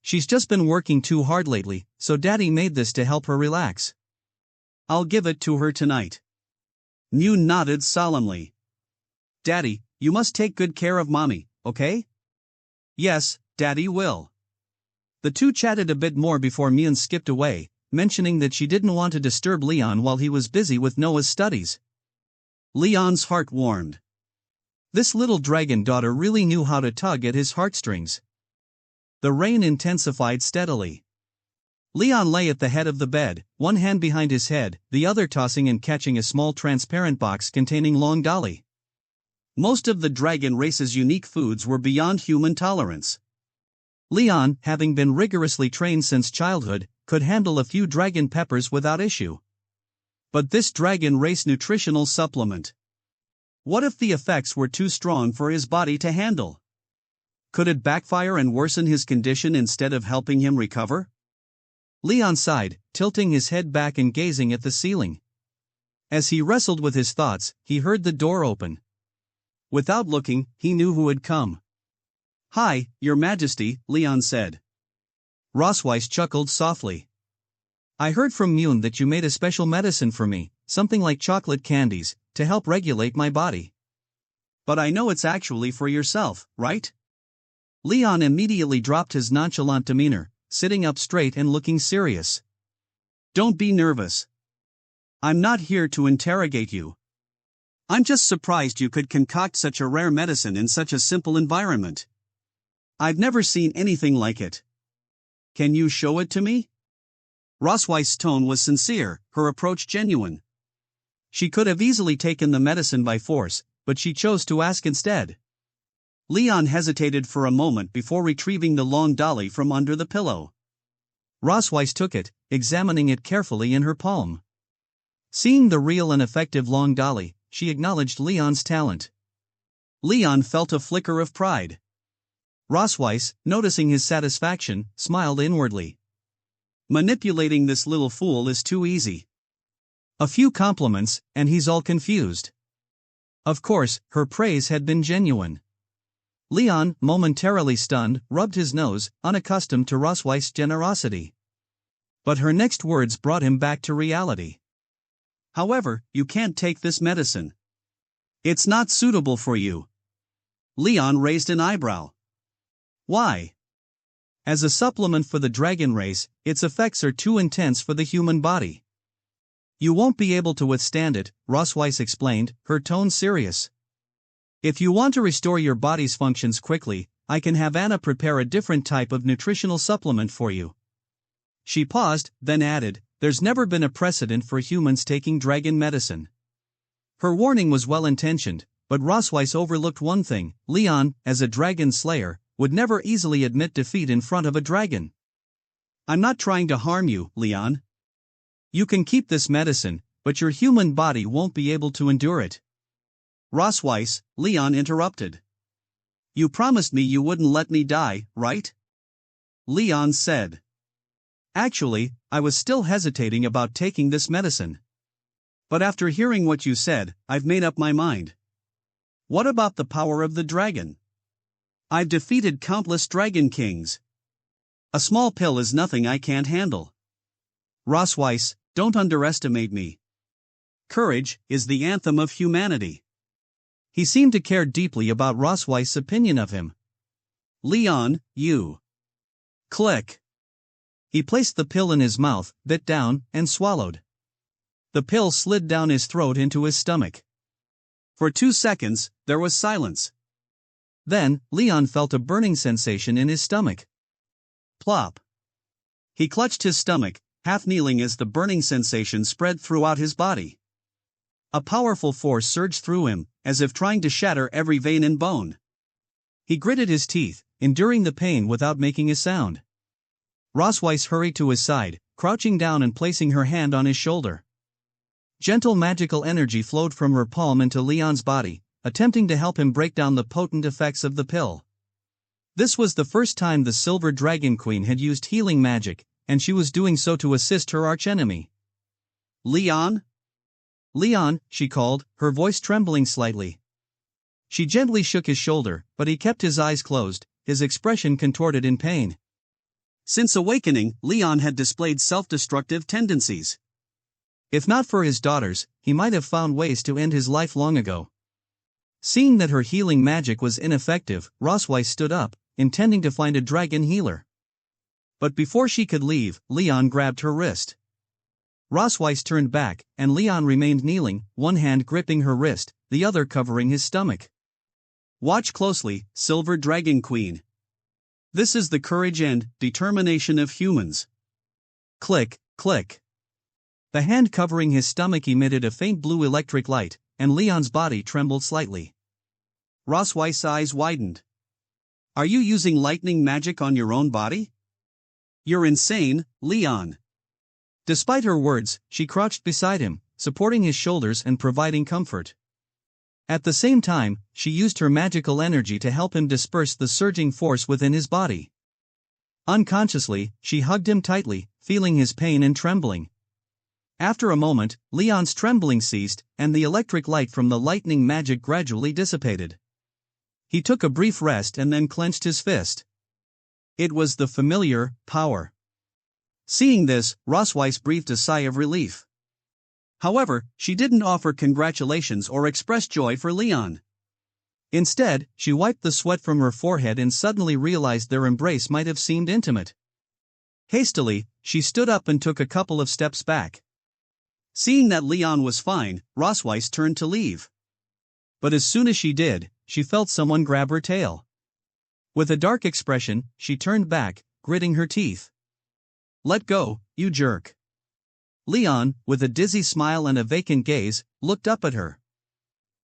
She's just been working too hard lately, so Daddy made this to help her relax. I'll give it to her tonight." Myun nodded solemnly. "Daddy, you must take good care of Mommy, okay?" "Yes, Daddy will." The two chatted a bit more before Myun skipped away, mentioning that she didn't want to disturb Leon while he was busy with Noah's studies. Leon's heart warmed. This little dragon daughter really knew how to tug at his heartstrings. The rain intensified steadily. Leon lay at the head of the bed, one hand behind his head, the other tossing and catching a small transparent box containing long dali. Most of the dragon race's unique foods were beyond human tolerance. Leon, having been rigorously trained since childhood, could handle a few dragon peppers without issue. But this dragon race nutritional supplement. What if the effects were too strong for his body to handle? Could it backfire and worsen his condition instead of helping him recover? Leon sighed, tilting his head back and gazing at the ceiling. As he wrestled with his thoughts, he heard the door open. Without looking, he knew who had come. "Hi, Your Majesty," Leon said. Rosweiss chuckled softly. "I heard from Myun that you made a special medicine for me, something like chocolate candies, to help regulate my body. But I know it's actually for yourself, right?" Leon immediately dropped his nonchalant demeanor, sitting up straight and looking serious. "Don't be nervous. I'm not here to interrogate you. I'm just surprised you could concoct such a rare medicine in such a simple environment. I've never seen anything like it. Can you show it to me?" Rosweiss's tone was sincere, her approach genuine. She could have easily taken the medicine by force, but she chose to ask instead. Leon hesitated for a moment before retrieving the long dolly from under the pillow. Rosweiss took it, examining it carefully in her palm. Seeing the real and effective long dolly, she acknowledged Leon's talent. Leon felt a flicker of pride. Rosweiss, noticing his satisfaction, smiled inwardly. Manipulating this little fool is too easy. A few compliments, and he's all confused. Of course, her praise had been genuine. Leon, momentarily stunned, rubbed his nose, unaccustomed to Rosweiss's generosity. But her next words brought him back to reality. "However, you can't take this medicine. It's not suitable for you." Leon raised an eyebrow. "Why?" "As a supplement for the dragon race, its effects are too intense for the human body." "You won't be able to withstand it," Rosweiss explained, her tone serious. "If you want to restore your body's functions quickly, I can have Anna prepare a different type of nutritional supplement for you." She paused, then added, "There's never been a precedent for humans taking dragon medicine." Her warning was well-intentioned, but Rosweiss overlooked one thing: Leon, as a dragon slayer, would never easily admit defeat in front of a dragon. "I'm not trying to harm you, Leon. You can keep this medicine, but your human body won't be able to endure it." "Rosweiss," Leon interrupted. "You promised me you wouldn't let me die, right?" Leon said. Actually, I was still hesitating about taking this medicine. But after hearing what you said, I've made up my mind. What about the power of the dragon? I've defeated countless dragon kings. A small pill is nothing I can't handle. Ross Weiss, don't underestimate me. Courage is the anthem of humanity. He seemed to care deeply about Ross Weiss' opinion of him. Leon, you. Click. He placed the pill in his mouth, bit down, and swallowed. The pill slid down his throat into his stomach. For 2 seconds, there was silence. Then, Leon felt a burning sensation in his stomach. Plop. He clutched his stomach, half kneeling as the burning sensation spread throughout his body. A powerful force surged through him, as if trying to shatter every vein and bone. He gritted his teeth, enduring the pain without making a sound. Ross Weiss hurried to his side, crouching down and placing her hand on his shoulder. Gentle magical energy flowed from her palm into Leon's body, attempting to help him break down the potent effects of the pill. This was the first time the Silver Dragon Queen had used healing magic, and she was doing so to assist her archenemy. Leon? Leon, she called, her voice trembling slightly. She gently shook his shoulder, but he kept his eyes closed, his expression contorted in pain. Since awakening, Leon had displayed self-destructive tendencies. If not for his daughters, he might have found ways to end his life long ago. Seeing that her healing magic was ineffective, Ross Weiss stood up, intending to find a dragon healer. But before she could leave, Leon grabbed her wrist. Ross Weiss turned back, and Leon remained kneeling, one hand gripping her wrist, the other covering his stomach. Watch closely, Silver Dragon Queen. This is the courage and determination of humans. Click, click. The hand covering his stomach emitted a faint blue electric light, and Leon's body trembled slightly. Ross Weiss' eyes widened. Are you using lightning magic on your own body? You're insane, Leon. Despite her words, she crouched beside him, supporting his shoulders and providing comfort. At the same time, she used her magical energy to help him disperse the surging force within his body. Unconsciously, she hugged him tightly, feeling his pain and trembling. After a moment, Leon's trembling ceased, and the electric light from the lightning magic gradually dissipated. He took a brief rest and then clenched his fist. It was the familiar power. Seeing this, Ross Weiss breathed a sigh of relief. However, she didn't offer congratulations or express joy for Leon. Instead, she wiped the sweat from her forehead and suddenly realized their embrace might have seemed intimate. Hastily, she stood up and took a couple of steps back. Seeing that Leon was fine, Ross Weiss turned to leave. But as soon as she did, she felt someone grab her tail. With a dark expression, she turned back, gritting her teeth. Let go, you jerk. Leon, with a dizzy smile and a vacant gaze, looked up at her.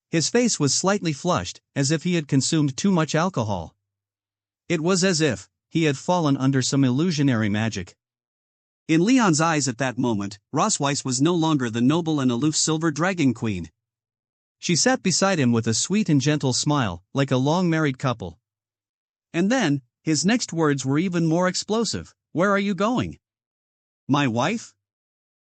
His face was slightly flushed, as if he had consumed too much alcohol. It was as if he had fallen under some illusionary magic. In Leon's eyes at that moment, Ross Weiss was no longer the noble and aloof Silver Dragon Queen. She sat beside him with a sweet and gentle smile, like a long-married couple. And then, his next words were even more explosive. Where are you going? My wife?